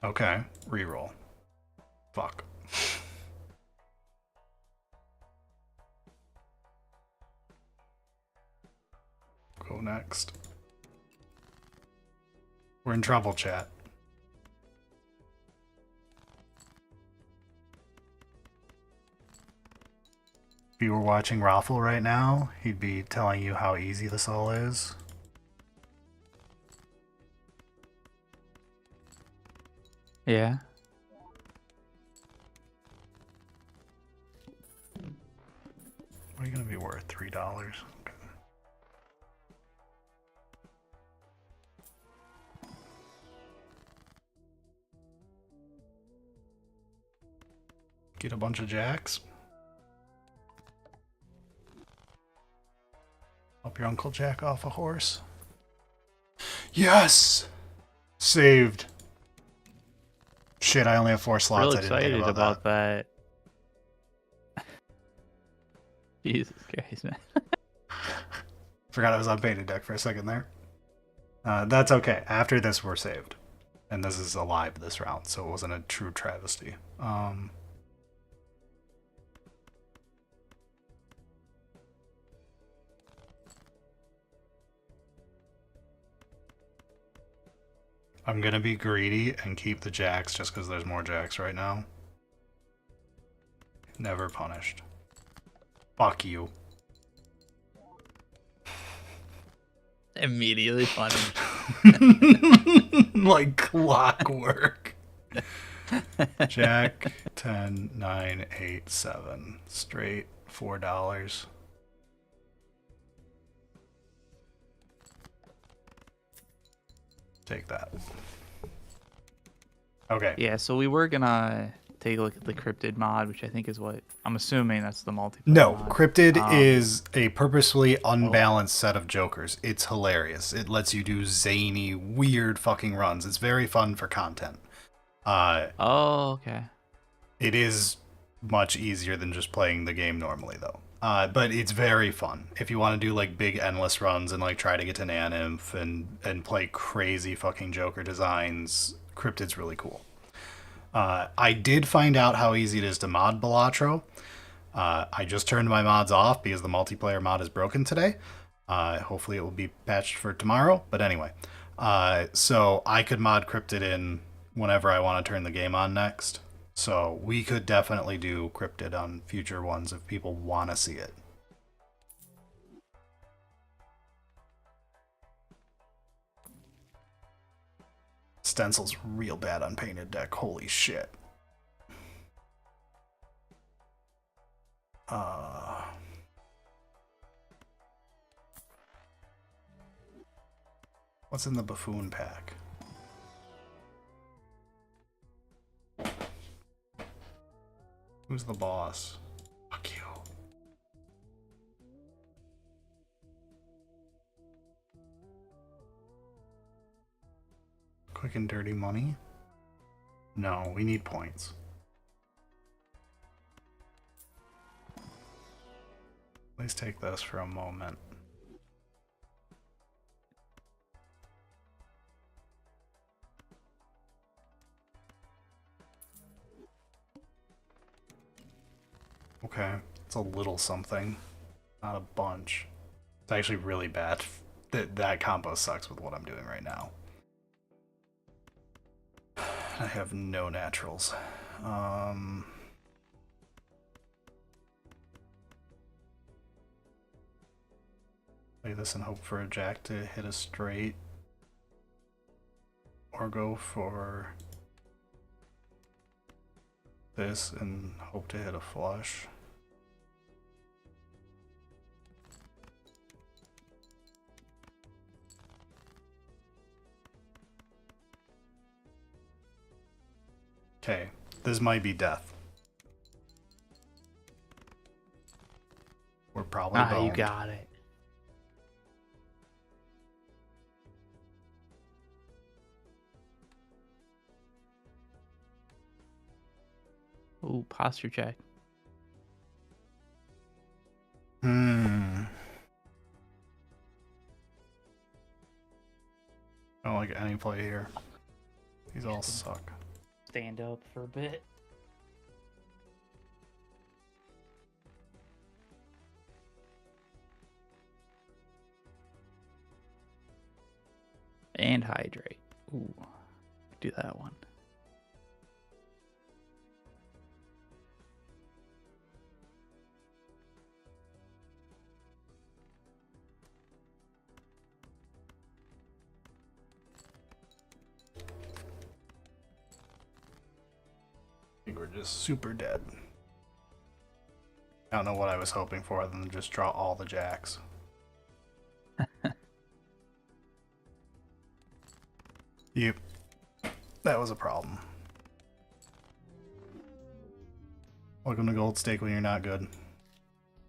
Okay, reroll. Fuck. Go next. We're in trouble, chat. If you were watching Raffle right now, he'd be telling you how easy this all is. Yeah. What are you gonna be worth? $3? Okay. Get a bunch of jacks. Help your Uncle Jack off a horse. Yes! Saved. Shit, I only have 4 slots. Real excited about that. Jesus Christ, man. Forgot I was on beta deck for a second there. That's okay. After this, we're saved. And this is alive this round, so it wasn't a true travesty. I'm gonna be greedy and keep the jacks just because there's more jacks right now. Never punished. Fuck you. Immediately punished. Like clockwork. Jack 10, 9, 8, 7. Straight $4. Take that. Okay. Yeah, so we were gonna take a look at the cryptid mod, which I think is what I'm assuming that's the multiplayer No, mod. Cryptid is a purposefully unbalanced set of jokers. It's hilarious. It lets you do zany, weird fucking runs. It's very fun for content. Oh, okay. It is much easier than just playing the game normally, though. But it's very fun. If you want to do like big endless runs and like try to get to Nanymph and play crazy fucking Joker designs, Cryptid's really cool. I did find out how easy it is to mod Balatro. I just turned my mods off because the multiplayer mod is broken today. Hopefully it will be patched for tomorrow. But anyway, so I could mod Cryptid in whenever I want to turn the game on next. So we could definitely do cryptid on future ones if people want to see it. Stencil's real bad on painted deck. Holy shit. What's in the buffoon pack? Who's the boss? Fuck you. Quick and dirty money? No, we need points. Please take this for a moment. Okay, it's a little something, not a bunch. It's actually really bad. That combo sucks with what I'm doing right now. I have no naturals. Play this and hope for a jack to hit a straight. Or go for this and hope to hit a flush. Okay, this might be death. We're probably boned. You got it. Ooh, posture check. I don't like any play here. These all suck. Stand up for a bit. And hydrate. Ooh, do that one. I think we're just super dead. I don't know what I was hoping for other than just draw all the jacks. Yep. That was a problem. Welcome to Gold Stake when you're not good.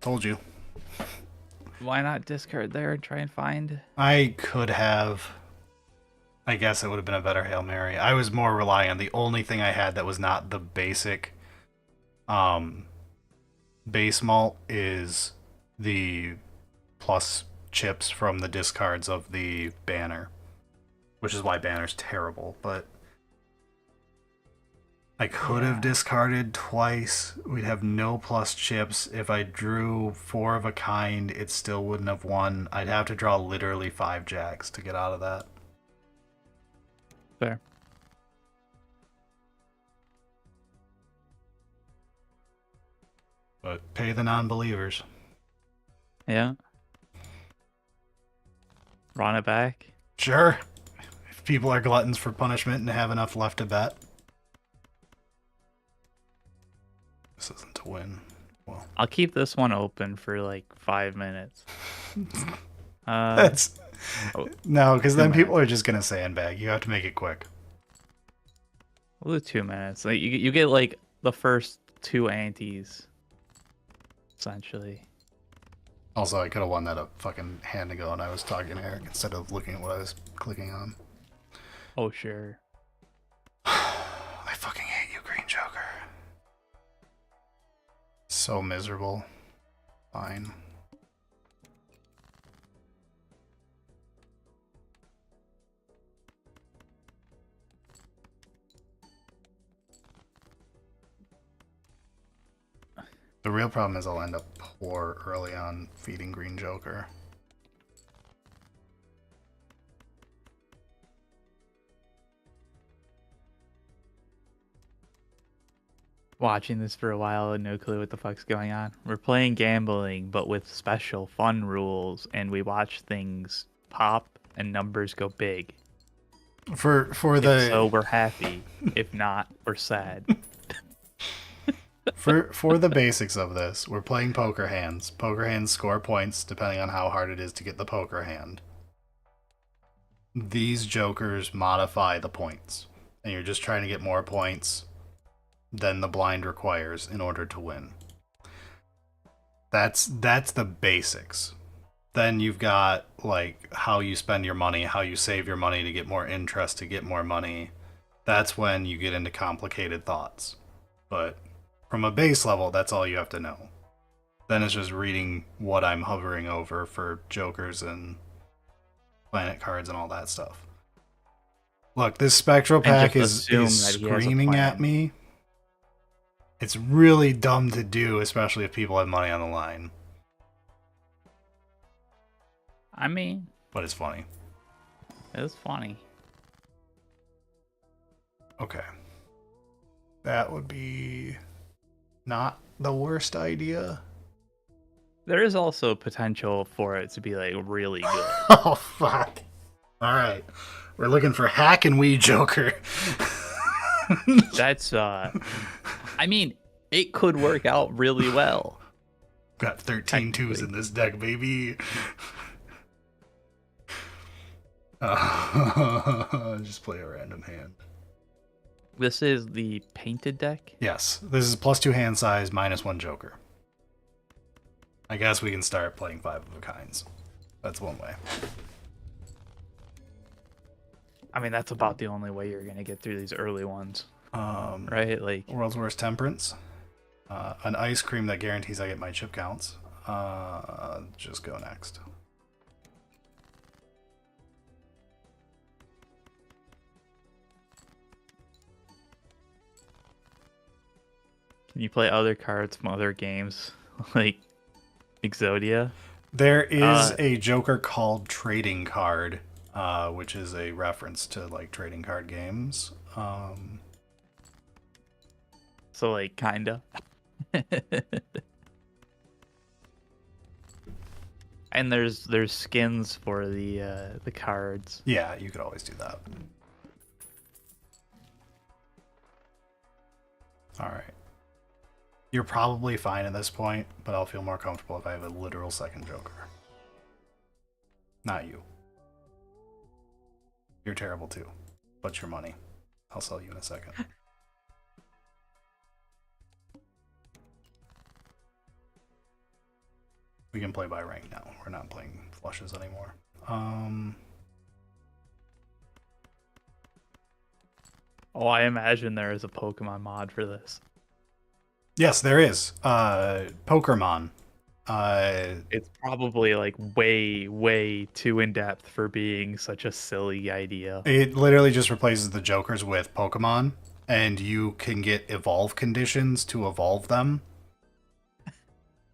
Told you. Why not discard there and try and find? I could have. I guess it would have been a better Hail Mary. I was more relying on the only thing I had that was not the basic base malt is the plus chips from the discards of the banner. Which is why banner's terrible, but I could have discarded twice. We'd have no plus chips. If I drew 4 of a kind, it still wouldn't have won. I'd have to draw literally 5 jacks to get out of that. Fair. But pay the non-believers. Yeah. Run it back. Sure. If people are gluttons for punishment and have enough left to bet. This isn't to win. Well, I'll keep this one open for like 5 minutes. that's no, because then people are just gonna sandbag. You have to make it quick. We'll do 2 minutes. Like you get like the first 2 antes, essentially. Also, I could have won that a fucking hand ago, and I was talking to Eric instead of looking at what I was clicking on. Oh sure. I fucking hate you, Green Joker. So miserable. Fine. The real problem is I'll end up poor early on feeding Green Joker. watching this for a while and no clue what the fuck's going on. We're playing gambling, but with special fun rules, and we watch things pop and numbers go big. For If the so, we're happy. If not, we're sad. for the basics of this, we're playing poker hands. Poker hands score points depending on how hard it is to get the poker hand. These jokers modify the points, and you're just trying to get more points than the blind requires in order to win. That's the basics. Then you've got like how you spend your money, how you save your money to get more interest, to get more money. That's when you get into complicated thoughts. But from a base level, that's all you have to know. Then it's just reading what I'm hovering over for jokers and planet cards and all that stuff. Look, this spectral pack is screaming at me. It's really dumb to do, especially if people have money on the line. I mean, But it's funny. it was funny. Okay. That would be not the worst idea. There is also potential for it to be like really good. Oh, fuck. Alright. We're looking for Hack and Wee Joker. That's I mean, it could work out really well. Got 13 twos in this deck, baby. Just play a random hand. This is the painted deck. Yes, this is +2 hand size, -1 Joker. I guess we can start playing 5 of a kinds. That's one way. I mean, that's about the only way you're gonna get through these early ones, right? Like, World's Worst Temperance. An ice cream that guarantees I get my chip counts. Just go next. can you play other cards from other games, like Exodia? There is a Joker called Trading Card, which is a reference to like trading card games. So, like, kinda. And there's skins for the cards. Yeah, you could always do that. Alright. You're probably fine at this point, but I'll feel more comfortable if I have a literal second Joker. Not you. You're terrible too. But your money. I'll sell you in a second. We can play by rank now. We're not playing flushes anymore. Oh, I imagine there is a Pokemon mod for this. Yes, there is. Pokemon. It's probably like way, way too in depth for being such a silly idea. It literally just replaces the Jokers with Pokemon, and you can get evolve conditions to evolve them.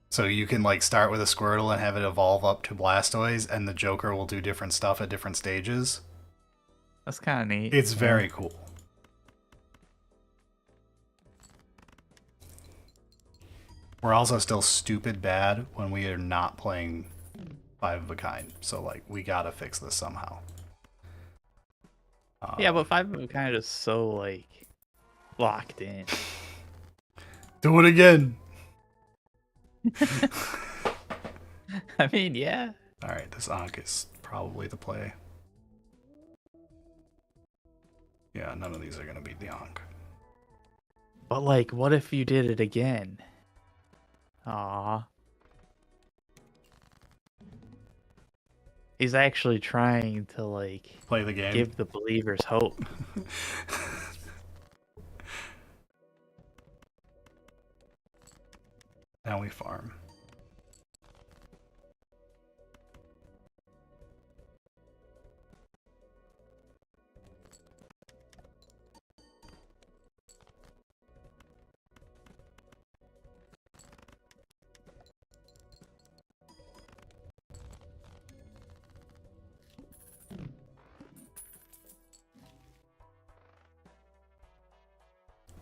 So you can like start with a Squirtle and have it evolve up to Blastoise, and the Joker will do different stuff at different stages. That's kind of neat. It's very cool. We're also still stupid bad when we are not playing 5 of a kind. So like we gotta fix this somehow. Yeah, but 5 of a kind is so like locked in. Do it again. I mean, yeah. Alright, this Ankh is probably the play. Yeah, none of these are gonna beat the Ankh. But like, what if you did it again? Aw. He's actually trying to like Play the game. give the believers hope. Now we farm.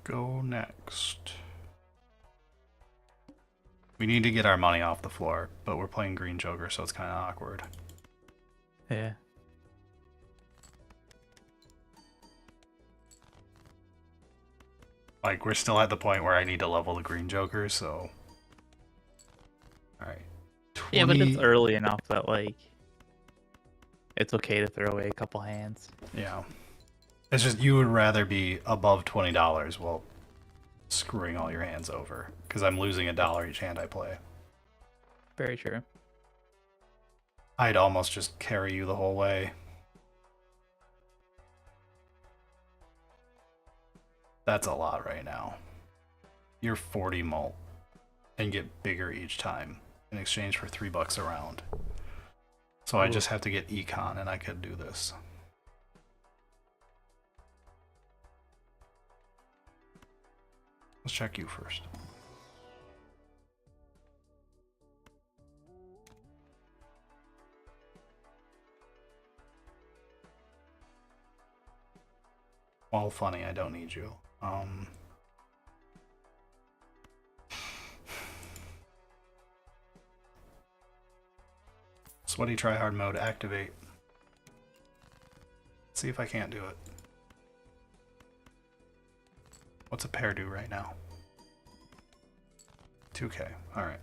Go next. We need to get our money off the floor, but we're playing Green Joker, so it's kind of awkward. Yeah. Like, we're still at the point where I need to level the Green Joker, so... Alright. Yeah, but it's early enough that, like, it's okay to throw away a couple hands. Yeah. It's just you would rather be above $20 while screwing all your hands over, because I'm losing $1 each hand I play. Very true. I'd almost just carry you the whole way. That's a lot right now. You're 40 mult and get bigger each time in exchange for $3 a round. So I just have to get econ and I could do this. Let's check you first. Well, funny, I don't need you. Sweaty tryhard mode activate. Let's see if I can't do it. What's a pair do right now? 2K. Alright.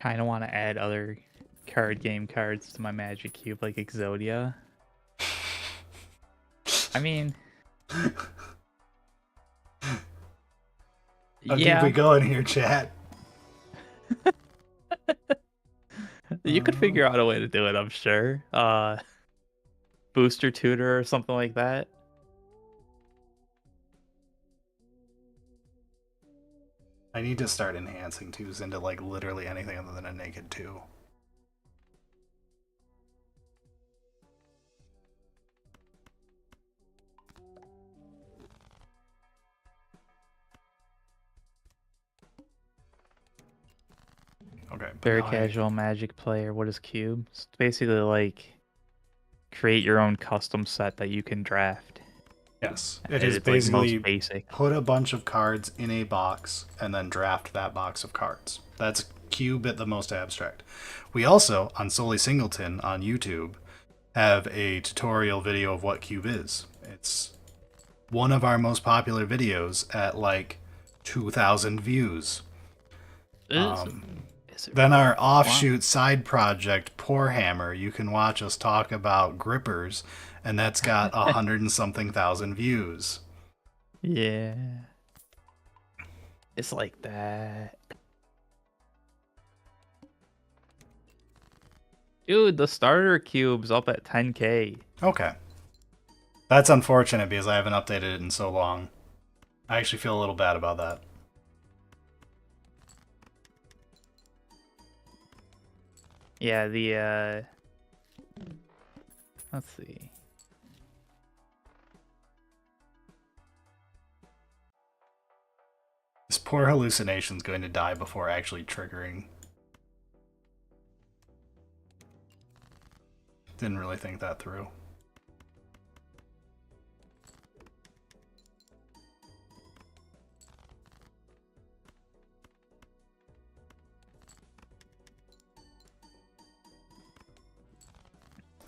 Kind of want to add other card game cards to my Magic Cube, like Exodia. I mean... I'll yeah. keep it going here, chat. You could figure out a way to do it, I'm sure. Booster tutor or something like that. I need to start enhancing twos into like literally anything other than a naked 2. Okay. Very casual Magic player. What is Cube? It's basically like create your own custom set that you can draft. Yes, It is is basically like most basic. Put a bunch of cards in a box and then draft that box of cards. That's Cube at the most abstract. We also, on Solely Singleton on YouTube, have a tutorial video of what Cube is. It's one of our most popular videos at like 2,000 views. Then our offshoot side project, Poor Hammer, you can watch us talk about grippers, and that's got 100 and something thousand views. Yeah. It's like that. Dude, the starter cube's up at 10K. Okay. That's unfortunate because I haven't updated it in so long. I actually feel a little bad about that. Yeah, the let's see. This poor hallucination's going to die before actually triggering. Didn't really think that through.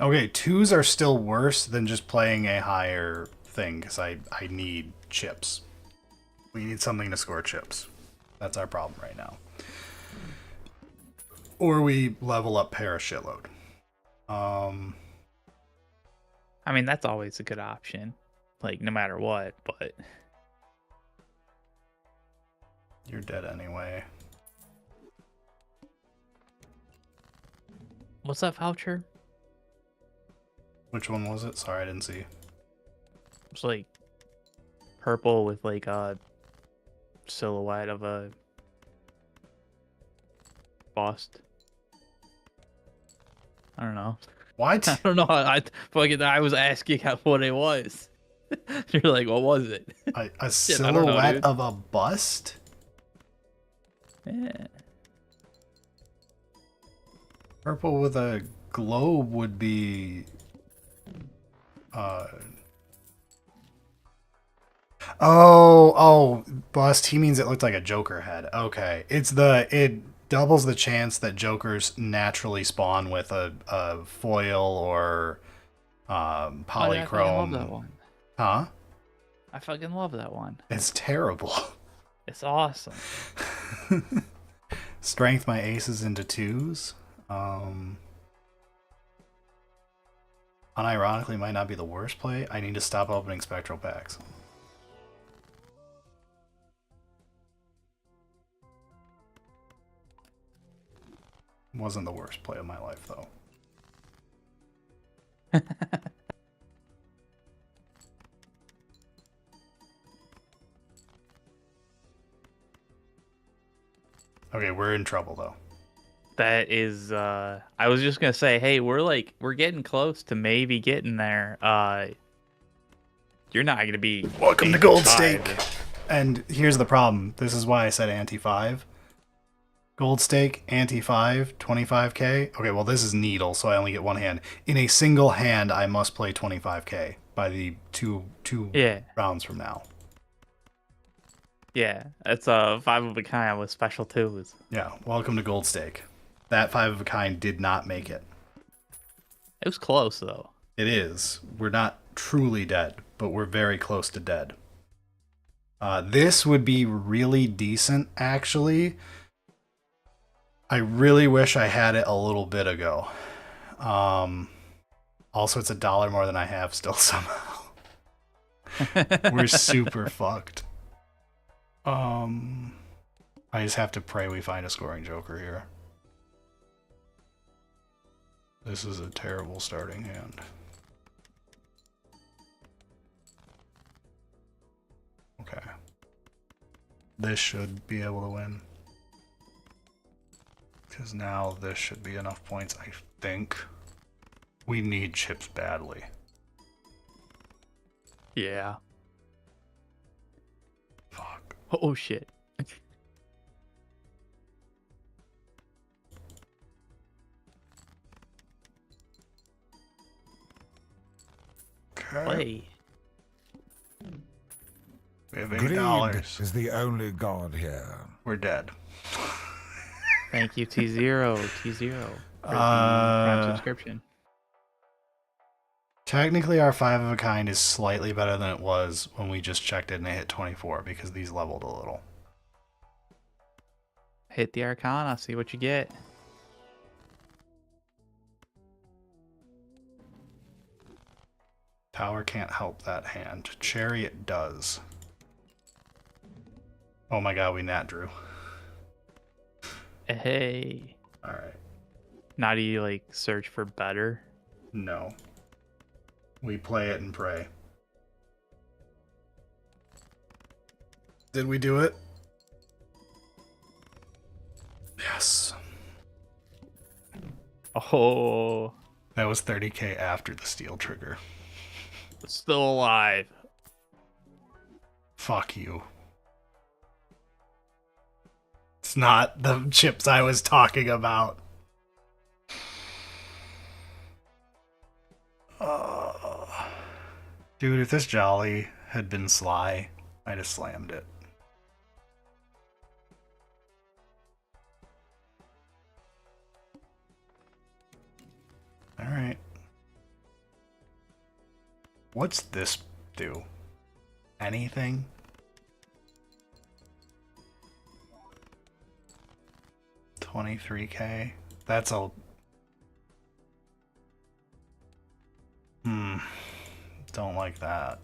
Okay, 2s are still worse than just playing a higher thing, because I need chips. We need something to score chips. That's our problem right now. Or we level up pair a shitload. I mean, that's always a good option. Like, no matter what, but... You're dead anyway. What's that voucher? Which one was it? Sorry, I didn't see. It's like purple with like a silhouette of a bust. I don't know. What? I don't know. I was asking what it was. You're like, what was it? A Shit, I don't know, silhouette dude. of a bust? Yeah. Purple with a globe would be... Oh, bust. He means it looked like a Joker head. Okay. It doubles the chance that Jokers naturally spawn with a foil or Oh, dude, I fucking love that polychrome. one. Huh? I fucking love that one. It's terrible. It's awesome. Strength my aces into twos. Unironically might not be the worst play. I need to stop opening spectral packs. Wasn't the worst play of my life though. Okay, we're in trouble though. That is, I was just gonna say, hey, we're getting close to maybe getting there. You're not gonna be Welcome to Gold 85. Stake. And here's the problem. This is why I said anti-5. Gold Stake, anti-5, 25k. Okay, well this is Needle, so I only get one hand. In a single hand, I must play 25k by the two Yeah. rounds from now. Yeah, it's a 5 of a kind with special twos. Yeah, welcome to Gold Stake. That 5 of a kind did not make it. It was close though. It is. We're not truly dead, but we're very close to dead. This would be really decent, actually. I really wish I had it a little bit ago. Also, it's $1 more than I have still somehow. We're super fucked. I just have to pray we find a scoring Joker here. This is a terrible starting hand. Okay. This should be able to win. Because now this should be enough points, I think. We need chips badly. Yeah. Fuck. Oh shit. Okay. Play. We have Greed $8. is the only god here. We're dead. Thank you, T0. T0. For the Prime subscription. Technically, our 5 of a kind is slightly better than it was when we just checked it and it hit 24 because these leveled a little. Hit the Arcana, see what you get. Tower can't help that hand. Chariot does. Oh my god, we nat drew. Hey. Alright. Now do you like search for better? No. We play it and pray. Did we do it? Yes. Oh, That was 30k after the steel trigger. still alive. Fuck you. It's not the chips I was talking about. Dude, if this Jolly had been Sly, I'd have slammed it. Alright. What's this do? Anything? $23k? That's a... Don't like that.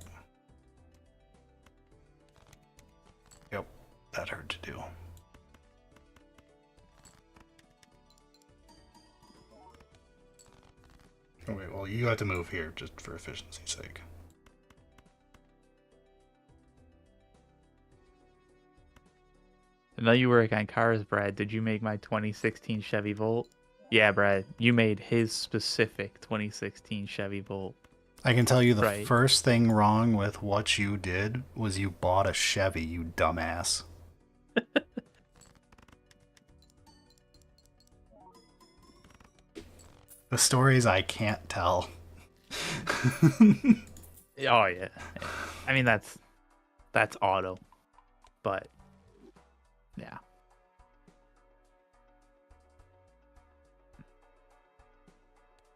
Yep, that hurt to do. Okay, well, you have to move here just for efficiency's sake. I know you work on cars, Brad. Did you make my 2016 Chevy Volt? Yeah, Brad. You made his specific 2016 Chevy Volt. I can tell you the Right. first thing wrong with what you did was you bought a Chevy, you dumbass. The stories I can't tell. Oh yeah. I mean that's that's auto. But yeah.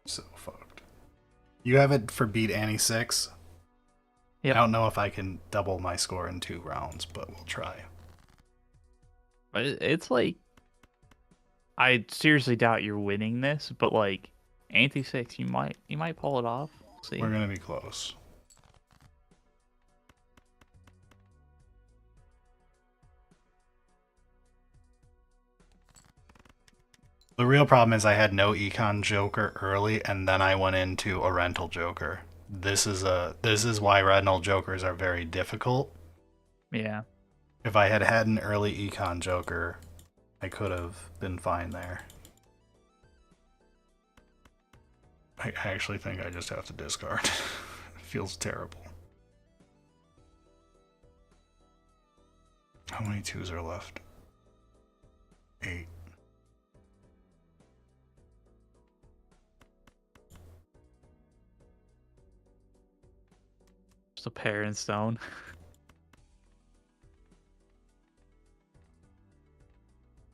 So fucked. You have it for beat Annie 6? Yep. I don't know if I can double my score in 2 rounds, but we'll try. But it's like, I seriously doubt you're winning this, but like Ante 6, you might pull it off. See. We're gonna be close. The real problem is I had no Econ Joker early, and then I went into a rental Joker. This is why rental Jokers are very difficult. Yeah. If I had had an early Econ Joker, I could have been fine there. I actually think I just have to discard. It feels terrible. How many 2s are left? 8. Just a pair in stone.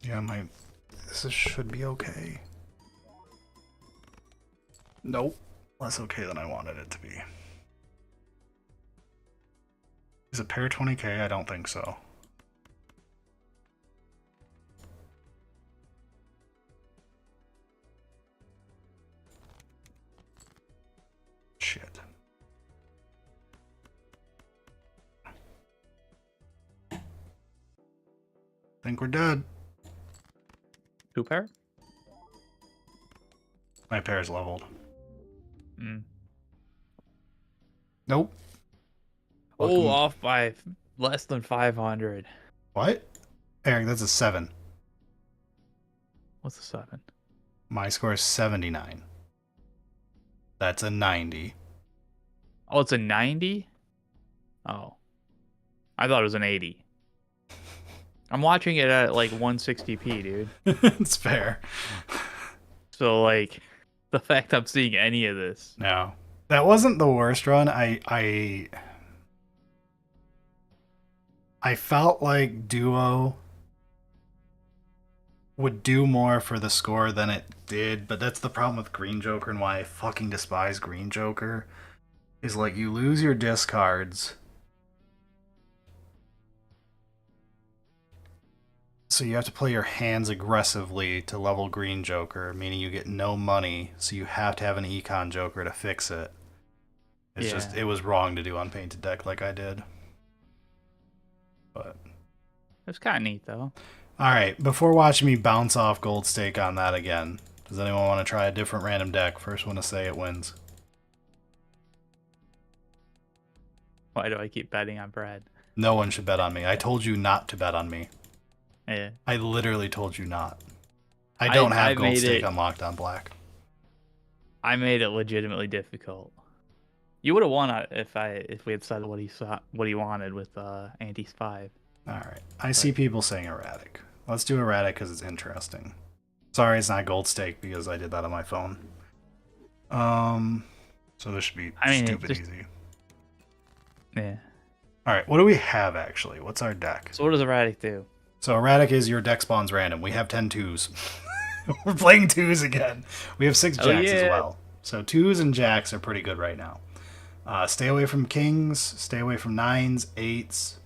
Yeah, this should be okay. Nope. Less okay than I wanted it to be. Is a pair 20k? I don't think so. Shit. Think we're dead. 2 pair? My pair is leveled. Mm. Nope. Oh, Welcome. off by less than 500. What? Eric, that's a 7. What's a 7? My score is 79. That's a 90. Oh, it's a 90? Oh. I thought it was an 80. I'm watching it at like 160p, dude. It's fair. So like, the fact I'm seeing any of this. No. That wasn't the worst run. I felt like Duo would do more for the score than it did, but that's the problem with Green Joker and why I fucking despise Green Joker. Is like you lose your discards. So you have to play your hands aggressively to level Green Joker, meaning you get no money, so you have to have an Econ Joker to fix it. It's just, it was wrong to do on Painted Deck like I did. But It's kind of neat, though. alright, before watching me bounce off Gold Stake on that again, does anyone want to try a different random deck? First one to say it wins. Why do I keep betting on Brad? No one should bet on me. I told you not to bet on me. Yeah. I literally told you not. I don't have Gold Stake unlocked on Black. I made it legitimately difficult. You would have won if we had said what he wanted with Anti's 5. Alright. I see people saying erratic. Let's do erratic because it's interesting. Sorry it's not Gold Stake because I did that on my phone. So this should be stupid easy. Yeah. Alright, what do we have actually? What's our deck? So what does erratic do? So erratic is your deck spawns random. We have 10 2s. We're playing 2s again. We have 6 jacks as well. So 2s and jacks are pretty good right now. Stay away from kings, stay away from 9s, 8s,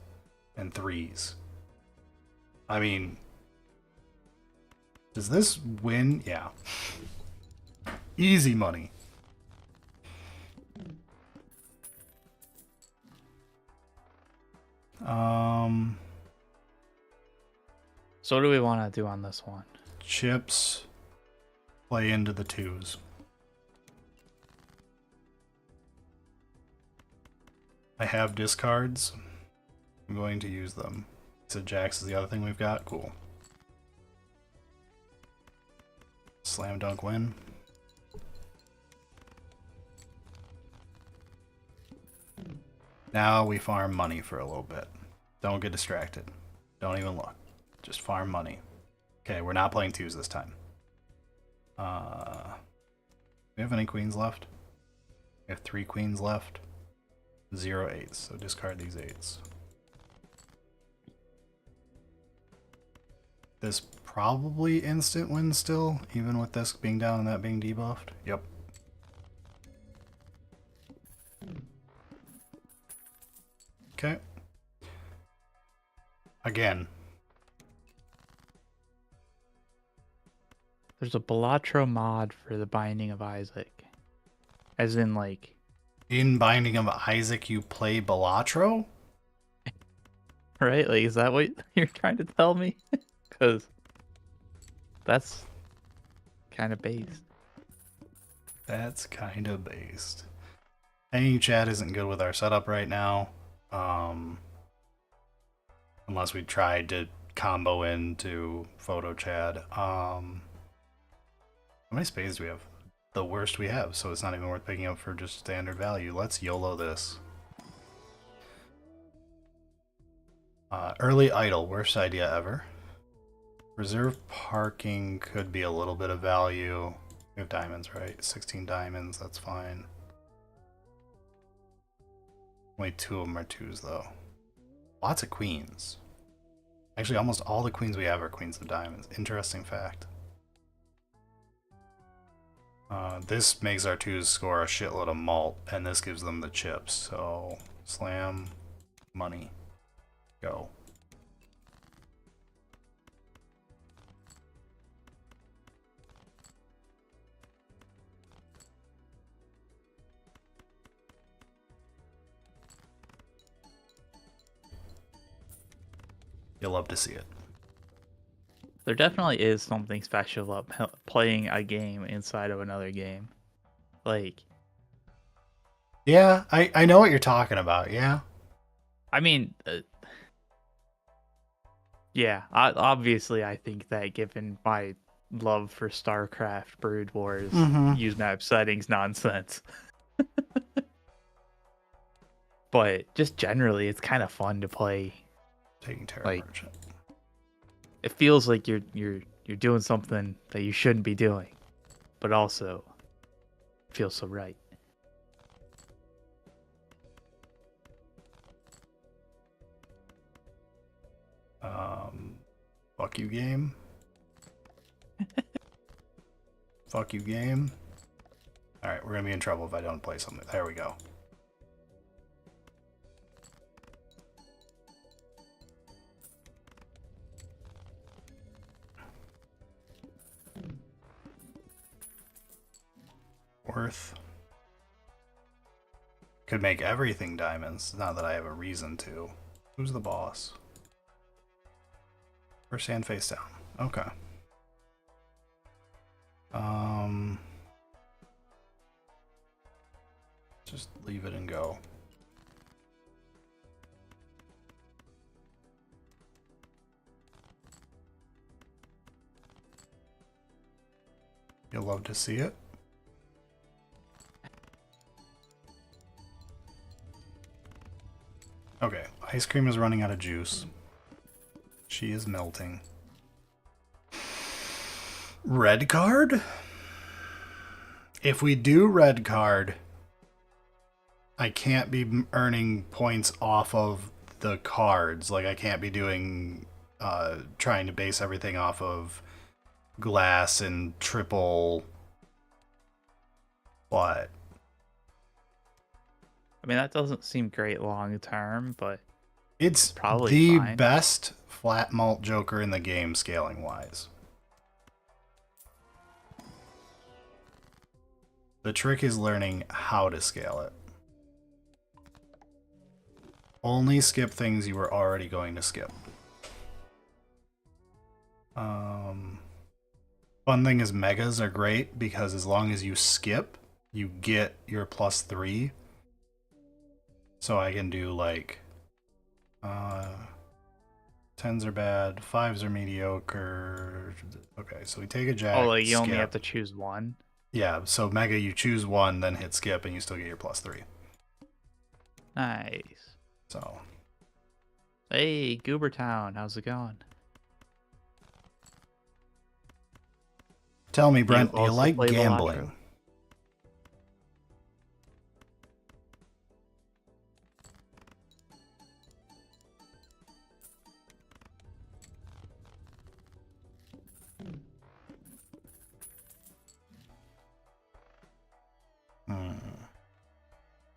and 3s. I mean, does this win? Yeah. Easy money. So what do we want to do on this one? Chips play into the 2s. I have discards. I'm going to use them. So jacks is the other thing we've got. Cool. Slam dunk win. Now we farm money for a little bit. Don't get distracted. Don't even look. Just farm money. Okay, we're not playing 2s this time. Do we have any queens left? We have 3 queens left. 0 8s, so discard these 8s. this probably instant win still, even with this being down and that being debuffed. Yep. Okay. Again. There's a Balatro mod for the Binding of Isaac. As in, like... In Binding of Isaac, you play Balatro? Right? Like, is that what you're trying to tell me? Because that's kind of based. That's kind of based. Hanging chat isn't good with our setup right now. Unless we tried to combo into photo chat. How many spades do we have? The worst we have, so it's not even worth picking up for just standard value. Let's YOLO this. Early idle, worst idea ever. Reserve parking could be a little bit of value. We have diamonds, right? 16 diamonds, that's fine. Only 2 of them are 2s though. Lots of queens. Actually, almost all the queens we have are queens of diamonds. Interesting fact. This makes our 2s score a shitload of malt, and this gives them the chips. So, slam, money, go. You'll love to see it. There definitely is something special about playing a game inside of another game. Like... Yeah, I know what you're talking about, yeah. I mean... yeah, obviously I think that given my love for StarCraft, Brood Wars, use map settings nonsense. But just generally, it's kind of fun to play. Taking Terra Like, Merchant. it feels like you're doing something that you shouldn't be doing, but also feels so right. Fuck you, game. Fuck you, game. Alright, we're gonna be in trouble if I don't play something. There we go. Worth. Could make everything diamonds, not that I have a reason to. Who's the boss? First hand face down. Okay. Just leave it and go. You'll love to see it. Okay, ice cream is running out of juice. She is melting. Red card? If we do red card, I can't be earning points off of the cards. Like, I can't be doing, trying to base everything off of glass and triple... What? I mean, that doesn't seem great long term, but It's probably the fine. best flat malt Joker in the game scaling wise. The trick is learning how to scale it. Only skip things you were already going to skip. Fun thing is megas are great because as long as you skip, you get your +3. So I can do like 10s are bad, 5s are mediocre. Okay, so we take a jack. oh, like you only skip. have to choose one. Yeah, so mega you choose one, then hit skip, and you still get your +3. Nice. So Hey, Goobertown, how's it going? tell me, Brent, do you also like play gambling? Balatro?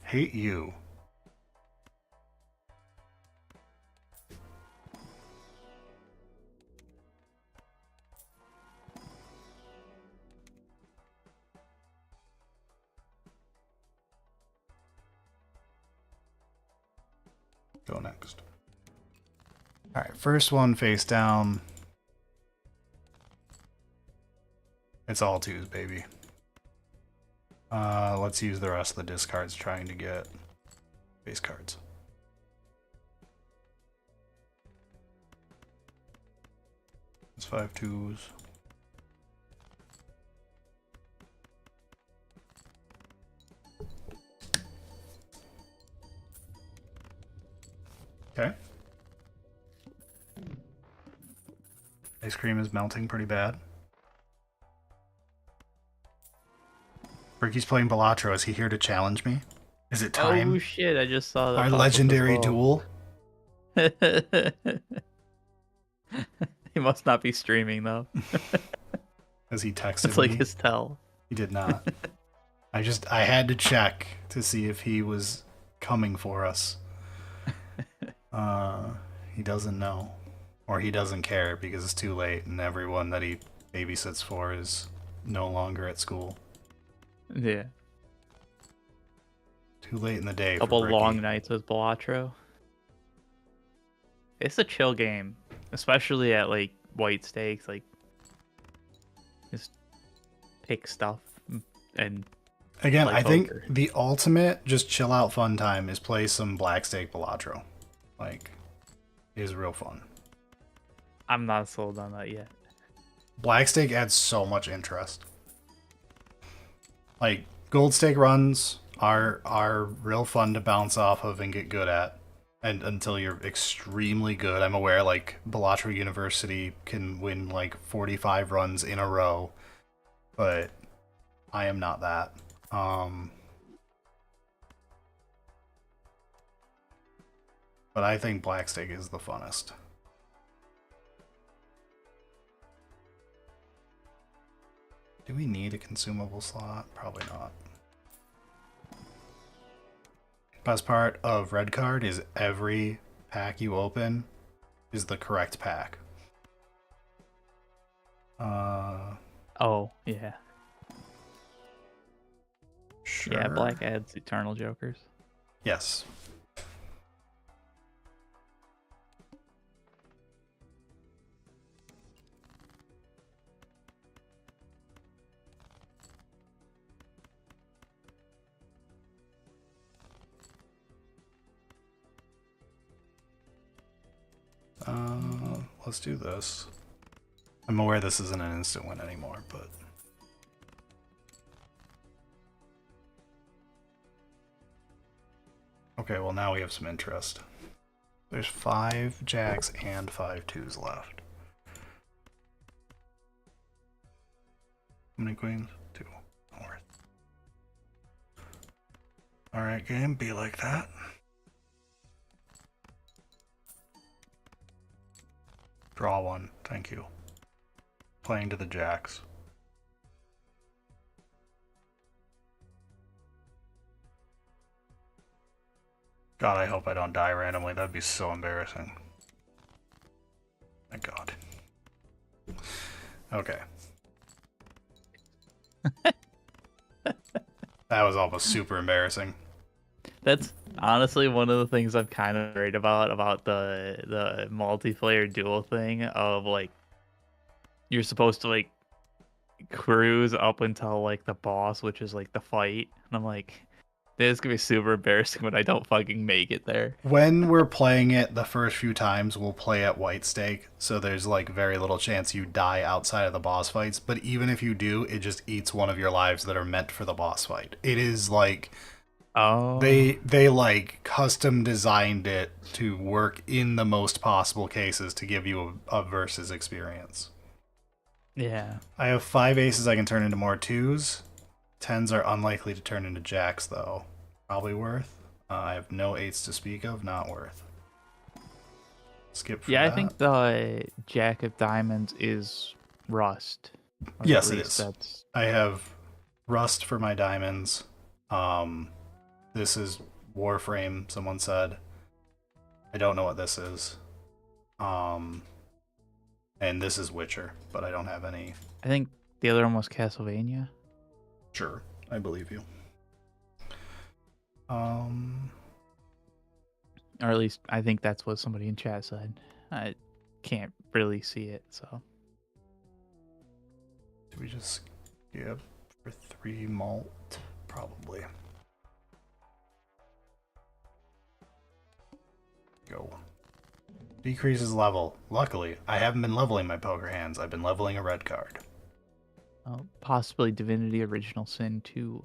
Hate you. Go next. Alright, first one face down. It's all twos, baby. Let's use the rest of the discards trying to get base cards. It's 5 twos. Okay. Ice cream is melting pretty bad. Ricky's playing Balatro. Is he here to challenge me? Is it time? Oh shit! I just saw that. Our legendary duel? He must not be streaming though. As he texted It's like me. his tell. He did not. I had to check to see if he was coming for us. He doesn't know. Or he doesn't care because it's too late and everyone that he babysits for is no longer at school. Yeah. Too late in the day. Couple for Ricky. long nights with Balatro. It's a chill game, especially at like white stakes. Like, just pick stuff and. Again, play I think poker. the ultimate just chill out fun time is play some Black Stake Balatro. Like, it is real fun. I'm not sold on that yet. Black Stake adds so much interest. Like, Gold Stake runs are real fun to bounce off of and get good at. And until you're extremely good. I'm aware, like, Balatro University can win, like, 45 runs in a row. But I am not that. But I think Black Stake is the funnest. Do we need a consumable slot? Probably not. Best part of Red Card is every pack you open is the correct pack. Oh, yeah. Sure. Yeah, Black adds Eternal Jokers. Yes. Let's do this. I'm aware this isn't an instant win anymore, but... Okay, well now we have some interest. There's 5 jacks and 5 twos left. How many queens? 2. Not worth. Alright, game, be like that. Draw 1, thank you. Playing to the jacks. God, I hope I don't die randomly. That'd be so embarrassing. Thank God. Okay. That was almost super embarrassing. That's honestly one of the things I'm kind of worried about the multiplayer duel thing of like you're supposed to like cruise up until like the boss, which is like the fight, and I'm like, this is gonna be super embarrassing when I don't fucking make it there. When we're playing it the first few times, we'll play at white stake, so there's like very little chance you die outside of the boss fights, but even if you do, it just eats one of your lives that are meant for the boss fight. It is like Oh, they like custom designed it to work in the most possible cases to give you a versus experience. yeah. I have 5 aces I can turn into more 2s. 10s are unlikely to turn into jacks, though. Probably worth. I have no 8s to speak of, not worth. Skip for Yeah, I that. think the Jack of Diamonds is Rust. Or Yes, at it least is. I have rust for my diamonds. The This is Warframe, someone said. I don't know what this is. And this is Witcher, but I don't have any. I think the other one was Castlevania. Sure, I believe you. Or at least I think that's what somebody in chat said. I can't really see it, so. Do we just skip for 3 malt? Probably. Go. Decreases level. Luckily, I haven't been leveling my poker hands. I've been leveling a red card. Possibly Divinity Original Sin 2.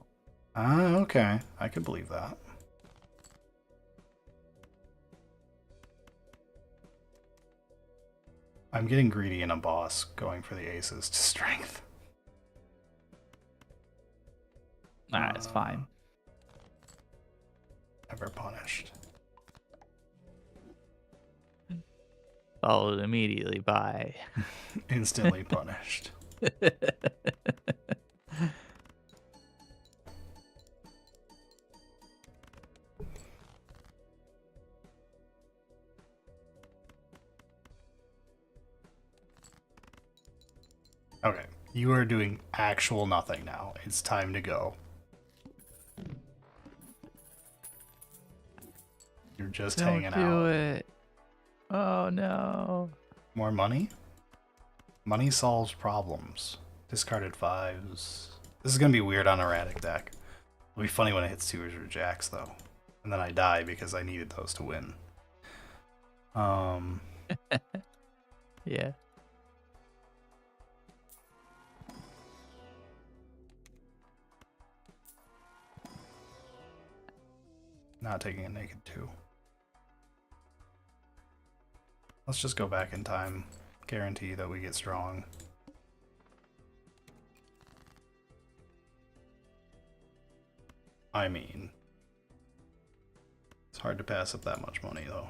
Ah, okay. I could believe that. I'm getting greedy in a boss, going for the aces to strength. Nah, it's fine. Never punished. Followed immediately by... Instantly punished. Okay, you are doing actual nothing now. It's time to go. You're just hanging out. Don't do it. Oh no. More money? Money solves problems. Discarded 5s. This is gonna be weird on erratic deck. It'll be funny when it hits 2s or jacks though. And then I die because I needed those to win. Yeah. Not taking a naked 2. Let's just go back in time. Guarantee that we get strong. I mean, it's hard to pass up that much money though.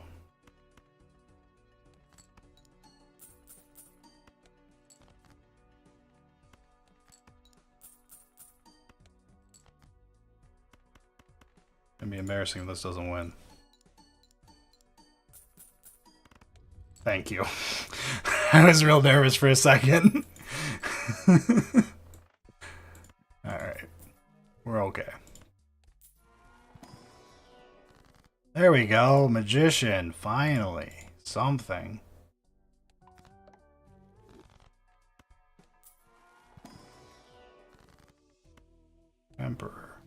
It'd be embarrassing if this doesn't win. Thank you. I was real nervous for a second. Alright. We're okay. There we go. Magician. Finally. Something. Emperor.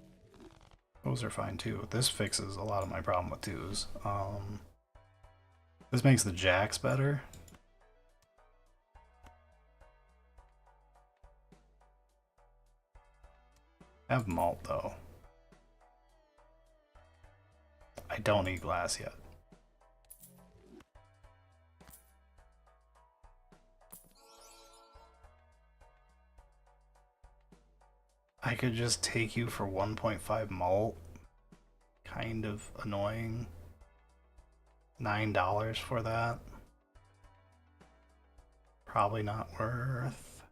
Those are fine too. This fixes a lot of my problem with 2s. This makes the jacks better. I have malt though. I don't need glass yet. I could just take you for 1.5 malt. Kind of annoying. $9 for that. Probably not worth.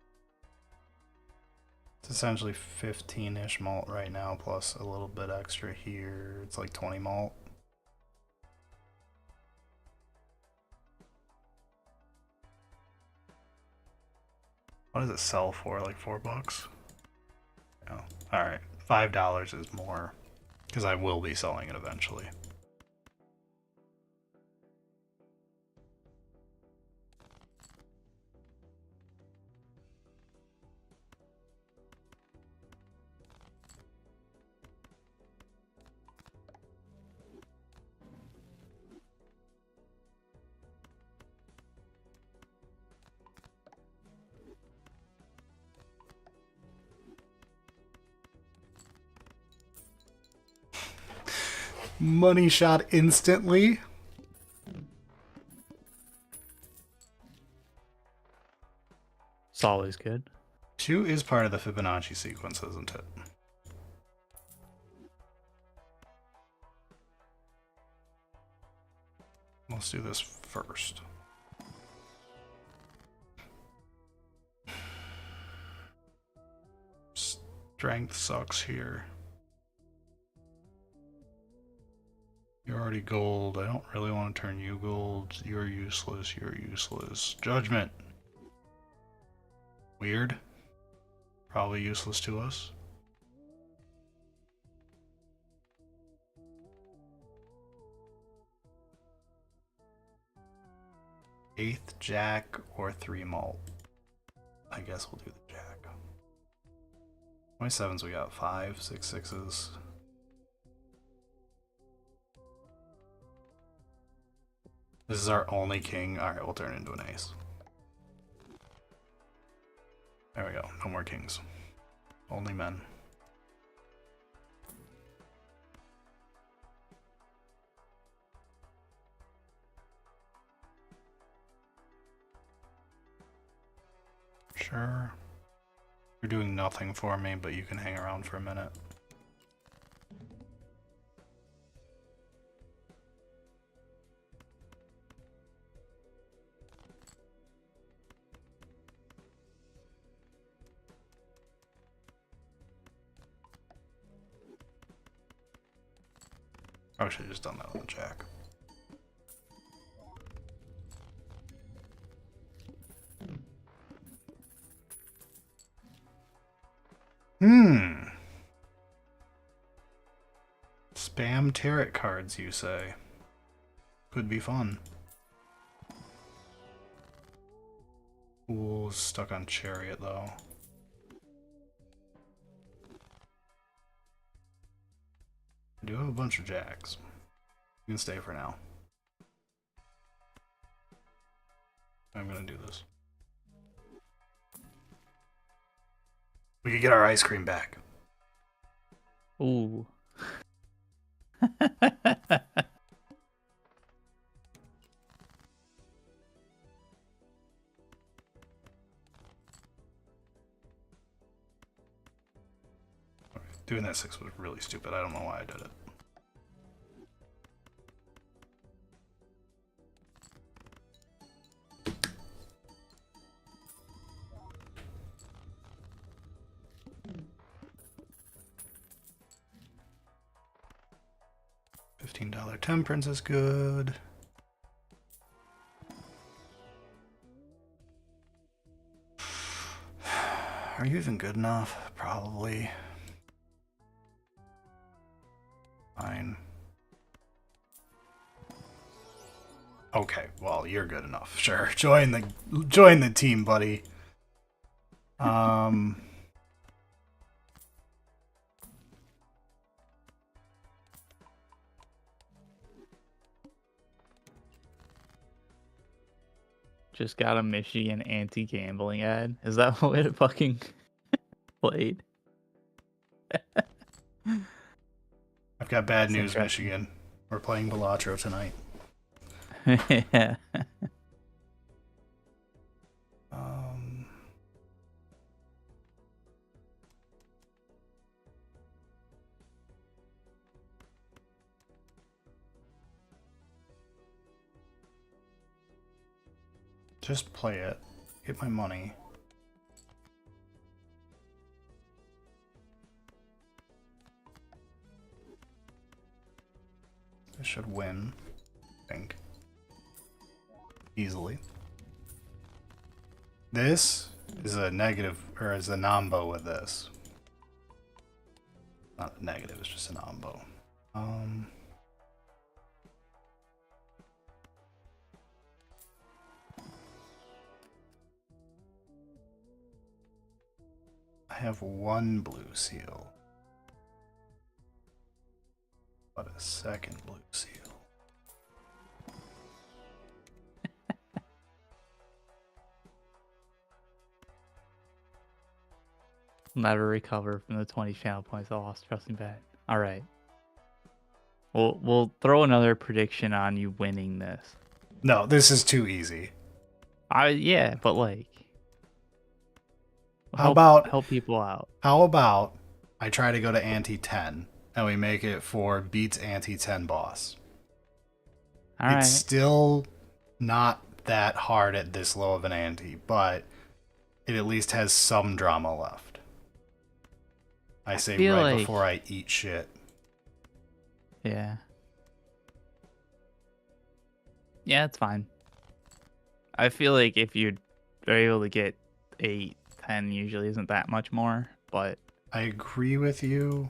It's essentially 15-ish malt right now, plus a little bit extra here. It's like 20 malt. What does it sell for? Like $4? Oh, alright. $5 is more. Because I will be selling it eventually. Money shot instantly. It's always good. 2 is part of the Fibonacci sequence, isn't it? Let's do this first. Strength sucks here. You're already gold. I don't really want to turn you gold. You're useless. You're useless. Judgment. Weird. Probably useless to us. Eighth jack or 3 malt. I guess we'll do the jack. 27s we got 5, 6 sixes. This is our only king. Alright, we'll turn it into an ace. There we go. No more kings. Only men. Sure. You're doing nothing for me, but you can hang around for a minute. I should have just done that on the jack. Spam tarot cards, you say? Could be fun. Fool's stuck on Chariot, though. I do have a bunch of jacks. You can stay for now. I'm gonna do this. We could get our ice cream back. Ooh. Doing that 6 was really stupid. I don't know why I did it. $15 temperance is good. Are you even good enough? Probably. Fine. Okay, well, you're good enough. Sure. Join the team, buddy. Just got a Michigan anti-gambling ad. Is that what it fucking played? I've got bad news, Michigan. We're playing Balatro tonight. Yeah. Just play it. Get my money. I should win, I think. Easily. This is a negative, or is a nombo with this. Not a negative, it's just a nombo. I have 1 blue seal. But a second blue seal. Never recover from the 20 channel points I lost. Trusting bet. All right. We'll throw another prediction on you winning this. No, this is too easy. Yeah, but like. How about help people out? How about I try to go to ante 10 and we make it for beats ante 10 boss? All right. It's still not that hard at this low of an ante, but it at least has some drama left. I say right like... before I eat shit. Yeah. Yeah, it's fine. I feel like if you're able to get 8, 10 usually isn't that much more, but I agree with you.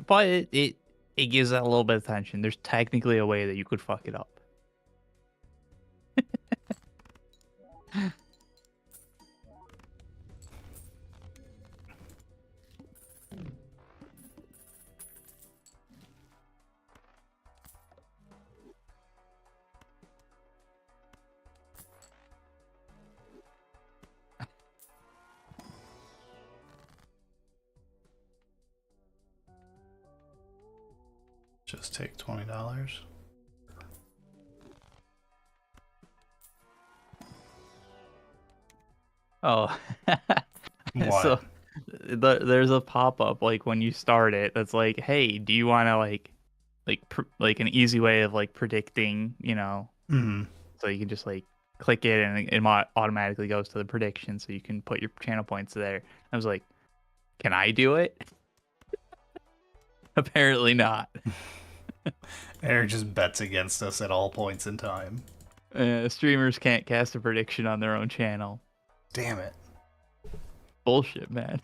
it gives that a little bit of tension. There's technically a way that you could fuck it up. Just take $20. Oh, What? so there's a pop-up like when you start it that's like, hey, do you want to like an easy way of like predicting, you know? Mhm. So you can just like click it and it automatically goes to the prediction, so you can put your channel points there. I was like, can I do it? Apparently not. Eric just bets against us at all points in time. Streamers can't cast a prediction on their own channel. Damn it. Bullshit, man.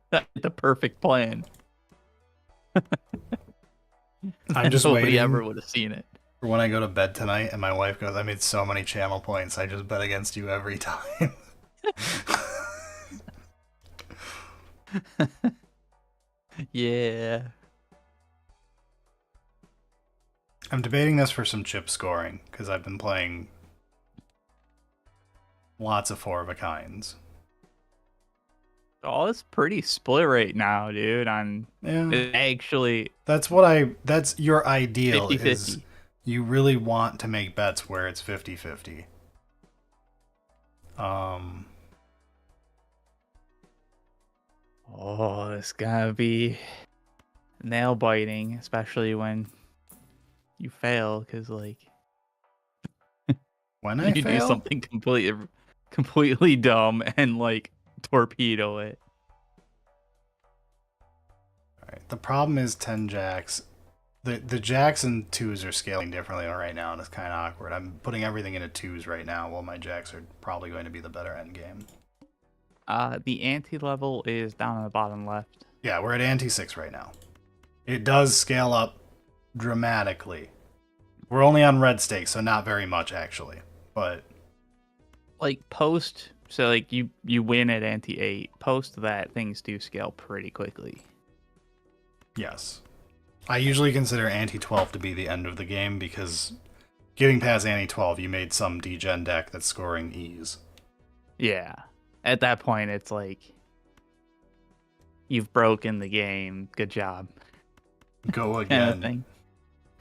That's the perfect plan. I'm just Nobody waiting ever would have seen it. for when I go to bed tonight and my wife goes, I made so many channel points, I just bet against you every time. Yeah. I'm debating this for some chip scoring, because I've been playing lots of 4 of a kinds. Oh, it's pretty split right now, dude. Yeah. Actually That's your ideal 50-50. is you really want to make bets where it's 50-50. Oh, it's gotta be nail biting, especially when you fail, because like when you I do fail, something completely dumb and like torpedo it. Alright, the problem is 10 jacks. The jacks and 2s are scaling differently right now, and it's kind of awkward. I'm putting everything into 2s right now, while my jacks are probably going to be the better end game. The ante level is down on the bottom left. Yeah, we're at ante 6 right now. It does scale up dramatically. We're only on red stakes, so not very much actually. But Like post, so like you win at ante 8. Post that, things do scale pretty quickly. yes. I usually consider ante 12 to be the end of the game, because getting past ante 12, you made some degen deck that's scoring ease. Yeah. At that point, it's like you've broken the game. Good job. Go Kind again. of thing.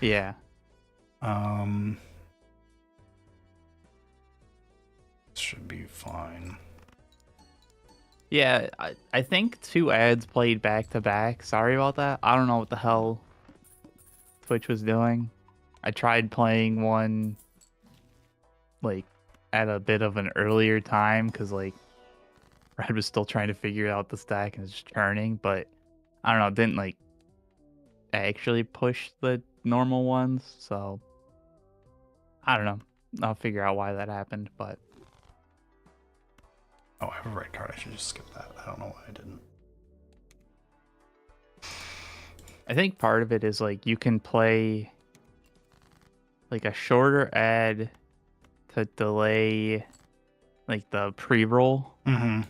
Yeah. Should be fine. Yeah, I think 2 ads played back to back. Sorry about that. I don't know what the hell Twitch was doing. I tried playing one like at a bit of an earlier time because like Red was still trying to figure out the stack and was just churning, but I don't know, it didn't like actually push the normal ones, so I don't know. I'll figure out why that happened, but Oh, I have a red card. I should just skip that. I don't know why I didn't. I think part of it is like you can play like a shorter ad to delay like the pre-roll, Mm-hmm.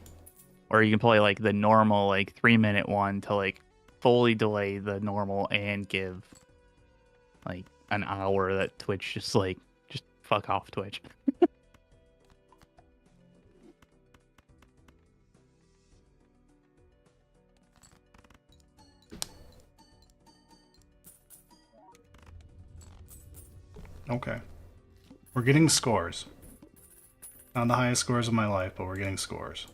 or you can play like the normal like 3-minute one to like fully delay the normal and give like an hour that Twitch just fuck off Twitch. Okay. We're getting scores. Not the highest scores of my life, but we're getting scores.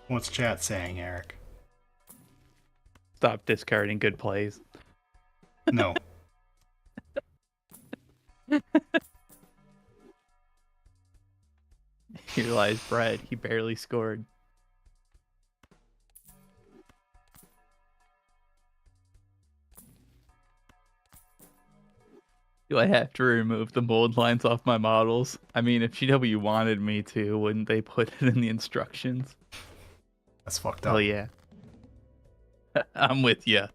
What's chat saying, Eric? Stop discarding good plays. No. Here lies Brett. He barely scored. Do I have to remove the mold lines off my models? I mean, if GW wanted me to, wouldn't they put it in the instructions? That's fucked up. Hell yeah. I'm with you.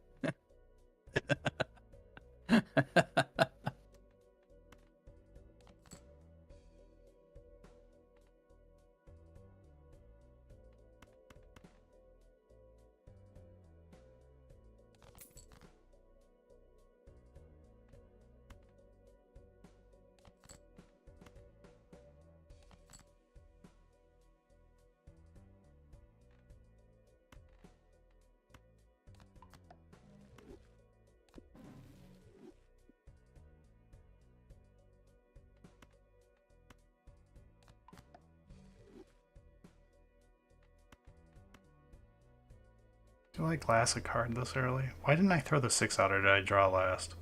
Do I glass a card this early? Why didn't I throw the 6 out, or did I draw last?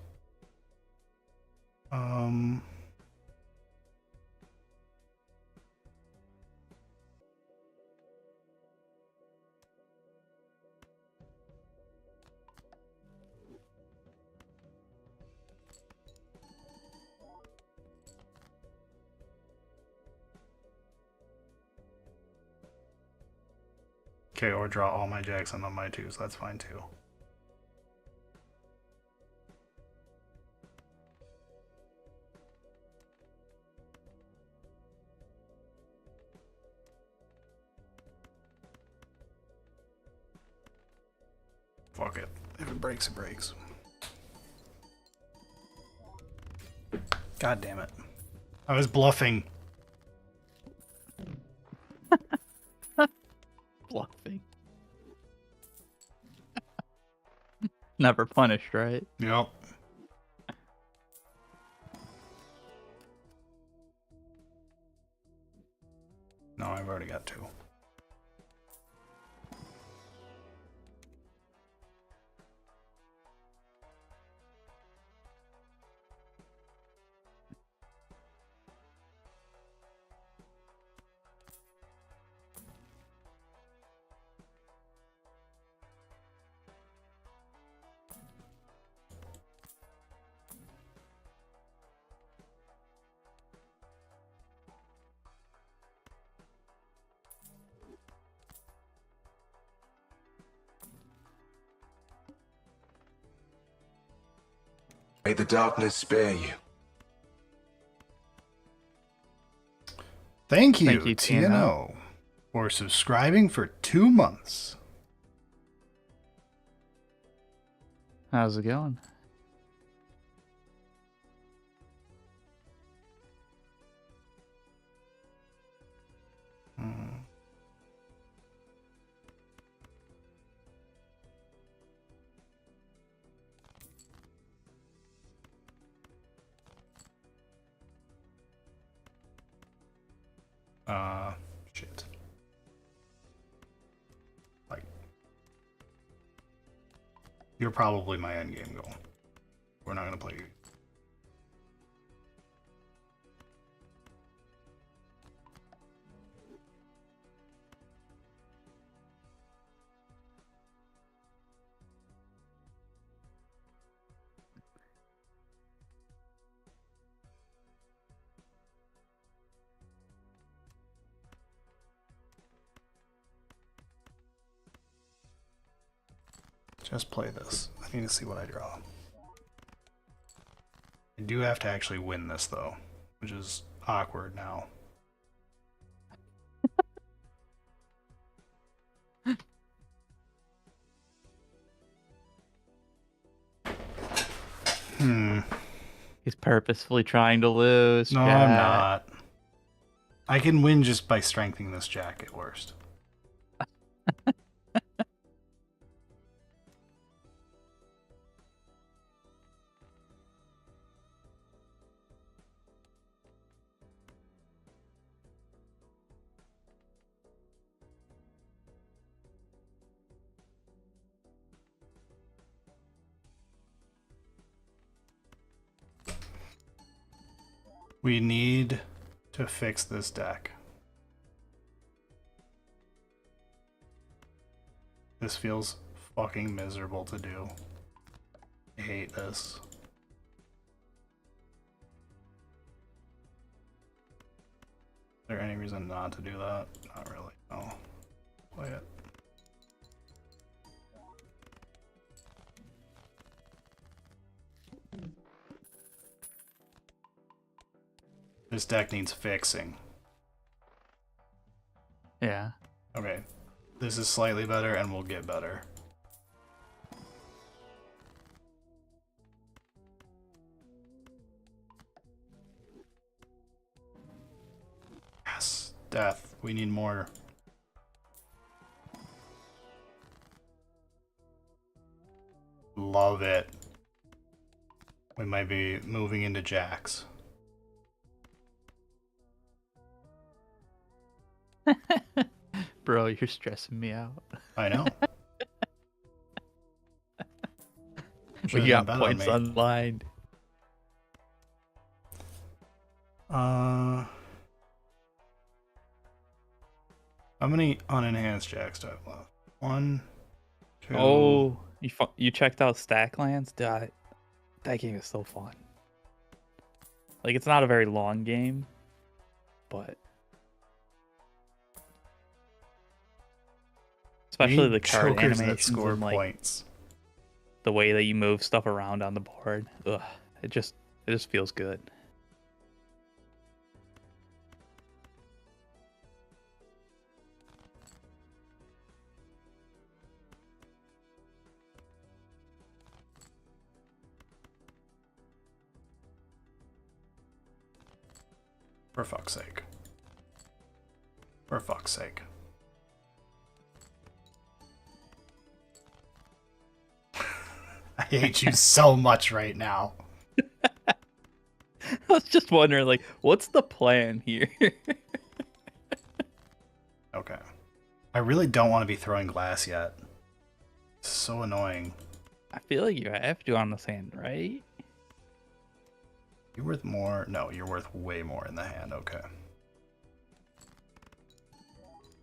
Okay, or draw all my jacks and on my 2s, that's fine too. Fuck it. If it breaks, it breaks. God damn it. I was bluffing. Bluffing. Never punished, right? Yep. No, I've already got 2. May the darkness spare you. Thank you, Thank you, TNO, for subscribing for 2 months. How's it going? Shit. Like, you're probably my endgame goal. We're not gonna play you. Just play this. I need to see what I draw. I do have to actually win this, though, which is awkward now. He's purposefully trying to lose. No, Jack. I'm not. I can win just by strengthening this jack at worst. We need to fix this deck. This feels fucking miserable to do. I hate this. Is there any reason not to do that? Not really. No. Play it. This deck needs fixing. Yeah. Okay. This is slightly better and we'll get better. Yes. Death. We need more. Love it. We might be moving into jacks. Bro, you're stressing me out. I know. We got points online. How many unenhanced jacks do I have left? 1, 2. Oh, you checked out Stacklands? Dude, that game is so fun. Like, it's not a very long game, but especially the card chokers animations that score and, like, points. the way that you move stuff around on the board. Ugh, it just feels good. For fuck's sake. For fuck's sake. I hate you so much right now. I was just wondering, like, what's the plan here? Okay. I really don't want to be throwing glass yet. It's so annoying. I feel like you have to on this hand, right? You're worth more? No, you're worth way more in the hand. Okay.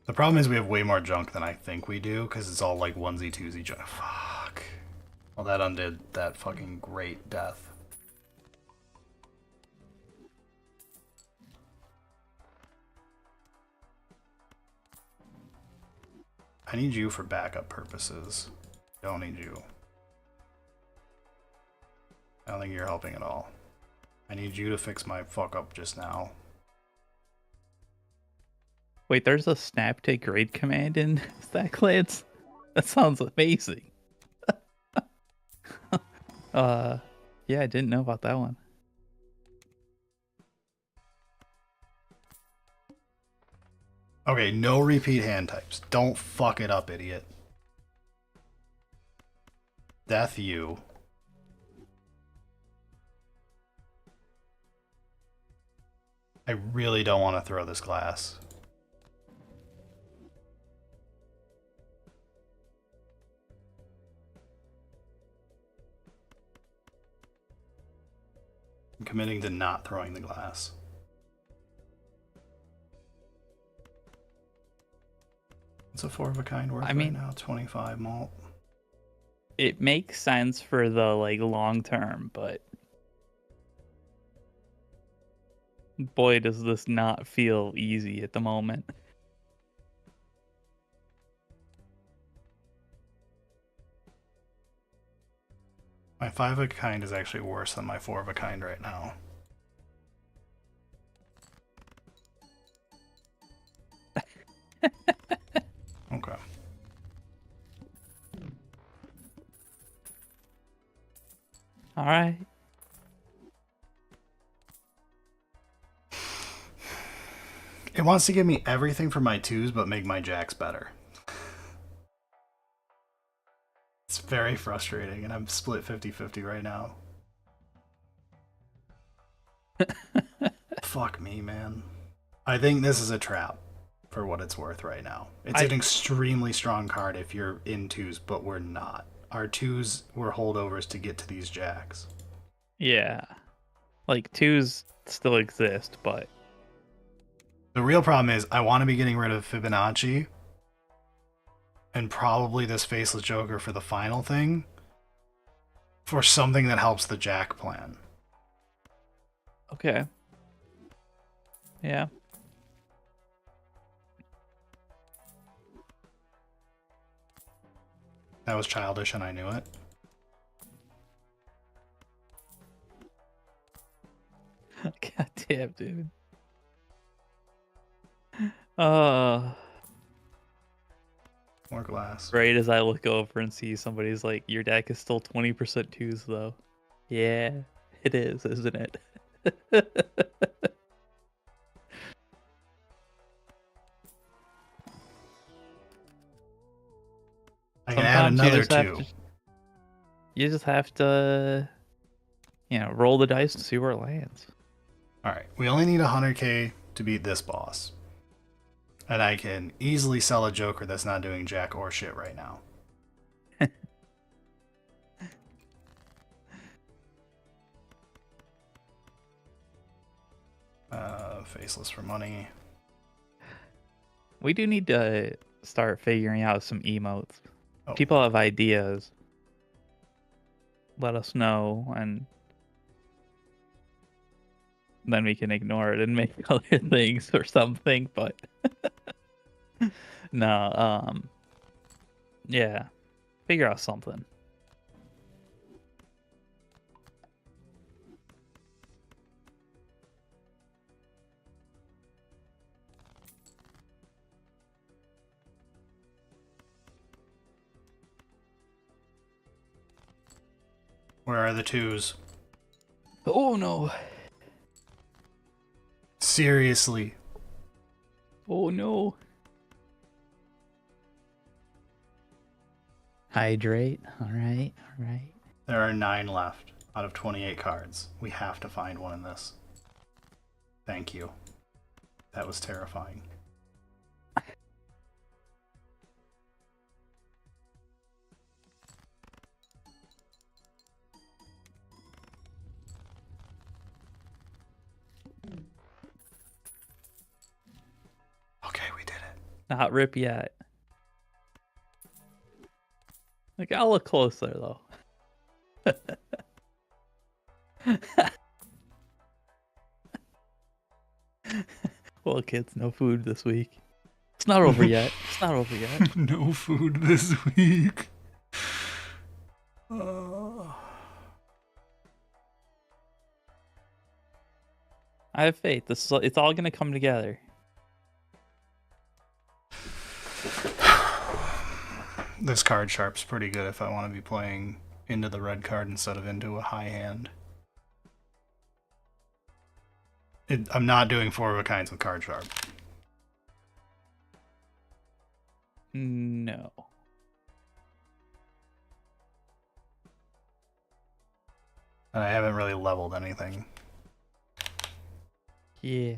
The problem is we have way more junk than I think we do, because it's all like onesie, twosie junk. Fuck. Well, that undid that fucking great death. I need you for backup purposes. Don't need you. I don't think you're helping at all. I need you to fix my fuck up just now. Wait, there's a snap take raid command in Stacklands? That sounds amazing. Yeah, I didn't know about that one. Okay, no repeat hand types. Don't fuck it up, idiot. Death you. I really don't want to throw this glass. I'm committing to not throwing the glass. It's a 4 of a kind worth right now, 25 malt. It makes sense for the like long term, but boy, does this not feel easy at the moment. My 5 of a kind is actually worse than my 4 of a kind right now. Okay. All right. It wants to give me everything for my 2s, but make my jacks better. It's very frustrating, and I'm split 50-50 right now. Fuck me, man. I think this is a trap, for what it's worth right now. It's an extremely strong card if you're in 2s, but we're not. Our 2s were holdovers to get to these jacks. Yeah. Like, 2s still exist, but The real problem is I want to be getting rid of Fibonacci and probably this Faceless Joker for the final thing for something that helps the Jack plan. okay. Yeah. That was childish and I knew it. God damn, dude. Uh, More glass. right as I look over and see somebody's like, your deck is still 20% 2s, though. Yeah, it is, isn't it? I can add Sometimes another 2. You just have to, roll the dice and see where it lands. Alright, we only need 100k to beat this boss. And I can easily sell a Joker that's not doing jack or shit right now. Faceless for money. We do need to start figuring out some emotes. Oh. People have ideas. Let us know, and then we can ignore it and make other things or something. But no, yeah, figure out something. Where are the 2s? Oh no! Seriously. Oh no! Hydrate. All right, all right. There are 9 left out of 28 cards. We have to find one in this. Thank you. That was terrifying. Okay, we did it. Not rip yet. Like, I'll look closer though. Well, kids, no food this week. It's not over yet. It's not over yet. No food this week. I have faith. It's all gonna come together. This card sharp's pretty good if I want to be playing into the red card instead of into a high hand. I'm not doing 4 of a kinds with card sharp. No. And I haven't really leveled anything. Yeah.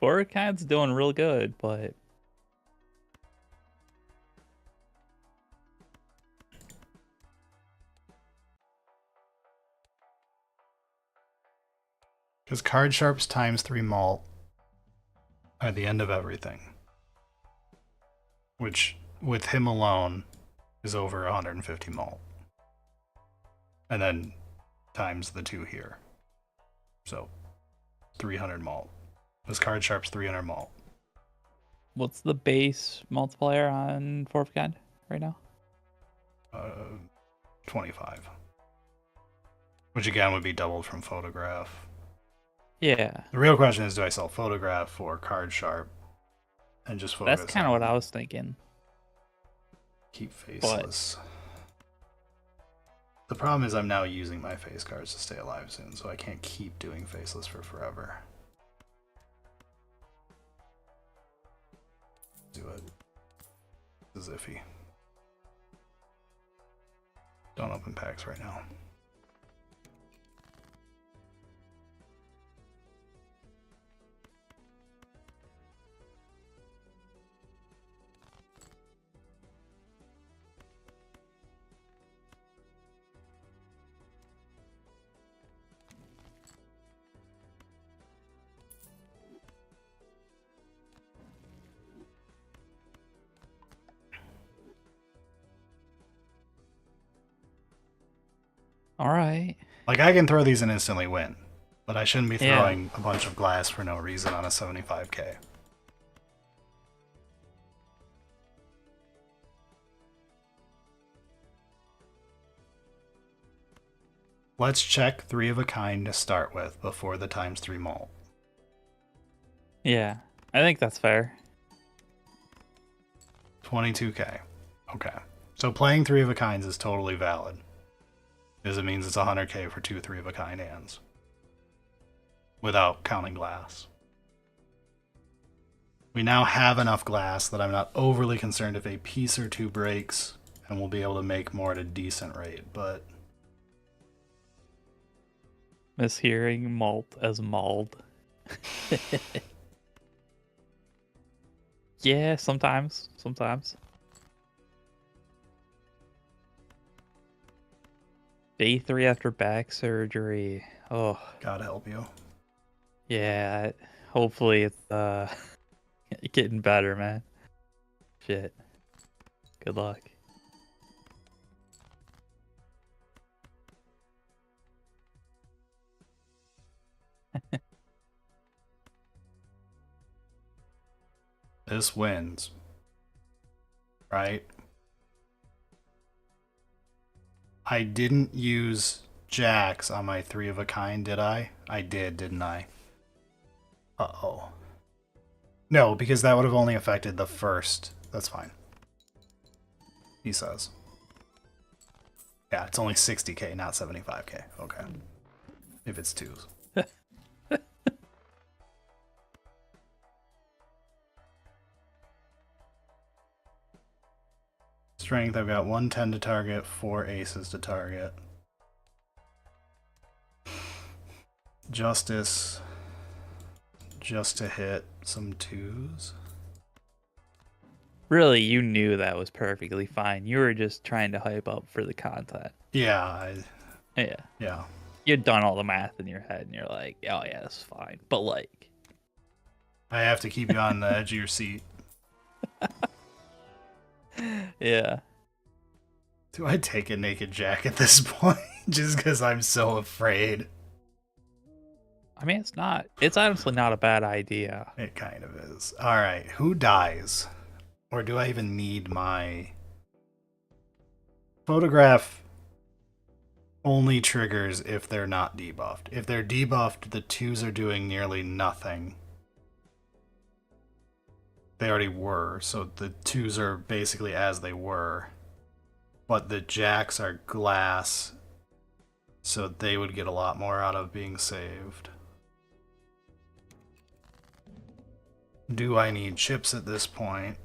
Forecast's doing real good, but Because card sharps times 3 malt are the end of everything. Which, with him alone, is over 150 malt. And then times the 2 here. So, 300 malt. This card sharp's 300 malt. what's the base multiplier on Four of a Kind right now? 25. Which again would be doubled from photograph. Yeah. The real question is, do I sell photograph or card sharp? And just focus That's kind of on what I was thinking. keep faceless. The problem is I'm now using my face cards to stay alive soon, so I can't keep doing faceless for forever. Do it. This is iffy. Don't open packs right now. Alright. Like, I can throw these and instantly win, but I shouldn't be Yeah. throwing a bunch of glass for no reason on a 75k. Let's check 3 of a kind to start with before the ×3 malt. Yeah. I think that's fair. 22k. Okay. So playing 3 of a kinds is totally valid. Because it means it's 100k for 2 3 of a kind hands. Without counting glass. We now have enough glass that I'm not overly concerned if a piece or two breaks, and we'll be able to make more at a decent rate, but Mishearing malt as mauled. Yeah, sometimes. Day 3 after back surgery. Oh, God help you. yeah. Hopefully it's getting better, man. Shit. Good luck. This wins. Right? I didn't use jacks on my 3 of a kind, did I? I did, didn't I? Uh-oh. No, because that would have only affected the first. That's fine. He says. Yeah, it's only 60k, not 75k. Okay. If it's 2s. Strength, I've got 110 to target, 4 aces to target. Justice, just to hit some 2s. Really, you knew that was perfectly fine. You were just trying to hype up for the content. Yeah, Yeah. You'd done all the math in your head and you're like, oh yeah, this is fine. But like, I have to keep you on the edge of your seat. yeah. Do I take a naked jack at this point? Just because I'm so afraid. I mean, it's honestly not a bad idea. It kind of is. Alright, who dies? Or do I even need my... Photograph only triggers if they're not debuffed. If they're debuffed, the 2s are doing nearly nothing. They already were, so the 2s are basically as they were. But the jacks are glass, so they would get a lot more out of being saved. Do I need chips at this point?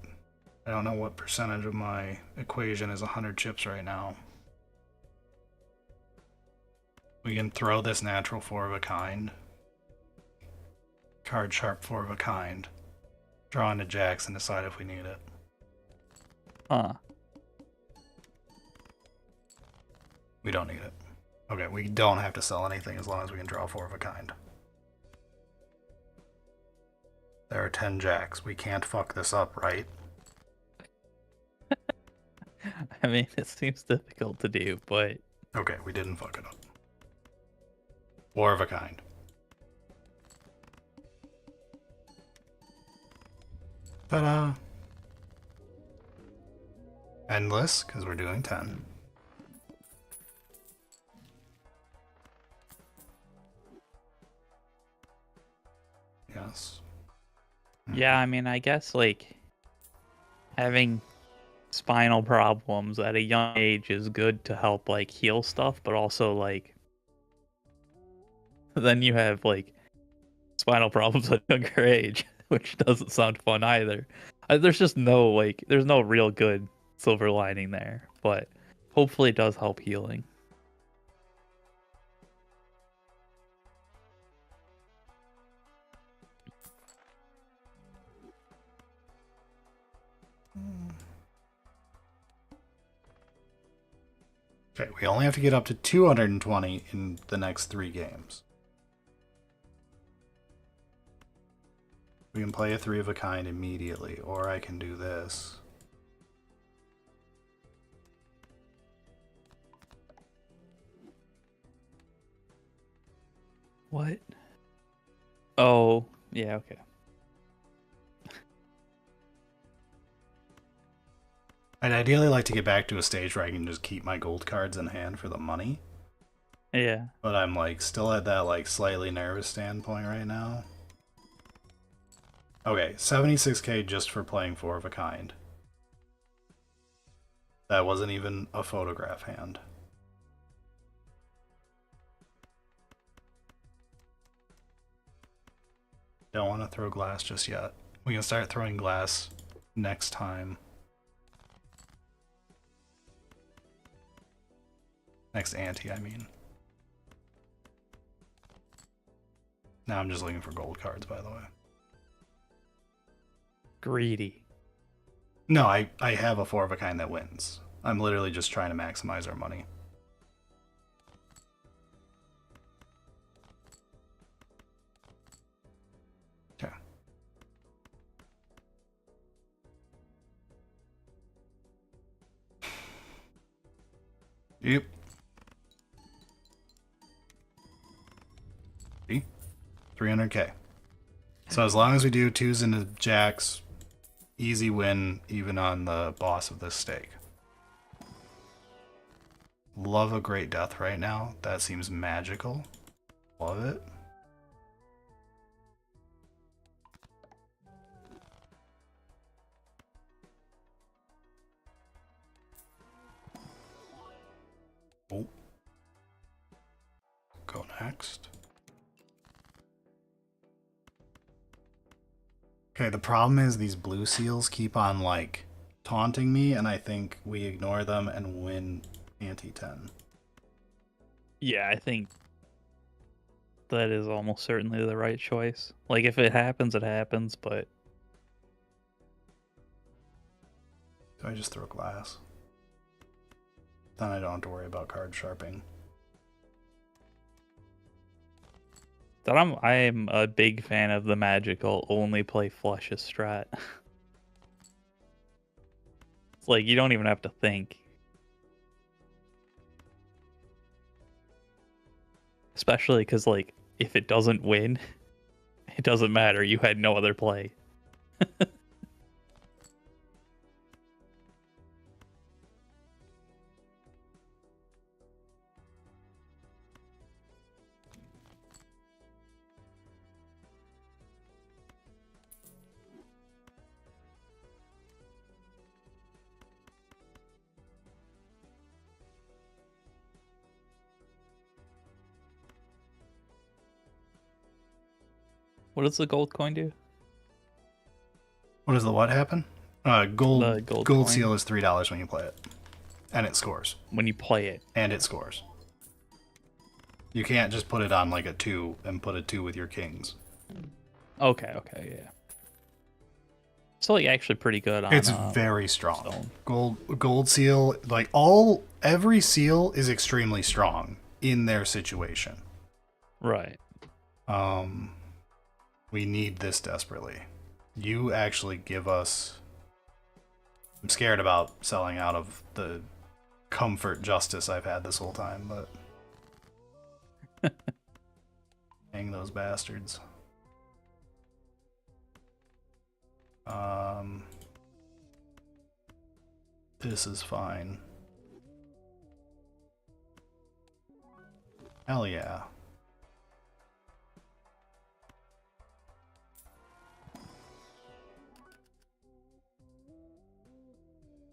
I don't know what percentage of my equation is 100 chips right now. We can throw this natural 4 of a kind. Card sharp 4 of a kind. Draw into jacks and decide if we need it. Huh. We don't need it. Okay, we don't have to sell anything as long as we can draw 4 of a kind. There are 10 jacks. We can't fuck this up, right? I mean, it seems difficult to do, but Okay, we didn't fuck it up. 4 of a kind. Ta-da! Endless, because we're doing 10. Yes. yeah, I mean, I guess like having spinal problems at a young age is good to help like heal stuff, but also like then you have like spinal problems at a younger age, which doesn't sound fun either. There's just no like, there's no real good silver lining there, but hopefully it does help healing. Okay, we only have to get up to 220 in the next 3 games. We can play a 3 of a kind immediately, or I can do this. What? Oh, yeah, okay. I'd ideally like to get back to a stage where I can just keep my gold cards in hand for the money. Yeah. But I'm like still at that like slightly nervous standpoint right now. Okay, 76k just for playing Four of a Kind. That wasn't even a photograph hand. Don't want to throw glass just yet. We can start throwing glass next time. Next ante, I mean. Now I'm just looking for gold cards, by the way. Greedy. No, I have a Four of a Kind that wins. I'm literally just trying to maximize our money. Okay. Yep. See? 300k. So as long as we do twos into jacks, easy win even on the boss of this stake. Love a Great Death right now. That seems magical. Love it. Oh. Go next. Okay, the problem is these blue seals keep on like taunting me, and I think we ignore them and win ante 10. Yeah, I think that is almost certainly the right choice. Like, if it happens, it happens, but... Do I just throw glass? Then I don't have to worry about card sharping. That I'm a big fan of the magical only play flushes strat. It's like, you don't even have to think. Especially because, like, if it doesn't win, it doesn't matter. You had no other play. What does the gold coin do? What does the what happen? Gold The gold gold coin. seal is $3 when you play it. And it scores. When you play it. And it scores. You can't just put it on like a 2 and put a 2 with your kings. Okay, yeah. It's like actually pretty good on It's very strong. Stone. Gold seal, like every seal is extremely strong in their situation. Right. We need this desperately. You actually give us... I'm scared about selling out of the comfort justice I've had this whole time, but... Hang those bastards. This is fine. Hell yeah.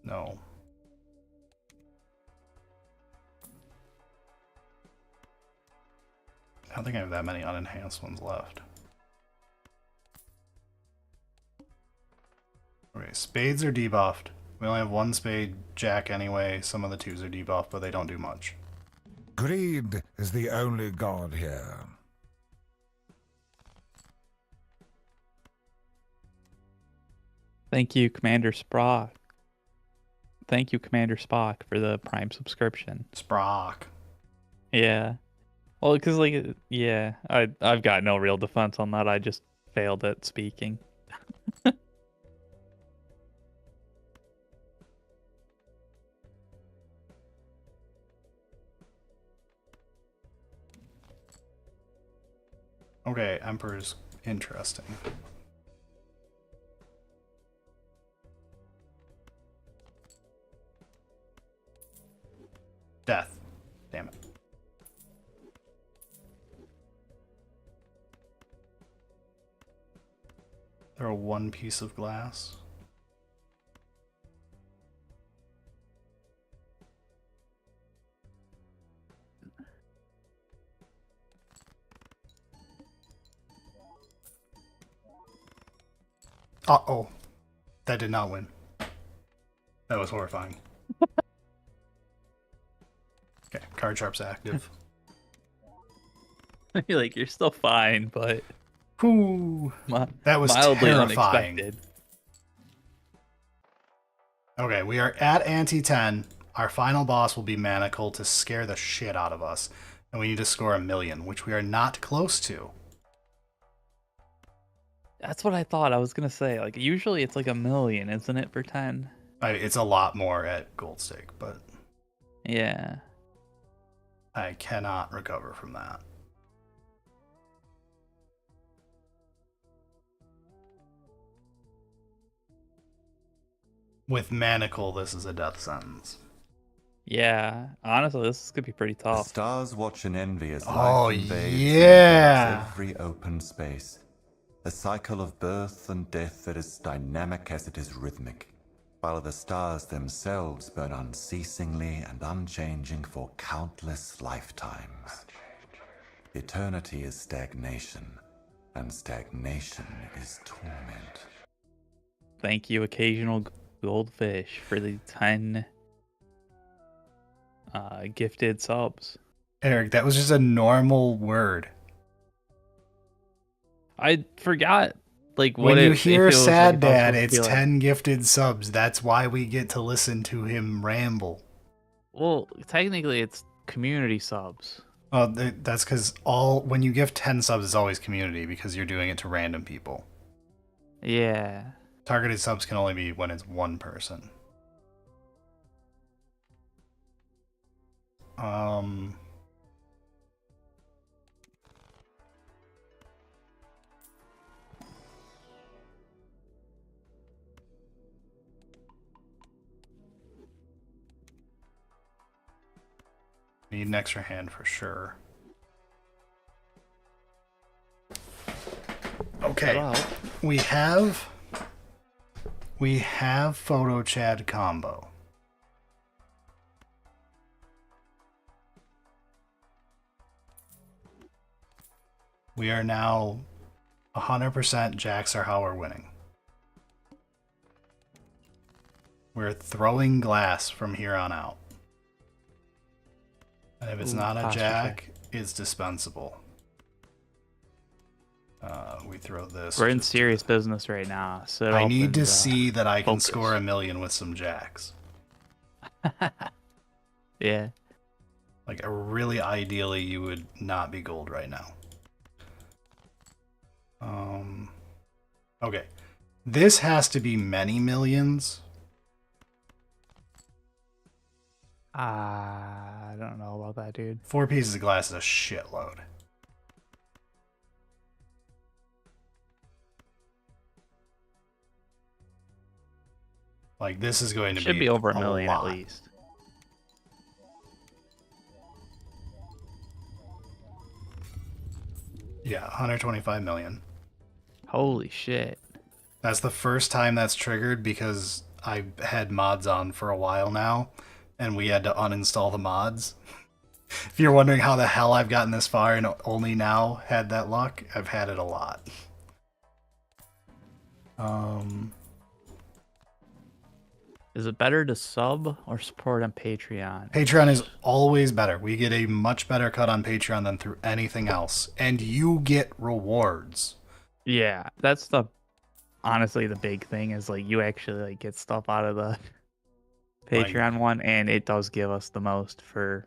No. I don't think I have that many unenhanced ones left. Okay, spades are debuffed. We only have one spade jack anyway. Some of the twos are debuffed, but they don't do much. Greed is the only god here. Thank you, Commander Spock. Thank you, Commander Spock, for the Prime subscription. Sprock. Yeah. Well, because, like, yeah, I've got no real defense on that. I just failed at speaking. Okay, Emperor's interesting. Death. Damn it. Throw one piece of glass. Uh-oh. That did not win. That was horrifying. Okay, card sharp's active. You're still fine, but Whew. That was mildly terrifying. unexpected. Okay, we are at ante 10. Our final boss will be Manacle to scare the shit out of us. And we need to score 1,000,000, which we are not close to. That's what I thought. I was gonna say, like, usually it's like 1,000,000, isn't it, for 10? It's a lot more at Gold Stake, but Yeah. I cannot recover from that. With Manacle, this is a death sentence. Yeah. Honestly, this could be pretty The tough. stars watch in envy as Oh, life invades yeah. and invades every open space. A cycle of birth and death that is dynamic as it is rhythmic, while the stars themselves burn unceasingly and unchanging for countless lifetimes. Eternity is stagnation, and stagnation is torment. Thank you, occasional goldfish, for the 10 gifted subs. Eric, that was just a normal word. I forgot, like, When what you if hear it was, Sad like, Dad, supposed to it's be like- 10 gifted subs. That's why we get to listen to him ramble. Well, technically, it's community subs. Well, that's because when you gift 10 subs, it's always community because you're doing it to random people. Yeah. Targeted subs can only be when it's one person. Need an extra hand for sure. Okay, That'll help. we have Photo Chad combo. We are now 100% Jacks are how we're winning. We're throwing glass from here on out. And if it's Ooh, not a posture jack, it's dispensable. We throw this. We're in just- serious business right now. So I need to see that I can focus. score 1,000,000 with some jacks. Yeah. Like, really ideally, you would not be gold right now. Okay. This has to be many millions. I don't know about that, dude. 4 pieces of glass is a shitload. Like, this is going to Should be over a a million lot. at least. Yeah, 125 million. Holy shit. That's the first time that's triggered because I had mods on for a while now, and we had to uninstall the mods. If you're wondering how the hell I've gotten this far and only now had that luck, I've had it a lot. Is it better to sub or support on Patreon? Patreon is always better. We get a much better cut on Patreon than through anything else, and you get rewards. Yeah, that's honestly the big thing is like you actually like get stuff out of the Patreon one, and it does give us the most for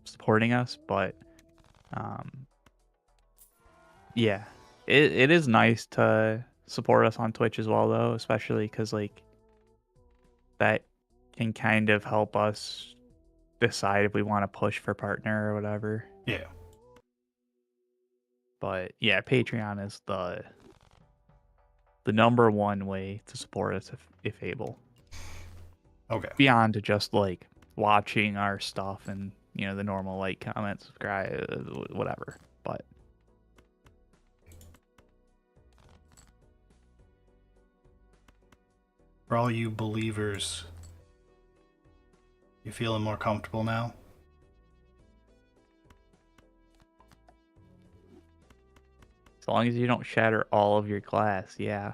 supporting us, but yeah, it is nice to support us on Twitch as well though, especially because like that can kind of help us decide if we want to push for partner or whatever. Yeah. But yeah, Patreon is the number one way to support us if able. Okay. Beyond just like watching our stuff and the normal like, comment, subscribe, whatever. But For all you believers, you feeling more comfortable now? as long as you don't shatter all of your glass, yeah.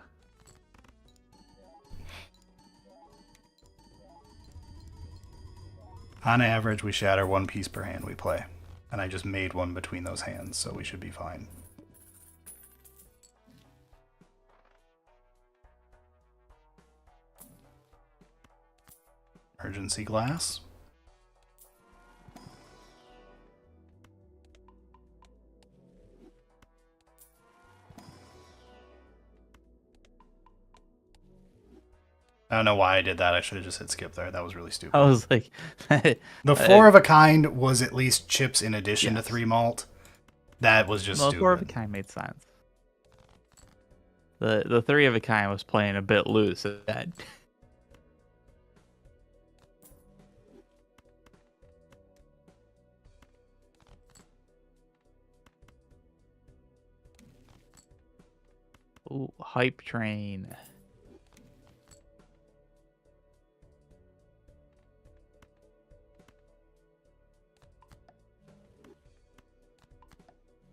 On average, we shatter one piece per hand we play. And I just made one between those hands, so we should be fine. Emergency glass. I don't know why I did that. I should have just hit skip there. That was really stupid. I was like, The 4 of a kind was at least chips in addition Yes. to 3 malt. That was just well, stupid. 4 of a kind made sense. The 3 of a kind was playing a bit loose at that. Ooh, hype train.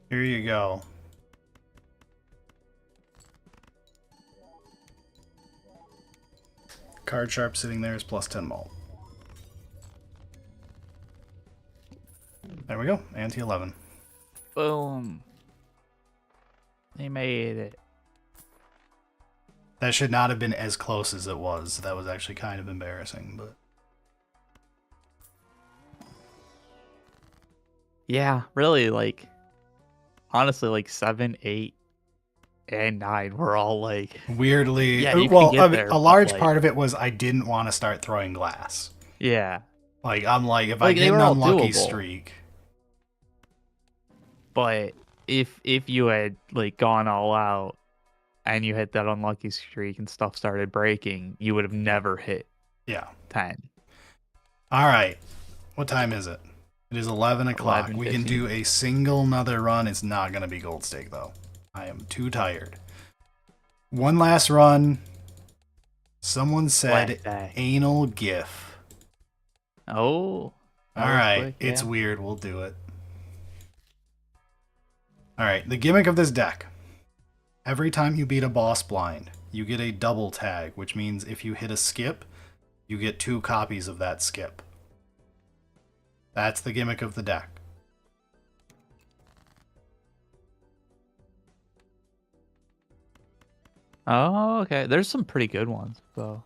Here you go. Card sharp sitting there is plus 10 malt. There we go. Ante 11. Boom. They made it. That should not have been as close as it was. That was actually kind of embarrassing, but Yeah, really, like, honestly, like 7, 8, and 9 were all like, weirdly, Yeah, you can well, get there, a but, large like- part of it was I didn't want to start throwing glass. yeah. Like, I'm like, if I Like, they get an were all unlucky doable. streak, But if you had like gone all out and you hit that unlucky streak and stuff started breaking, you would have never hit yeah. 10. All right. What time is it? It is 11 o'clock. We can 11:15. do a single another run. It's not going to be gold stake, though. I am too tired. One last run. Someone said Black die. anal gif. Oh. All that was right. quick, It's yeah. weird. We'll do it. All right. The gimmick of this deck. Every time you beat a boss blind, you get a double tag, which means if you hit a skip, you get 2 copies of that skip. That's the gimmick of the deck. Oh, okay. There's some pretty good ones, though.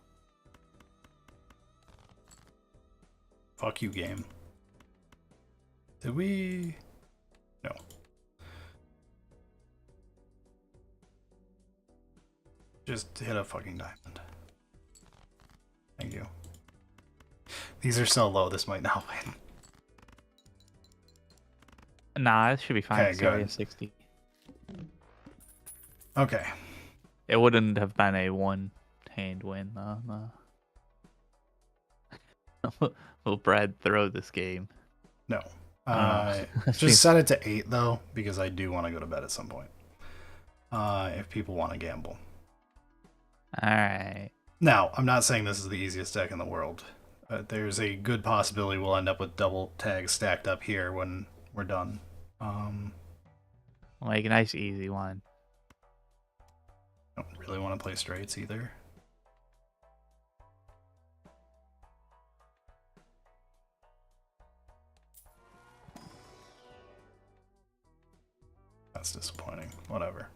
Fuck you, game. Did we? No. Just hit a fucking diamond. Thank you. These are so low, this might not win. Nah, it should be fine. Okay, It's already good. a 60. Okay. It wouldn't have been a one-hand win, though. No. Will Brad throw this game? No. Seems- Just set it to 8, though, because I do want to go to bed at some point. If people want to gamble. Alright. Now, I'm not saying this is the easiest deck in the world. There's a good possibility we'll end up with double tags stacked up here when we're done. Like a nice easy one. Don't really want to play straights either. That's disappointing. Whatever.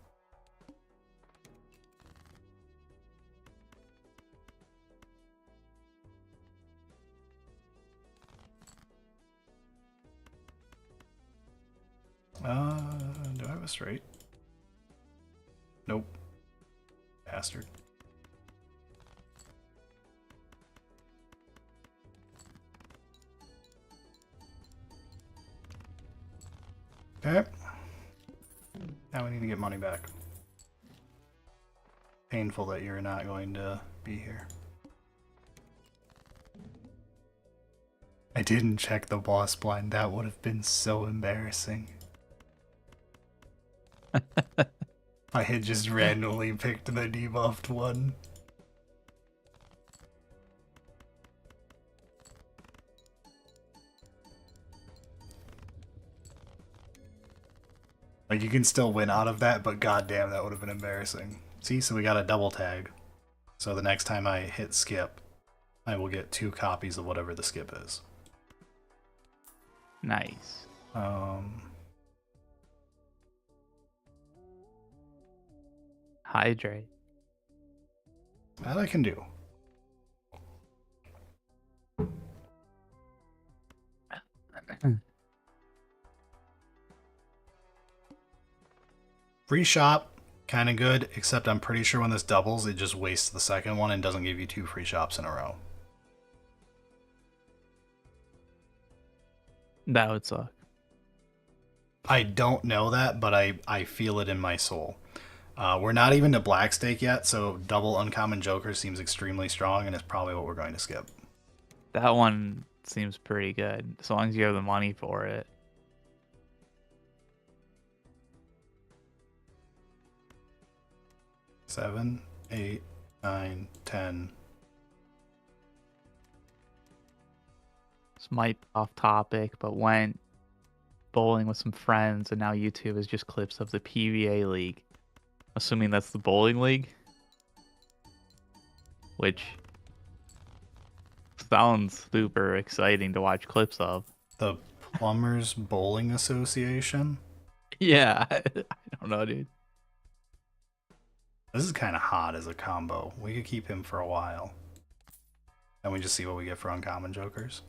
Do I have a straight? Nope. Bastard. Okay. Now we need to get money back. Painful that you're not going to be here. I didn't check the boss blind. That would have been so embarrassing. I had just randomly picked the debuffed one. Like, you can still win out of that, but goddamn, that would have been embarrassing. See, so we got a double tag. So the next time I hit skip, I will get 2 copies of whatever the skip is. Nice. Hydrate. That I can do. Free shop, kind of good, except I'm pretty sure when this doubles, it just wastes the second one and doesn't give you 2 free shops in a row. That would suck. I don't know that, but I feel it in my soul. We're not even to Black Stake yet, so double Uncommon Joker seems extremely strong, and it's probably what we're going to skip. That one seems pretty good, as long as you have the money for it. Seven, 8, 9, 10. This might be off topic, but went bowling with some friends, and now YouTube is just clips of the PVA League. Assuming that's the bowling league. Which sounds super exciting to watch clips of. The Plumbers Bowling Association? Yeah, I don't know, dude. This is kind of hot as a combo. We could keep him for a while. And we just see what we get for Uncommon Jokers.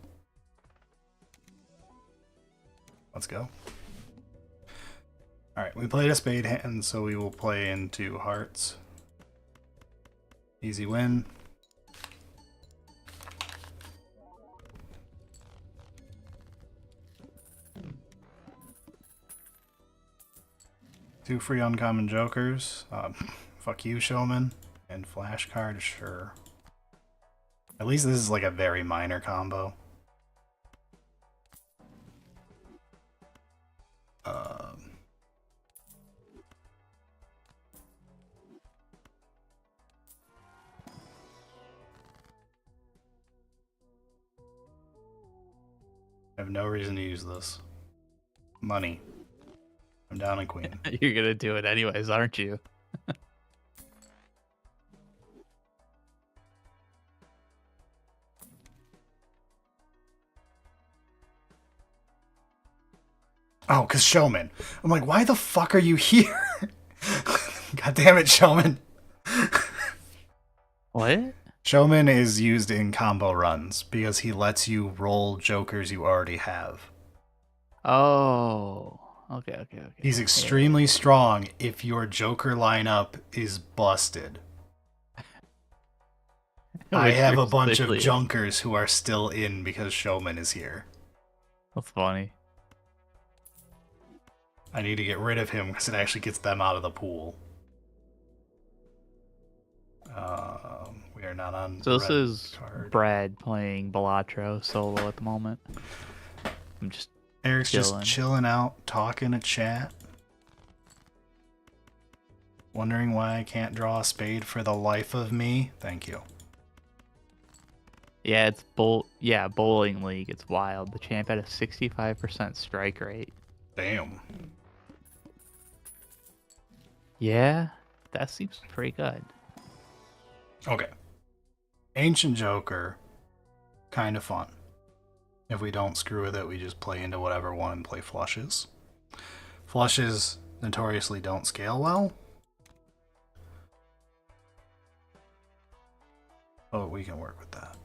Let's go. Alright, we played a spade hand, so we will play into hearts. Easy win. Two free Uncommon Jokers. Fuck you, Showman. And flashcard, sure. At least this is like a very minor combo. I have no reason to use this. Money. I'm down a queen. You're gonna do it anyways, aren't you? Oh, because Showman. I'm like, why the fuck are you here? God damn it, Showman. What? Showman is used in combo runs because he lets you roll jokers you already have. Oh. Okay. He's extremely strong if your joker lineup is busted. I have a bunch of junkers who are still in because Showman is here. That's funny. I need to get rid of him because it actually gets them out of the pool. We are not on. So this is card. Brad playing Balatro solo at the moment. I'm just Eric's chilling. just chilling out, talking to chat. Wondering why I can't draw a spade for the life of me. Thank you. Yeah, it's bowling league. It's wild. The champ had a 65% strike rate. Damn. Yeah, that seems pretty good. Okay. Ancient Joker, kind of fun. If we don't screw with it, we just play into whatever one and play flushes. Flushes notoriously don't scale well. Oh, we can work with that.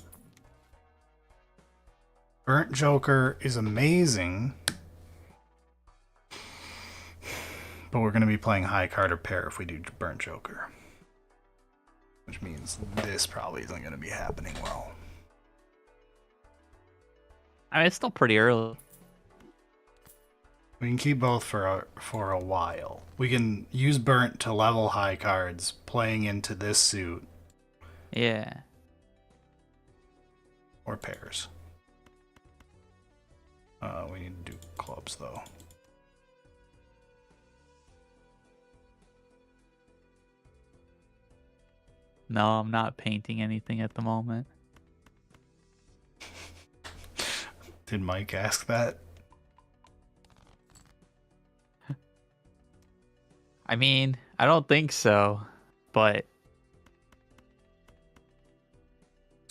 Burnt Joker is amazing. But we're going to be playing high card or pair if we do Burnt Joker. Which means this probably isn't going to be happening well. I mean, it's still pretty early. We can keep both for a while. We can use Burnt to level high cards, playing into this suit. Yeah. Or pairs. We need to do clubs, though. No, I'm not painting anything at the moment. Did Mike ask that? I mean, I don't think so, but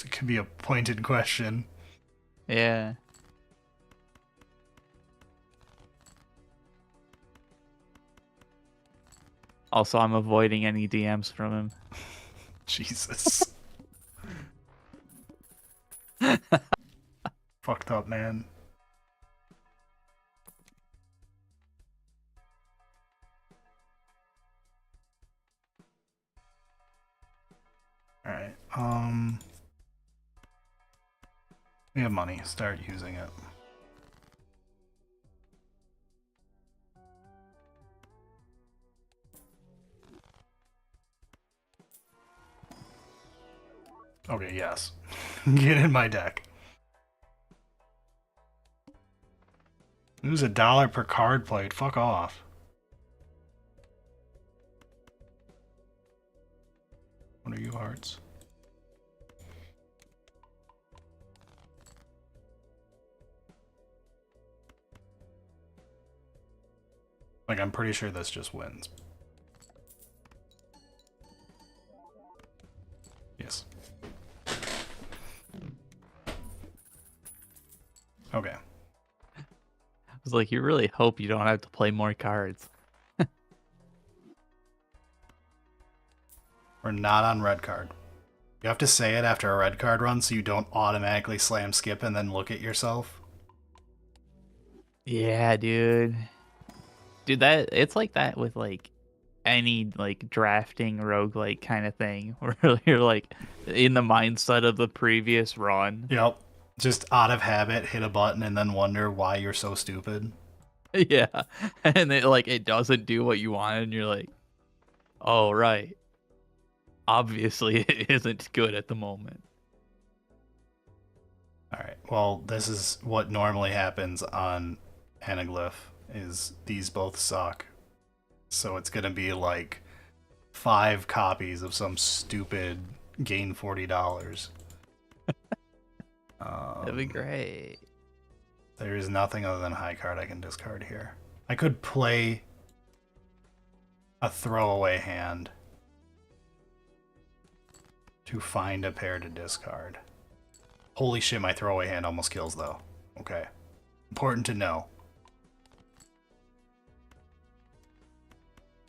It could be a pointed question. yeah. Also, I'm avoiding any DMs from him. Jesus. Fucked up, man. Alright, we have money. Start using it. Okay, yes. Get in my deck. Lose $1 per card played. Fuck off. What are you, hearts? Like, I'm pretty sure this just wins. Yes. Okay. I was like, you really hope you don't have to play more cards. We're not on red card. You have to say it after a red card run so you don't automatically slam skip and then look at yourself. Yeah, dude. Dude, that it's like that with like any like drafting roguelike kind of thing where you're like in the mindset of the previous run. Yep. Just out of habit, hit a button and then wonder why you're so stupid. Yeah. And it doesn't do what you wanted and you're like, "Oh, right. Obviously it isn't good at the moment." Alright, well, this is what normally happens on Anaglyph, is these both suck. So it's gonna be like 5 copies of some stupid gain $40. That'd be great. There is nothing other than high card I can discard here. I could play a throwaway hand to find a pair to discard. Holy shit, my throwaway hand almost kills though. Okay. Important to know.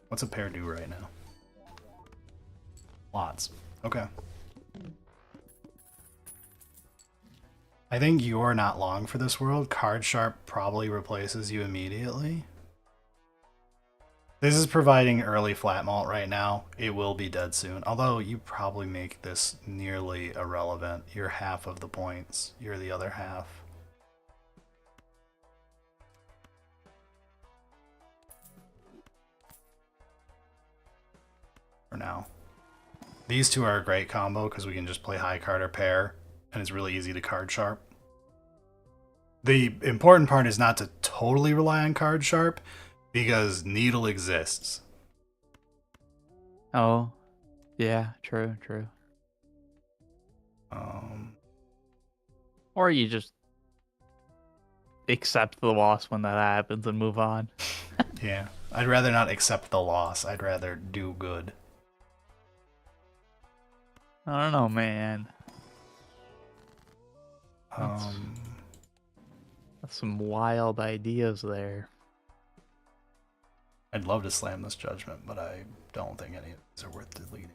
What's a pair do right now? Lots. Okay. I think you're not long for this world. Card Sharp probably replaces you immediately. This is providing early flat malt right now. It will be dead soon. Although you probably make this nearly irrelevant. You're half of the points. You're the other half. For now. These two are a great combo because we can just play high card or pair, and it's really easy to card sharp. The important part is not to totally rely on card sharp, because Needle exists. Oh. Yeah, true. Or you just accept the loss when that happens and move on. Yeah. I'd rather not accept the loss. I'd rather do good. I don't know, man. That's some wild ideas there. I'd love to slam this judgment, but I don't think any of these are worth deleting.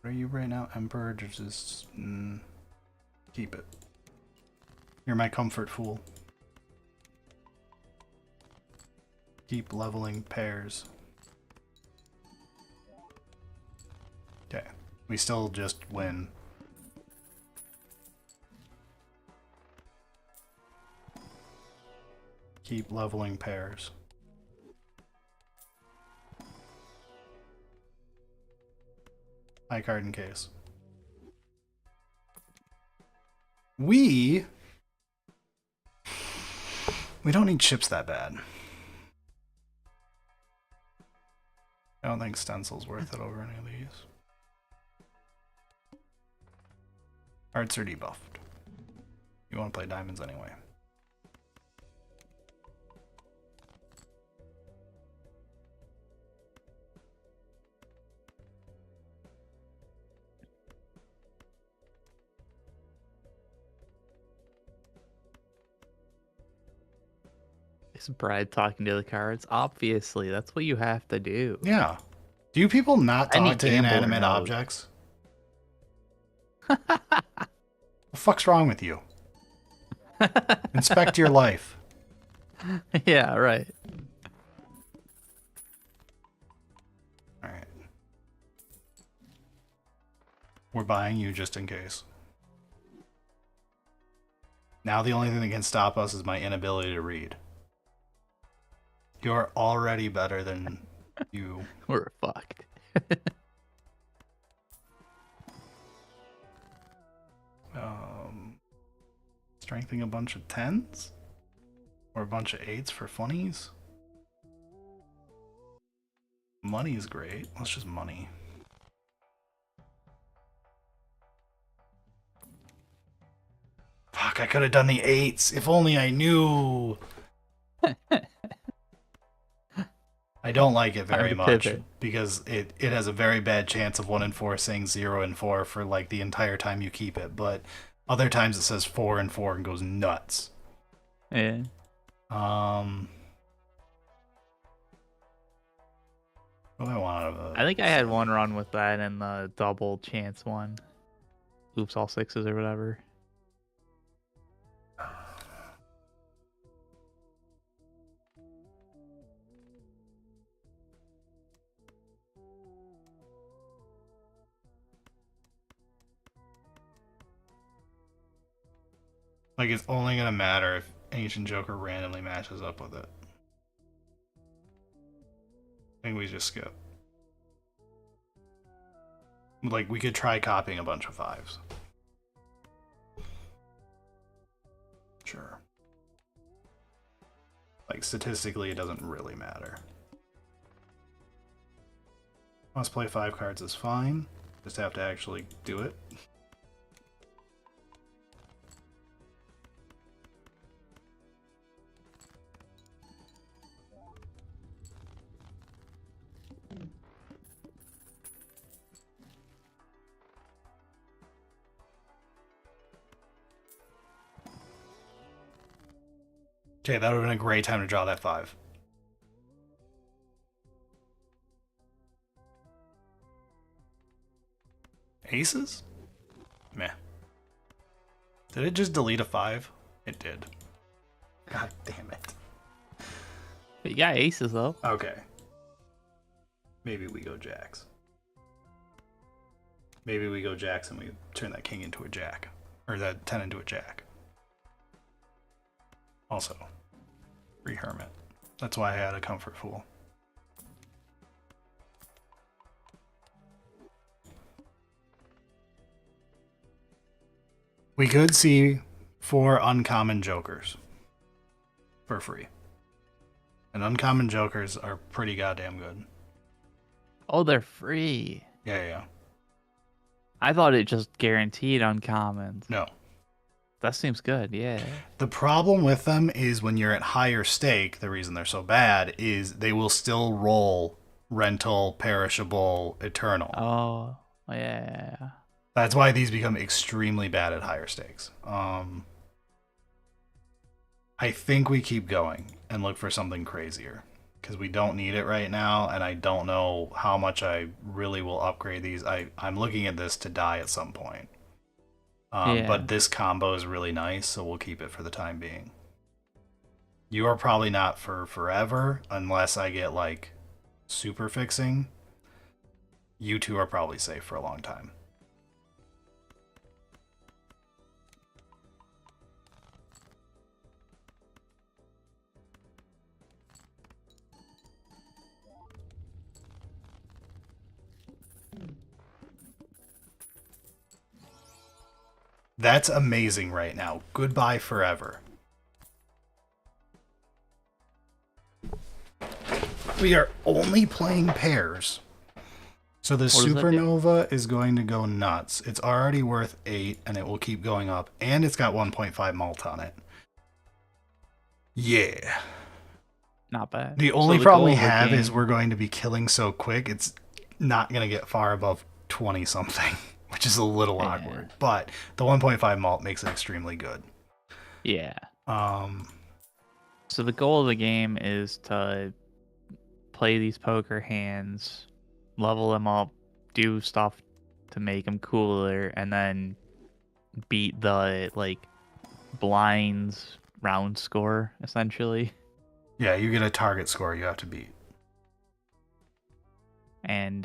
What are you right now? Emperor? Just keep it. You're my comfort fool. Keep leveling pairs. Okay. We still just win. keep leveling pairs. High card in case. We don't need chips that bad. I don't think Stencil's worth it over any of these. Arts are debuffed. You want to play diamonds anyway. Is Brad talking to the cards? Obviously, that's what you have to do. Yeah. Do you people not Any talk to gambler inanimate knows. objects? What the fuck's wrong with you? Inspect your life. Yeah, right. Alright. We're buying you just in case. Now the only thing that can stop us is my inability to read. You're already better than you. We're fucked. Strengthening a bunch of 10s? Or a bunch of 8s for funnies? Money is great. Let's just money. Fuck, I could have done the 8s. If only I knew. I don't like it very much pivot. because it has a very bad chance of 1 and 4 saying 0 and 4 for like the entire time you keep it, but other times it says 4 and 4 and goes nuts. Yeah. What do I want out of I think I had one run with that and the double chance one. Oops, all 6s or whatever. Like, it's only gonna matter if Ancient Joker randomly matches up with it. I think we just skip. Like, we could try copying a bunch of 5s. Sure. Like, statistically, it doesn't really matter. Must play 5 cards is fine. Just have to actually do it. Okay, that would have been a great time to draw that 5. Aces? Meh. Did it just delete a 5? It did. God damn it. But you got aces though. Okay. Maybe we go jacks. Maybe we go jacks and we turn that king into a jack. Or that 10 into a jack. Also, free hermit. That's why I had a comfort fool. We could see 4 uncommon jokers for free. And uncommon jokers are pretty goddamn good. Oh, they're free. Yeah. I thought it just guaranteed uncommons. No. That seems good, yeah. The problem with them is when you're at higher stake, the reason they're so bad is they will still roll rental, perishable, eternal. Oh, yeah. That's why these become extremely bad at higher stakes. I think we keep going and look for something crazier because we don't need it right now, and I don't know how much I really will upgrade these. I'm looking at this to die at some point. But this combo is really nice, so we'll keep it for the time being. You are probably not for forever, unless I get, like, super fixing. You two are probably safe for a long time. That's amazing right now. Goodbye forever. We are only playing pairs. So the What does that do? Supernova is going to go nuts. It's already worth 8, and it will keep going up. And it's got 1.5 malt on it. Yeah. Not bad. The So only the problem we goal of the have is game- we're going to be killing so quick, it's not going to get far above 20-something, which is a little Yeah. awkward. But the 1.5 malt makes it extremely good. Yeah. Um, So the goal of the game is to play these poker hands, level them up, do stuff to make them cooler, and then beat the like blinds round score essentially. yeah, you get a target score you have to beat. And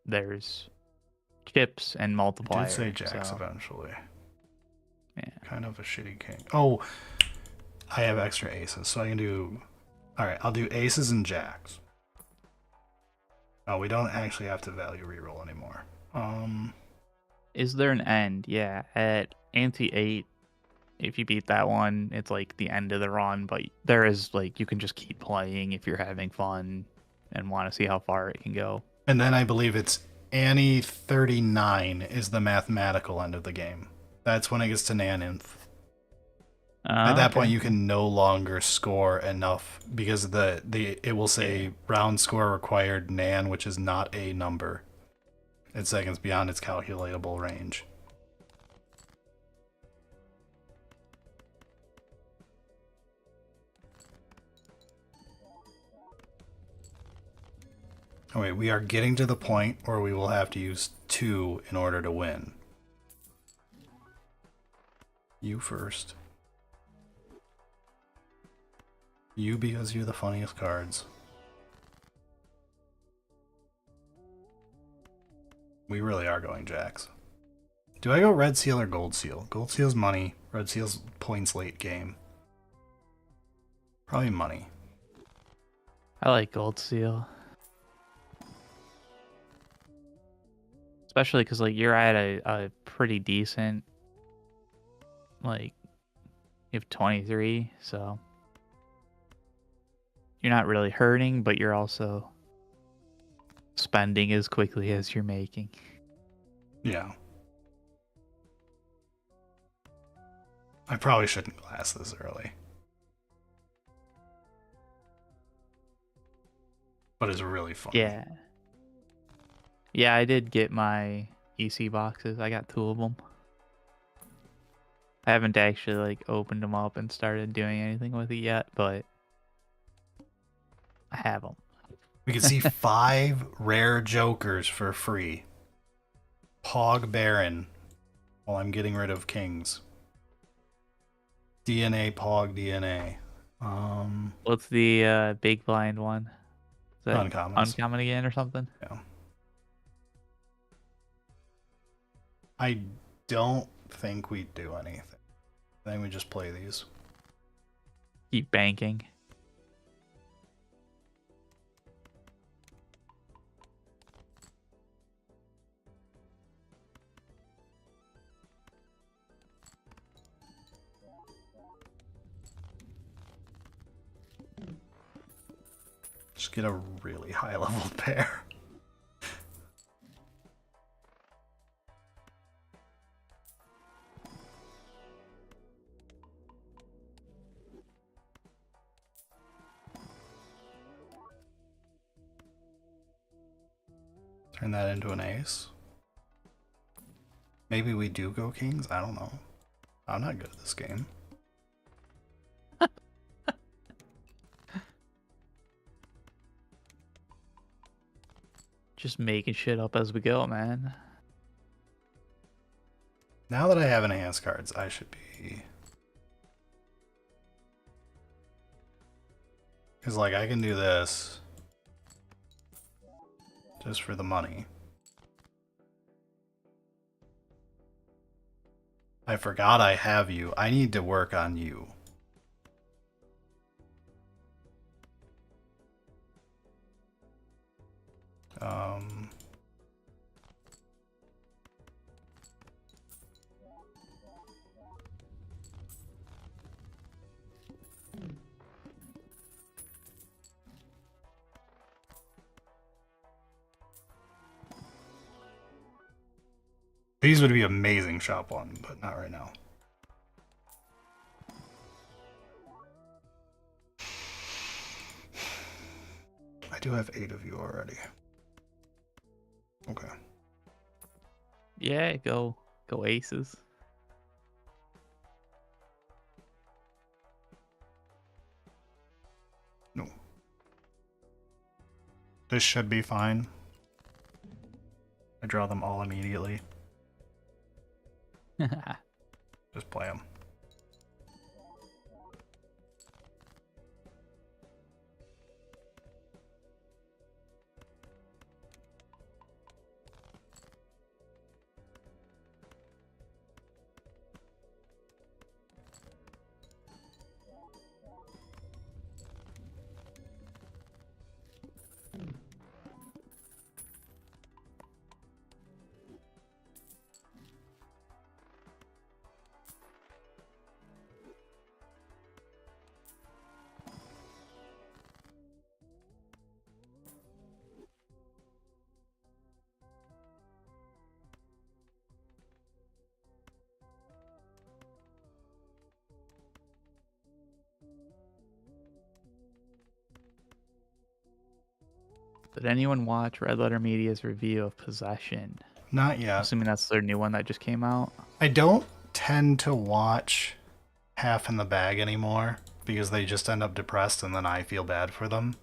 there's chips and I multipliers. did say jacks so, eventually. yeah. Kind of a shitty king. Oh, I have extra aces, so I can do... Alright, I'll do aces and jacks. Oh, we don't actually have to value reroll anymore. Is there an end? Yeah, at ante 8, if you beat that one, it's like the end of the run, but there is like you can just keep playing if you're having fun and want to see how far it can go. And then I believe it's Annie 39 is the mathematical end of the game. That's when it gets to Naninth. At that point, you can no longer score enough because it will say round score required Nan, which is not a number. It's seconds beyond its calculatable range. Oh wait, we are getting to the point where we will have to use 2 in order to win. You first. You because you're the funniest cards. We really are going jacks. Do I go red seal or gold seal? Gold seal's money. Red seal's points late game. Probably money. I like Gold Seal. Especially because like you're at a pretty decent, like, you have 23, so you're not really hurting, but you're also spending as quickly as you're making. Yeah. I probably shouldn't glass this early. But it's really fun. Yeah. Yeah, I did get my EC boxes. I got 2 of them. I haven't actually like opened them up and started doing anything with it yet, but I have them. We can see 5 rare jokers for free. Pog Baron. While I'm getting rid of kings. DNA Pog DNA. What's the big blind one? Is that Uncommons. uncommon again or something? Yeah. I don't think we do anything. I think we just play these. Keep banking. Just get a really high level pair. Turn that into an ace. Maybe we do go kings? I don't know. I'm not good at this game. Just making shit up as we go, man. Now that I have enhanced cards, I should be... Because, like, I can do this just for the money. I forgot I have you. I need to work on you. These would be amazing shop one, but not right now. I do have 8 of you already. Okay. Yeah, go aces. No. This should be fine. I draw them all immediately. Just play them. Did anyone watch Red Letter Media's review of Possession? Not yet. Assuming that's their new one that just came out. I don't tend to watch Half in the Bag anymore because they just end up depressed and then I feel bad for them.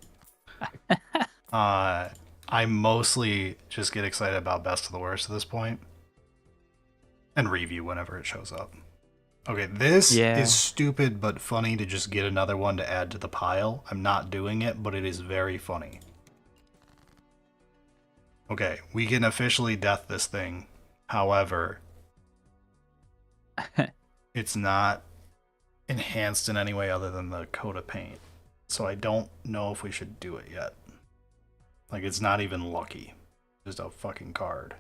I mostly just get excited about Best of the Worst at this point and review whenever it shows up. Okay, this is stupid but funny to just get another one to add to the pile. I'm not doing it, but it is very funny. Okay, we can officially death this thing. However, it's not enhanced in any way other than the coat of paint. So I don't know if we should do it yet. Like, it's not even lucky. Just a fucking card.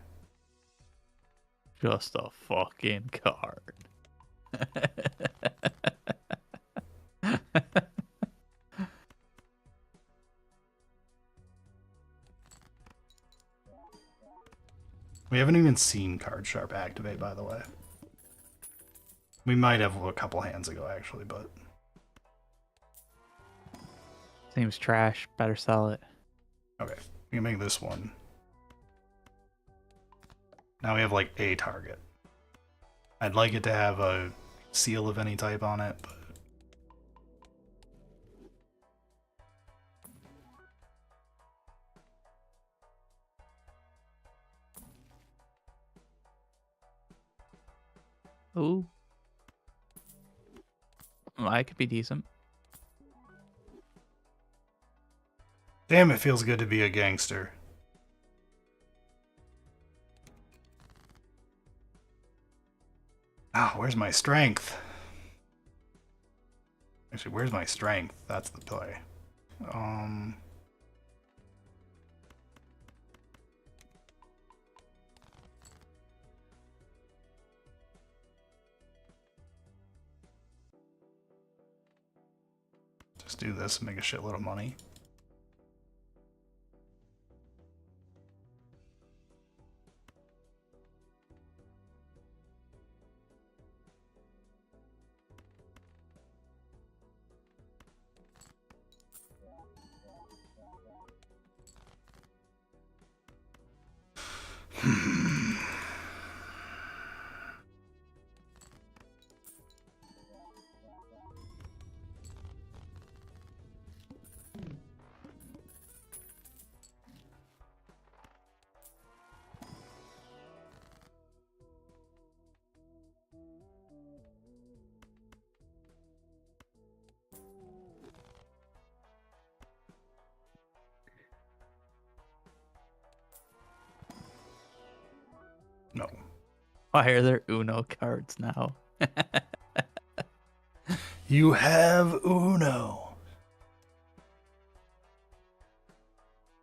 Just a fucking card. We haven't even seen Card Sharp activate, by the way. We might have a couple hands ago, actually, but... Seems trash. Better sell it. Okay, we can make this one. Now we have, like, a target. I'd like it to have a seal of any type on it, but... Ooh. Well, I could be decent. Damn, it feels good to be a gangster. Ah, where's my strength? Actually, where's my strength? That's the play. Just do this and make a shitload of money. No. Why are there Uno cards now? You have Uno.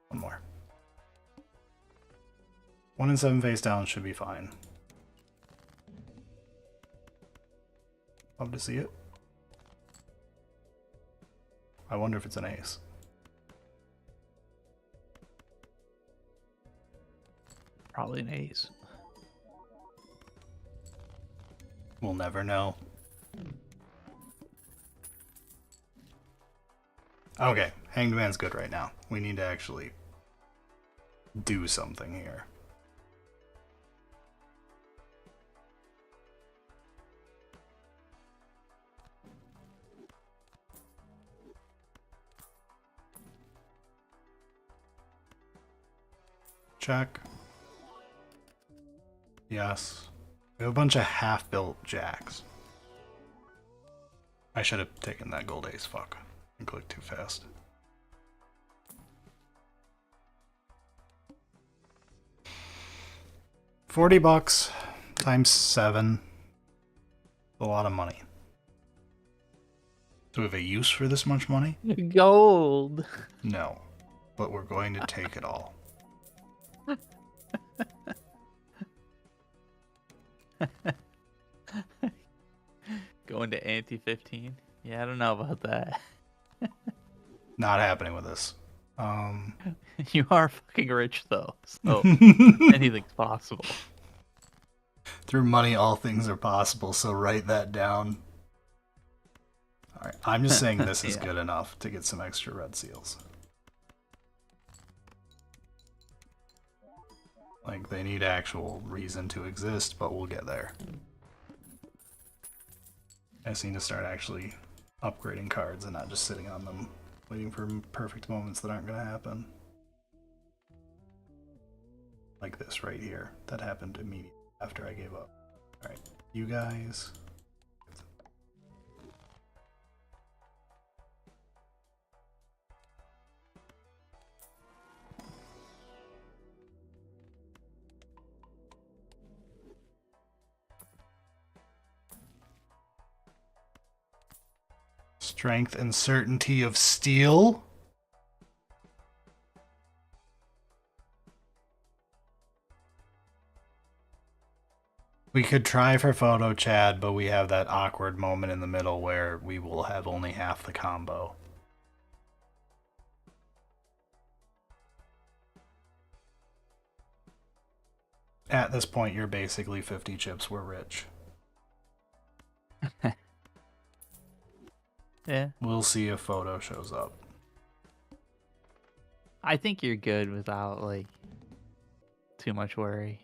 One more. 1 and 7 face down should be fine. Love to see it. I wonder if it's an ace. Probably an ace. We'll never know. Okay, Hanged Man's good right now. We need to actually do something here. Check. Yes. We have a bunch of half-built jacks. I should have taken that gold ace, fuck. I clicked too fast. $40 times 7. A lot of money. Do we have a use for this much money? Gold. No. But we're going to take it all. Going to Ante 15? Yeah, I don't know about that. Not happening with this. You are fucking rich though, so anything's possible. Through money, all things are possible, so write that down. Alright, I'm just saying this is Yeah. good enough to get some extra red seals. Like, they need actual reason to exist, but we'll get there. I just need to start actually upgrading cards and not just sitting on them, waiting for perfect moments that aren't going to happen. Like this right here. That happened immediately after I gave up. Alright, you guys. Strength and certainty of steel. We could try for Photo Chad, but we have that awkward moment in the middle where we will have only half the combo. At this point, you're basically 50 chips, we're rich. Yeah. We'll see if Photo shows up. I think you're good without, like, too much worry.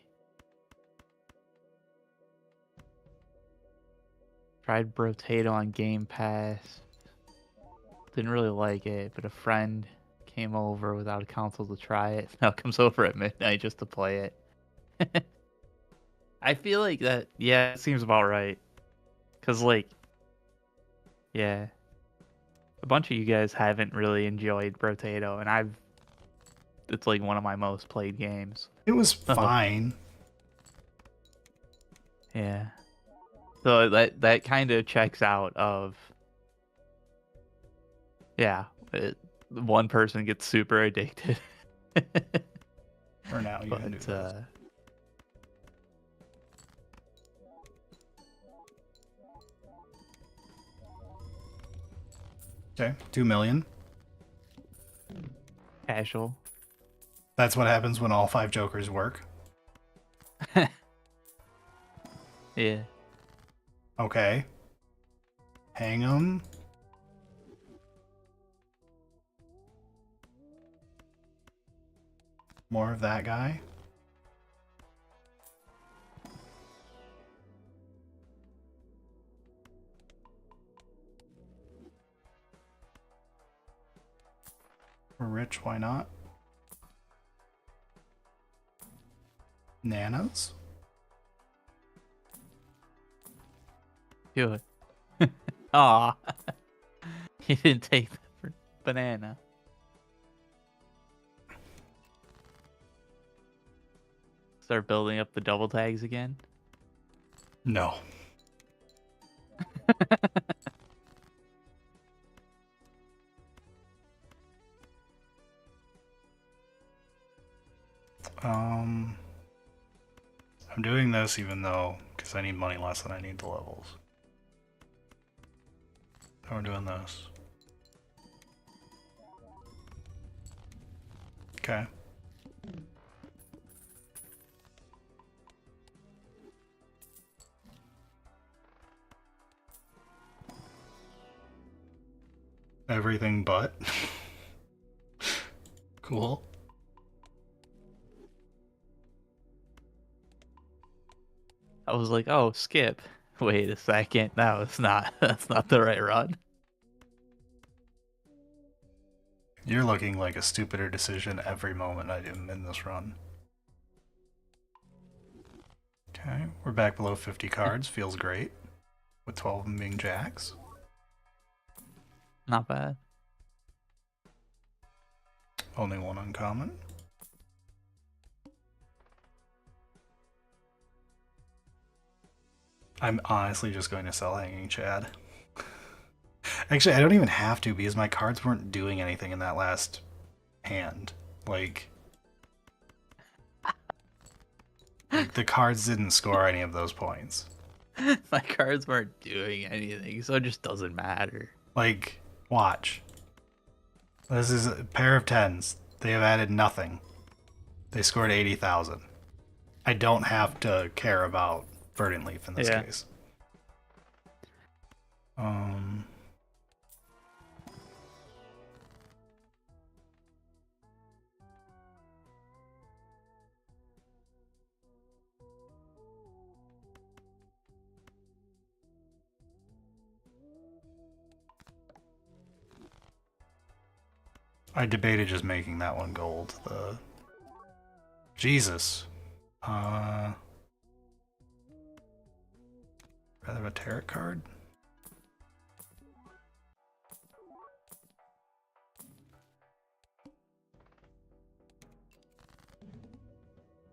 Tried Brotato on Game Pass. Didn't really like it, but a friend came over without a console to try it. Now comes over at midnight just to play it. I feel like that, yeah, it seems about right. Because, like, yeah. A bunch of you guys haven't really enjoyed Brotato, and it's like one of my most played games. It was fine. Yeah. So that kind of checks out of, yeah, one person gets super addicted. For now, you can do But this. Okay, 2 million. casual. That's what happens when all 5 jokers work. Yeah. Okay. Hang 'em. More of that guy. We're rich, why not? Nanas? Do it. Aw. You didn't take the banana. Start building up the double tags again. No. I'm doing this even though, because I need money less than I need the levels. So we're doing this. Okay. Everything but. Cool. I was like, oh, skip. Wait a second. No, it's not. That's not the right run. You're looking like a stupider decision every moment I am in this run. Okay, we're back below 50 cards. Feels great. With 12 of them being jacks. Not bad. Only one uncommon. I'm honestly just going to sell Hanging Chad. Actually, I don't even have to because my cards weren't doing anything in that last hand. Like the cards didn't score any of those points. My cards weren't doing anything, so it just doesn't matter. Like, watch. This is a pair of 10s. They have added nothing. They scored 80,000. I don't have to care about Verdant Leaf in this case. I debated just making that one gold. Jesus. Rather a tarot card?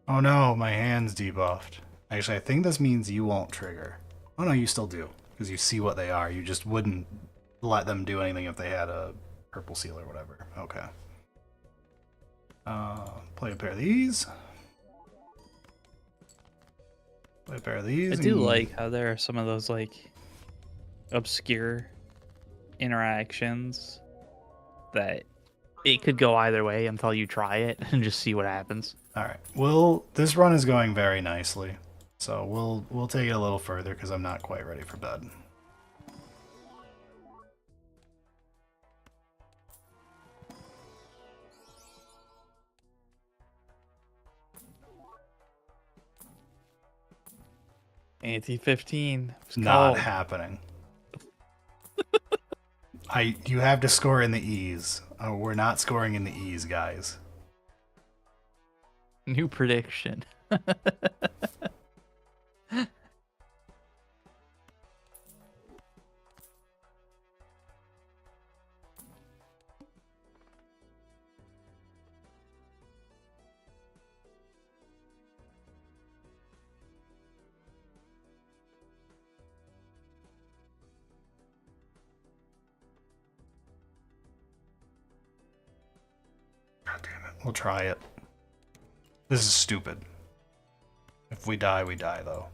Oh no, my hand's debuffed. Actually, I think this means you won't trigger. Oh no, you still do, because you see what they are. You just wouldn't let them do anything if they had a purple seal or whatever. Okay. Play a pair of these. Play a pair of these. I do like how there are some of those like obscure interactions that it could go either way until you try it and just see what happens. All right. Well, this run is going very nicely, so we'll take it a little further because I'm not quite ready for bed. Anti-15. Not happening. You have to score in the E's. Oh, we're not scoring in the E's, guys. New prediction. God damn it. We'll try it. This is stupid. If we die, we die, though.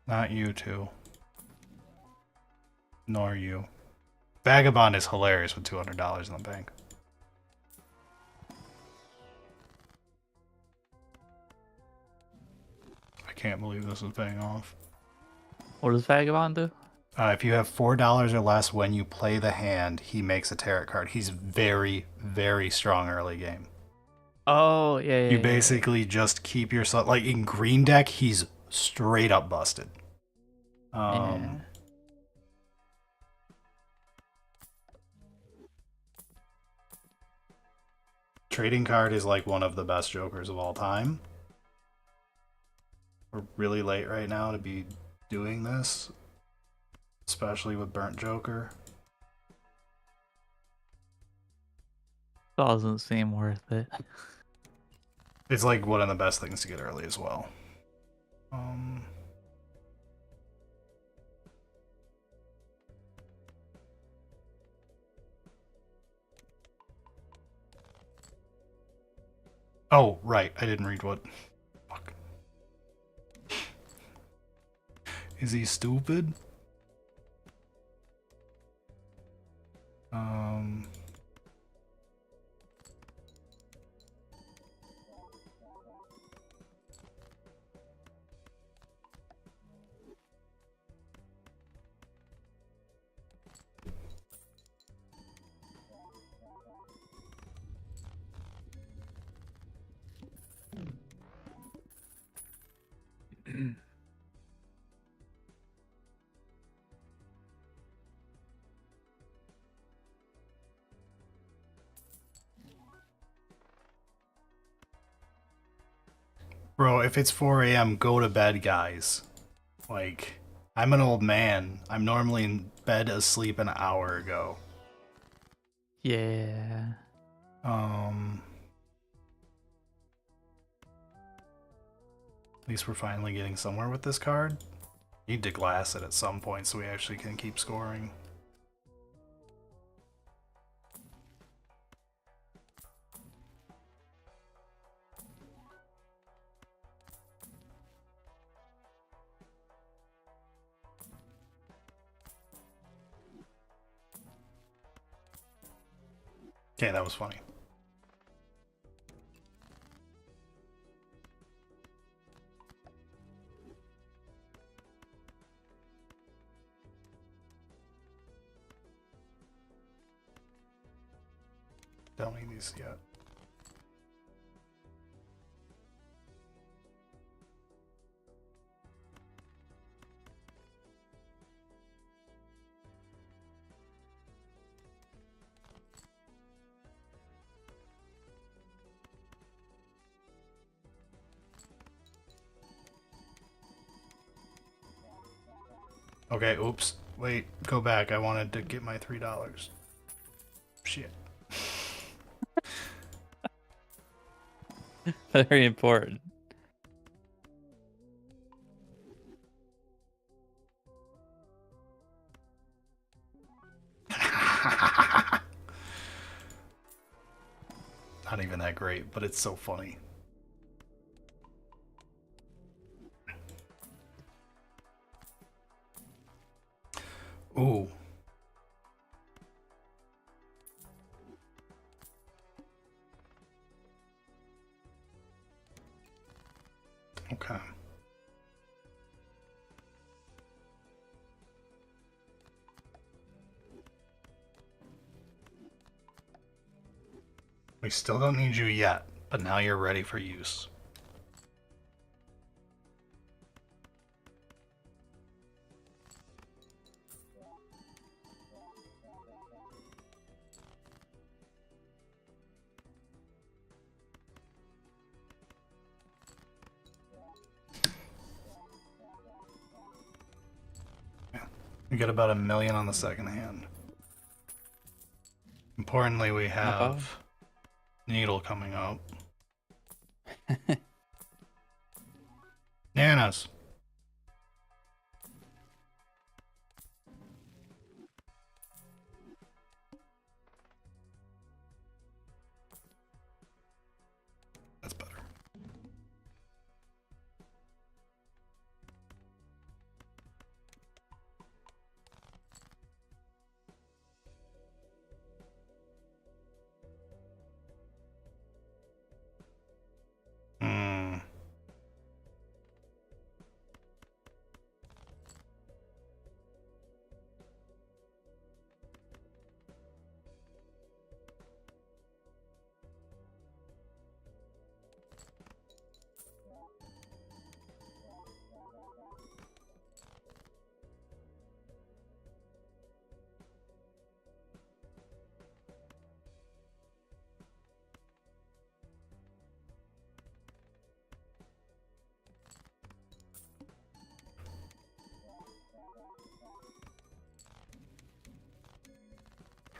Not you two. Nor you. Vagabond is hilarious with $200 in the bank. I can't believe this is paying off. What does Vagabond do? If you have $4 or less when you play the hand, he makes a tarot card. He's very, very strong early game. Oh, yeah. You basically just keep yourself... Like, in green deck, he's straight up busted. Trading card is like one of the best jokers of all time. We're really late right now to be doing this, especially with Burnt Joker. Doesn't seem worth it. It's like one of the best things to get early as well. Oh, right. I didn't read what. Fuck. Is he stupid? Bro, if it's 4 a.m., go to bed, guys. Like, I'm an old man. I'm normally in bed asleep an hour ago. Yeah. At least we're finally getting somewhere with this card. Need to glass it at some point so we actually can keep scoring. Okay, that was funny. Don't need these yet. Okay, oops. Wait, go back. I wanted to get my $3. Shit. Very important. Not even that great, but it's so funny. Ooh. Okay. We still don't need you yet, but now you're ready for use. We get about 1 million on the second hand. Importantly, we have Needle coming up. Nanas. That's better.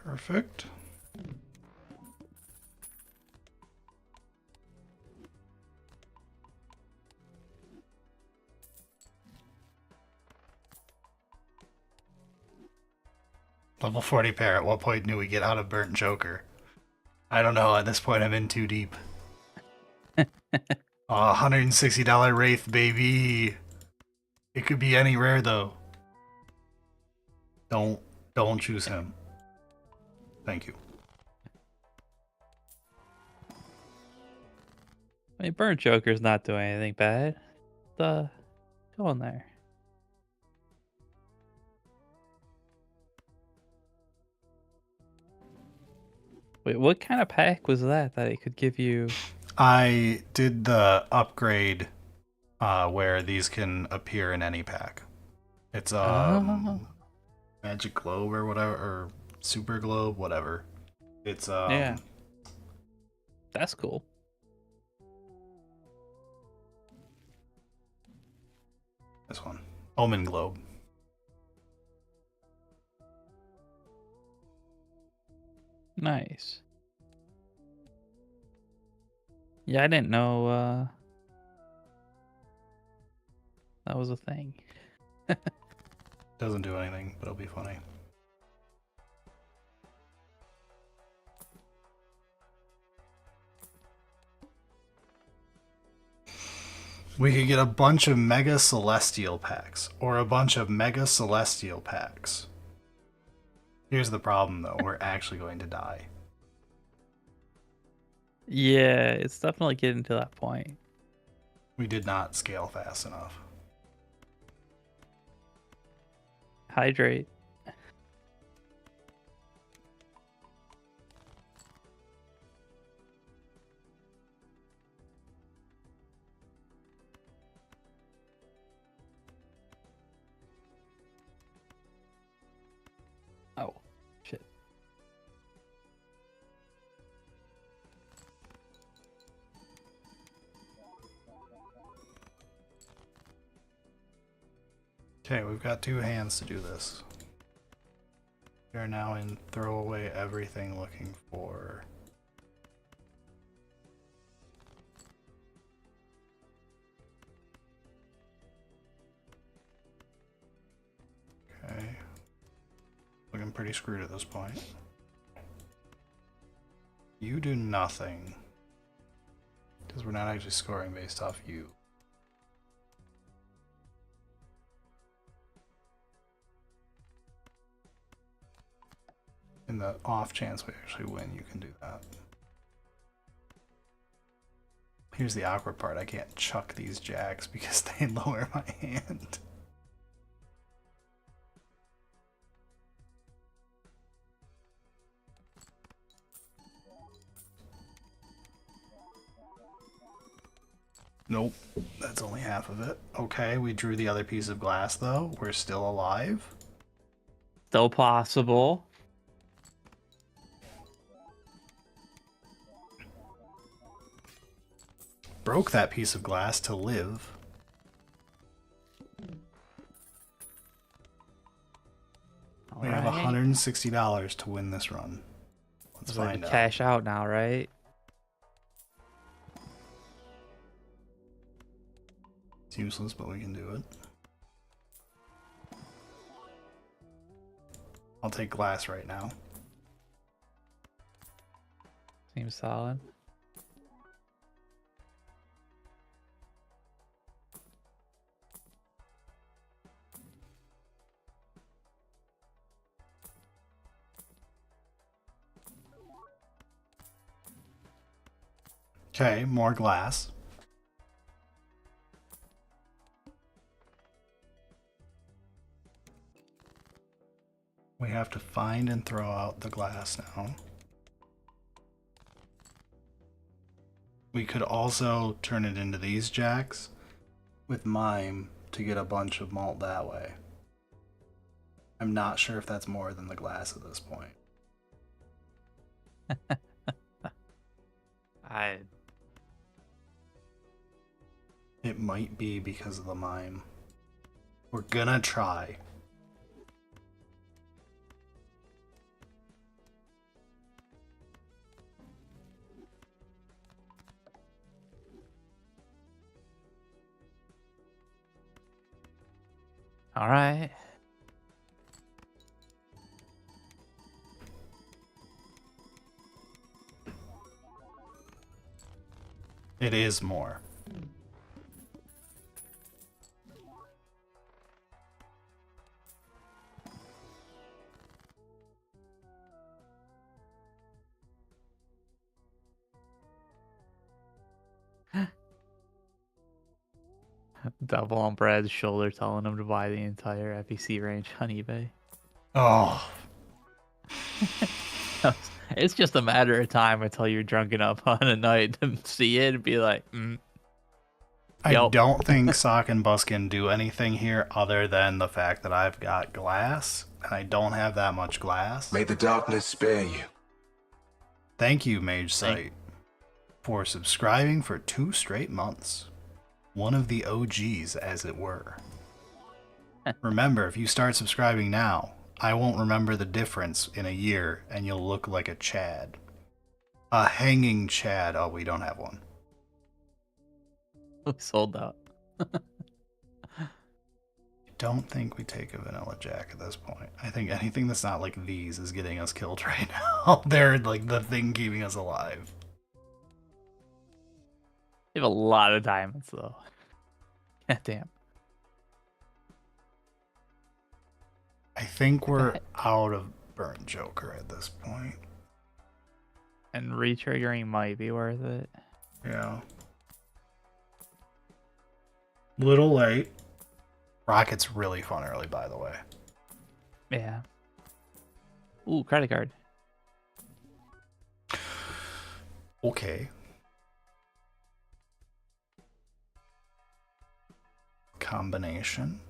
Perfect. Level 40 pair. At what point do we get out of Burnt Joker? I don't know. At this point, I'm in too deep. $160 Wraith, baby. It could be any rare though. Don't choose him. Thank you. I mean, Burnt Joker's not doing anything bad. Go in there. Wait, what kind of pack was that it could give you? I did the upgrade where these can appear in any pack. It's Magic Globe or whatever, or Super Globe, whatever. It's Yeah. That's cool. This one. Omen Globe. Nice. Yeah, I didn't know that was a thing. Doesn't do anything, but it'll be funny. We could get a bunch of Mega Celestial packs, or a bunch of Mega Celestial packs. Here's the problem, though. We're actually going to die. Yeah, it's definitely getting to that point. We did not scale fast enough. Hydrate. Oh, shit. Okay, we've got 2 hands to do this. We are now in throw away everything looking for... Okay. Looking pretty screwed at this point. You do nothing. Because we're not actually scoring based off you. In the off chance we actually win, you can do that. Here's the awkward part. I can't chuck these jacks because they lower my hand. Nope, that's only half of it. Okay, we drew the other piece of glass though. We're still alive. Still possible. Broke that piece of glass to live. We have $160 to win this run. Let's find out. Cash out now, right? It's useless, but we can do it. I'll take glass right now. Seems solid. Okay, more glass. We have to find and throw out the glass now. We could also turn it into these jacks with Mime to get a bunch of malt that way. I'm not sure if that's more than the glass at this point. It might be because of the Mime. We're gonna try. All right. It is more. Double on Brad's shoulder telling him to buy the entire FEC range on eBay. Oh, It's just a matter of time until you're drunk enough on a night to see it and be like, I Yep. don't think Sock and Buskin do anything here other than the fact that I've got glass, and I don't have that much glass. May the darkness spare you. Thank you, Mage Sight, for subscribing for 2 straight months. One of the OGs, as it were. Remember, if you start subscribing now, I won't remember the difference in a year, and you'll look like a Chad. A hanging Chad. Oh, we don't have one. sold out. I don't think we take a Vanilla Jack at this point. I think anything that's not like these is getting us killed right now. They're like the thing keeping us alive. You have a lot of diamonds, though. God damn. I think we're out of Burnt Joker at this point. And retriggering might be worth it. Yeah. Little late. Rocket's really fun early, by the way. Yeah. Ooh, credit card. Okay. Combination.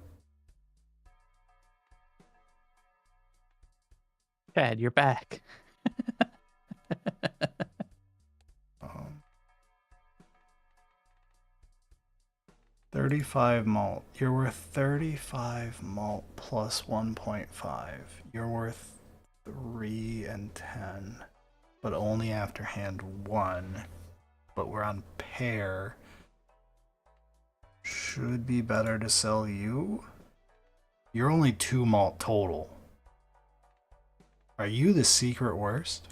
Chad, you're back. 35 malt. You're worth 35 malt plus 1.5. You're worth 3 and 10. But only after hand 1. But we're on pair. Should be better to sell you. You're only 2 malt total. Are you the secret worst?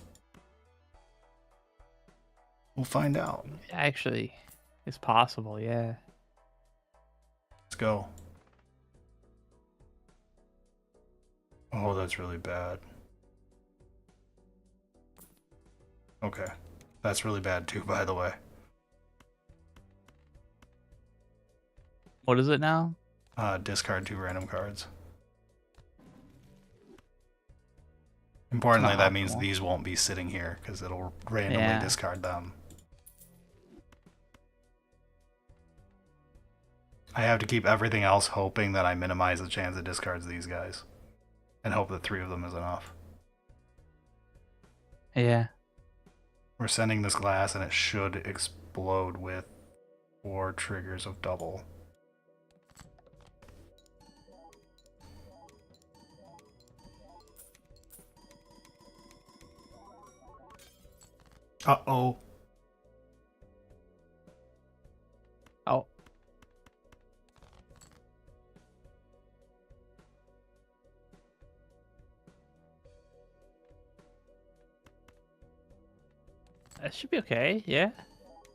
We'll find out. Actually, it's possible, yeah. Let's go. Oh, that's really bad. Okay. That's really bad too, by the way. What is it now? Discard 2 random cards. Importantly, that means these won't be sitting here because it'll randomly discard them. I have to keep everything else hoping that I minimize the chance it discards these guys. And hope that 3 of them is enough. Yeah. We're sending this glass and it should explode with 4 triggers of double. Uh-oh. Oh. That should be okay, yeah.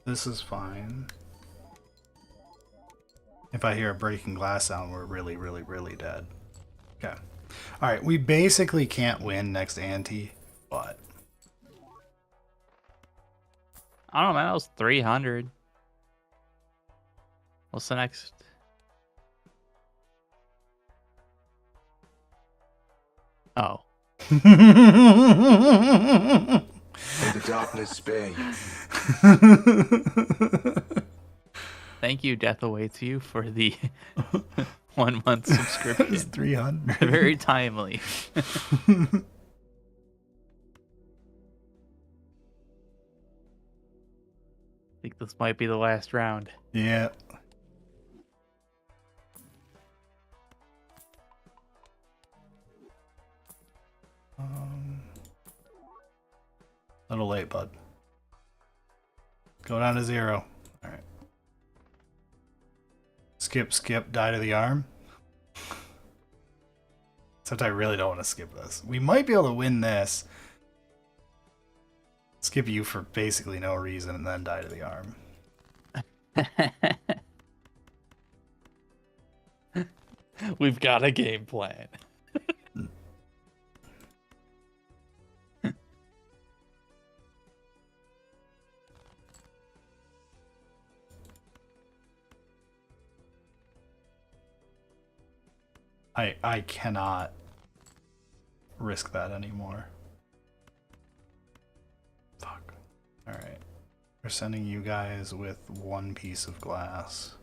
This is fine. If I hear a breaking glass sound, we're really, really, really dead. Okay. Alright, we basically can't win next ante, but... I don't know, man. That was 300. What's the next? Oh. May the darkness spare you. Thank you, Death Awaits You, for the 1 month subscription. It's 300. Very timely. I think this might be the last round. Yeah. Little late, bud. Go down to 0. Alright. Skip, skip, die to the arm. Except I really don't want to skip this. We might be able to win this. Skip you for basically no reason and then die to the arm. We've got a game plan. I cannot risk that anymore. Fuck. Alright. We're sending you guys with one piece of glass.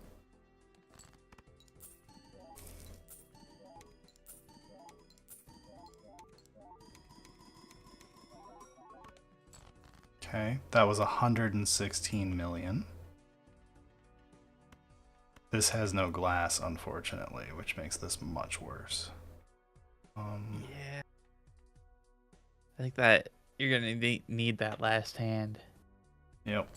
Okay, that was 116 million. This has no glass, unfortunately, which makes this much worse. Yeah. I think that you're gonna need that last hand. Yep.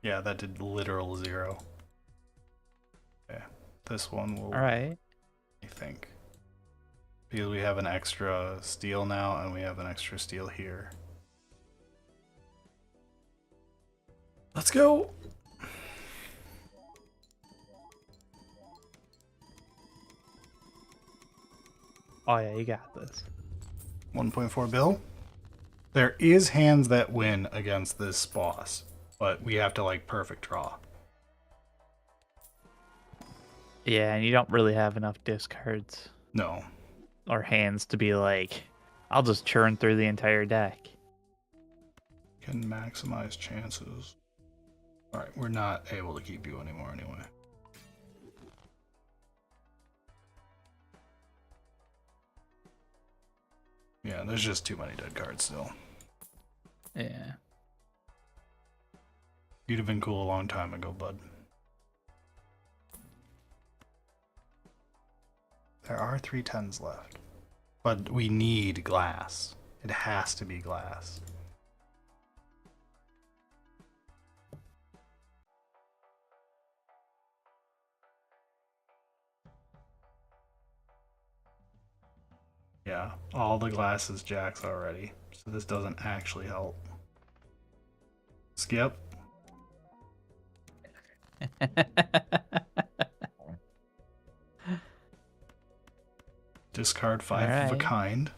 Yeah, that did literal 0. Okay, this one will. All right. I think. Because we have an extra steel now, and we have an extra steel here. Let's go! Oh yeah, you got this. 1.4 bill. There is hands that win against this boss, but we have to like perfect draw. Yeah, and you don't really have enough discards No. or hands to be like, I'll just churn through the entire deck. Can maximize chances. Alright, we're not able to keep you anymore anyway. Yeah, there's just too many dead cards still. Yeah. You'd have been cool a long time ago, bud. There are 3 10s left. But we need glass. It has to be glass. Yeah, all the glass is jacks already, so this doesn't actually help. Skip. Discard 5 of a kind.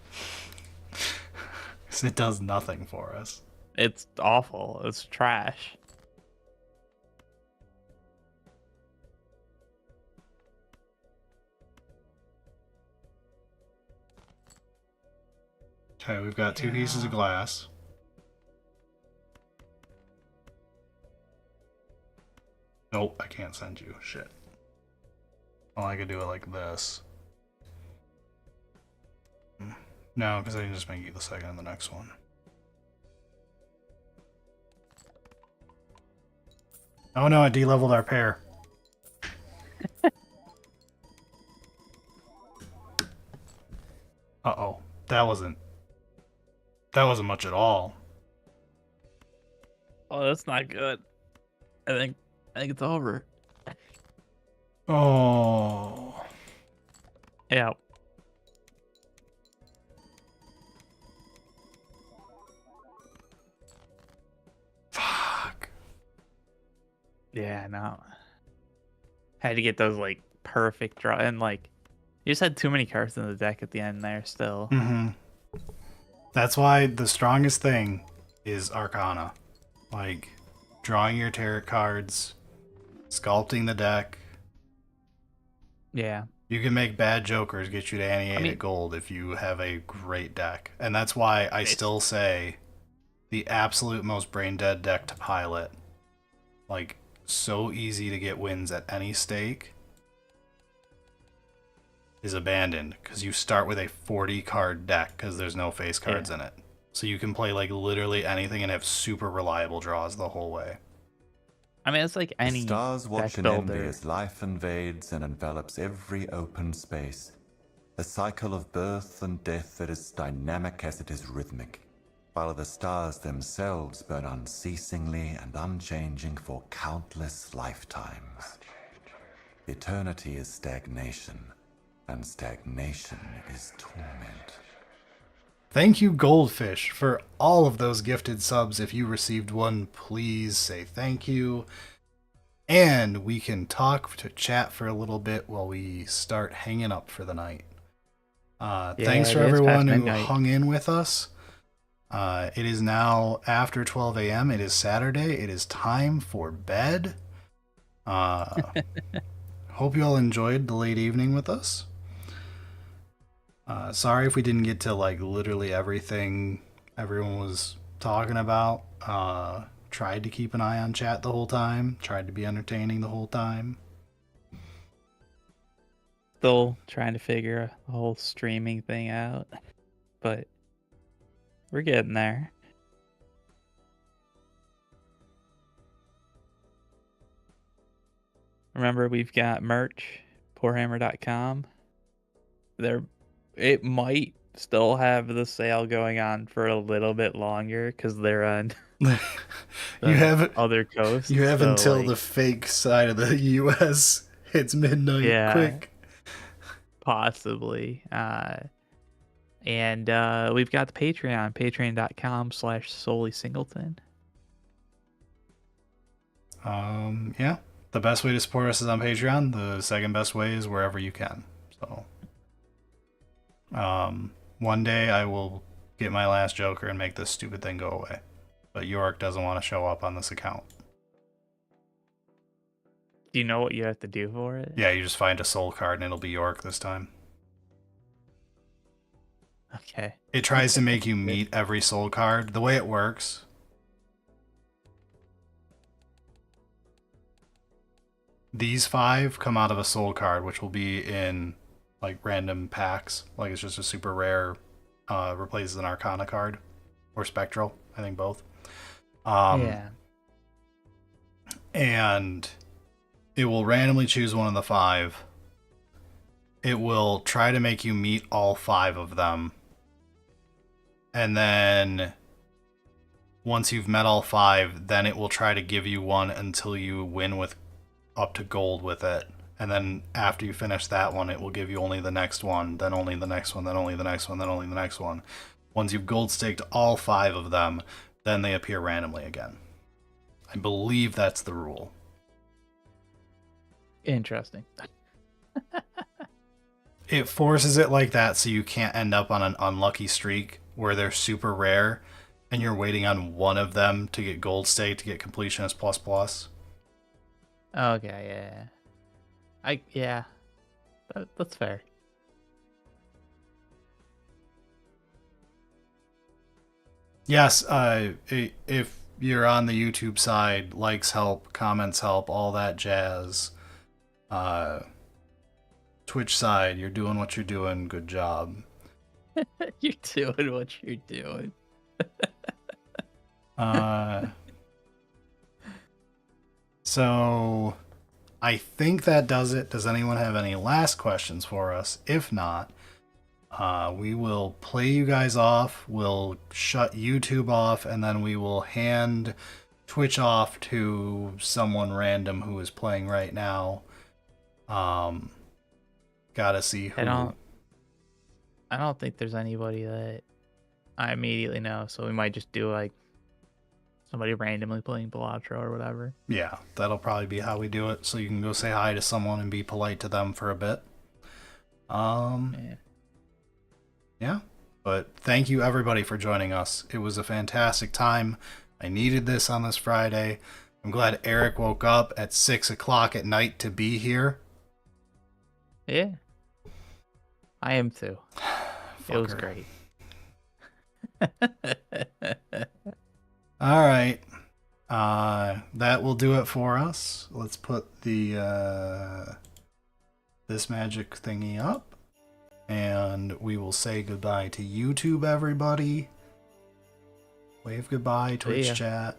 Because it does nothing for us. It's awful. It's trash. Okay, we've got 2 pieces of glass. Nope, I can't send you. Shit. Well, I could do it like this. No, because I can just make you the second in the next one. Oh no, I de-leveled our pair. Uh-oh. That wasn't much at all. Oh, that's not good. I think it's over. Oh. Yeah. Fuck. Yeah, no. Had to get those like perfect draw, and like you just had too many cards in the deck at the end there still. Mm-hmm. That's why the strongest thing is Arcana. Like, drawing your tarot cards, sculpting the deck. Yeah. You can make bad jokers get you to Annihilated Gold if you have a great deck. And that's why I still say the absolute most brain-dead deck to pilot. Like, so easy to get wins at any stake is Abandoned, because you start with a 40 card deck because there's no face cards in it. So you can play like literally anything and have super reliable draws the whole way. I mean, it's like any The stars watch deck in envy builder. as life invades and envelops every open space. A cycle of birth and death that is dynamic as it is rhythmic, while the stars themselves burn unceasingly and unchanging for countless lifetimes. Eternity is stagnation, and stagnation is torment. Thank you, Goldfish, for all of those gifted subs. If you received one, please say thank you. And we can chat for a little bit while we start hanging up for the night. Thanks for everyone who hung in with us. It is now after 12 a.m. It is Saturday. It is time for bed. Hope you all enjoyed the late evening with us. Sorry if we didn't get to like literally everything everyone was talking about. Tried to keep an eye on chat the whole time. Tried to be entertaining the whole time. Still trying to figure the whole streaming thing out, but we're getting there. Remember, we've got merch, poorhammer.com. It might still have the sale going on for a little bit longer because they're on other coast. You have until the fake side of the U.S. hits midnight quick. Possibly. And we've got the Patreon, patreon.com/solely-singleton. Yeah. The best way to support us is on Patreon. The second best way is wherever you can. So, one day I will get my last Joker and make this stupid thing go away. But York doesn't want to show up on this account. Do you know what you have to do for it? Yeah, you just find a soul card and it'll be York this time. Okay. It tries to make you meet every soul card. The way it works... These 5 come out of a soul card, which will be in like random packs. Like it's just a super rare, replaces an Arcana card or Spectral. I think both. Yeah. And it will randomly choose one of the 5. It will try to make you meet all 5 of them. And then once you've met all 5, then it will try to give you one until you win with up to gold with it, and then after you finish that one, it will give you only the next one, then only the next one, then only the next one, then only the next one. Once you've gold staked all 5 of them, then they appear randomly again. I believe that's the rule. Interesting. It forces it like that so you can't end up on an unlucky streak where they're super rare and you're waiting on one of them to get gold staked to get completion as ++. Okay, yeah. That's fair. Yes, if you're on the YouTube side, likes help, comments help, all that jazz. Twitch side, you're doing what you're doing, good job. You're doing what you're doing. So, I think that does it. Does anyone have any last questions for us? If not, we will play you guys off. We'll shut YouTube off, and then we will hand Twitch off to someone random who is playing right now. Gotta see who. I don't think there's anybody that I immediately know, so we might just do like somebody randomly playing Balatro or whatever. Yeah, that'll probably be how we do it, so you can go say hi to someone and be polite to them for a bit. Yeah, but thank you everybody for joining us. It was a fantastic time. I needed this on this Friday. I'm glad Eric woke up at 6 o'clock at night to be here. Yeah. I am too. It was great. All right. That will do it for us. Let's put the this magic thingy up, and we will say goodbye to YouTube, everybody. Wave goodbye, Twitch chat.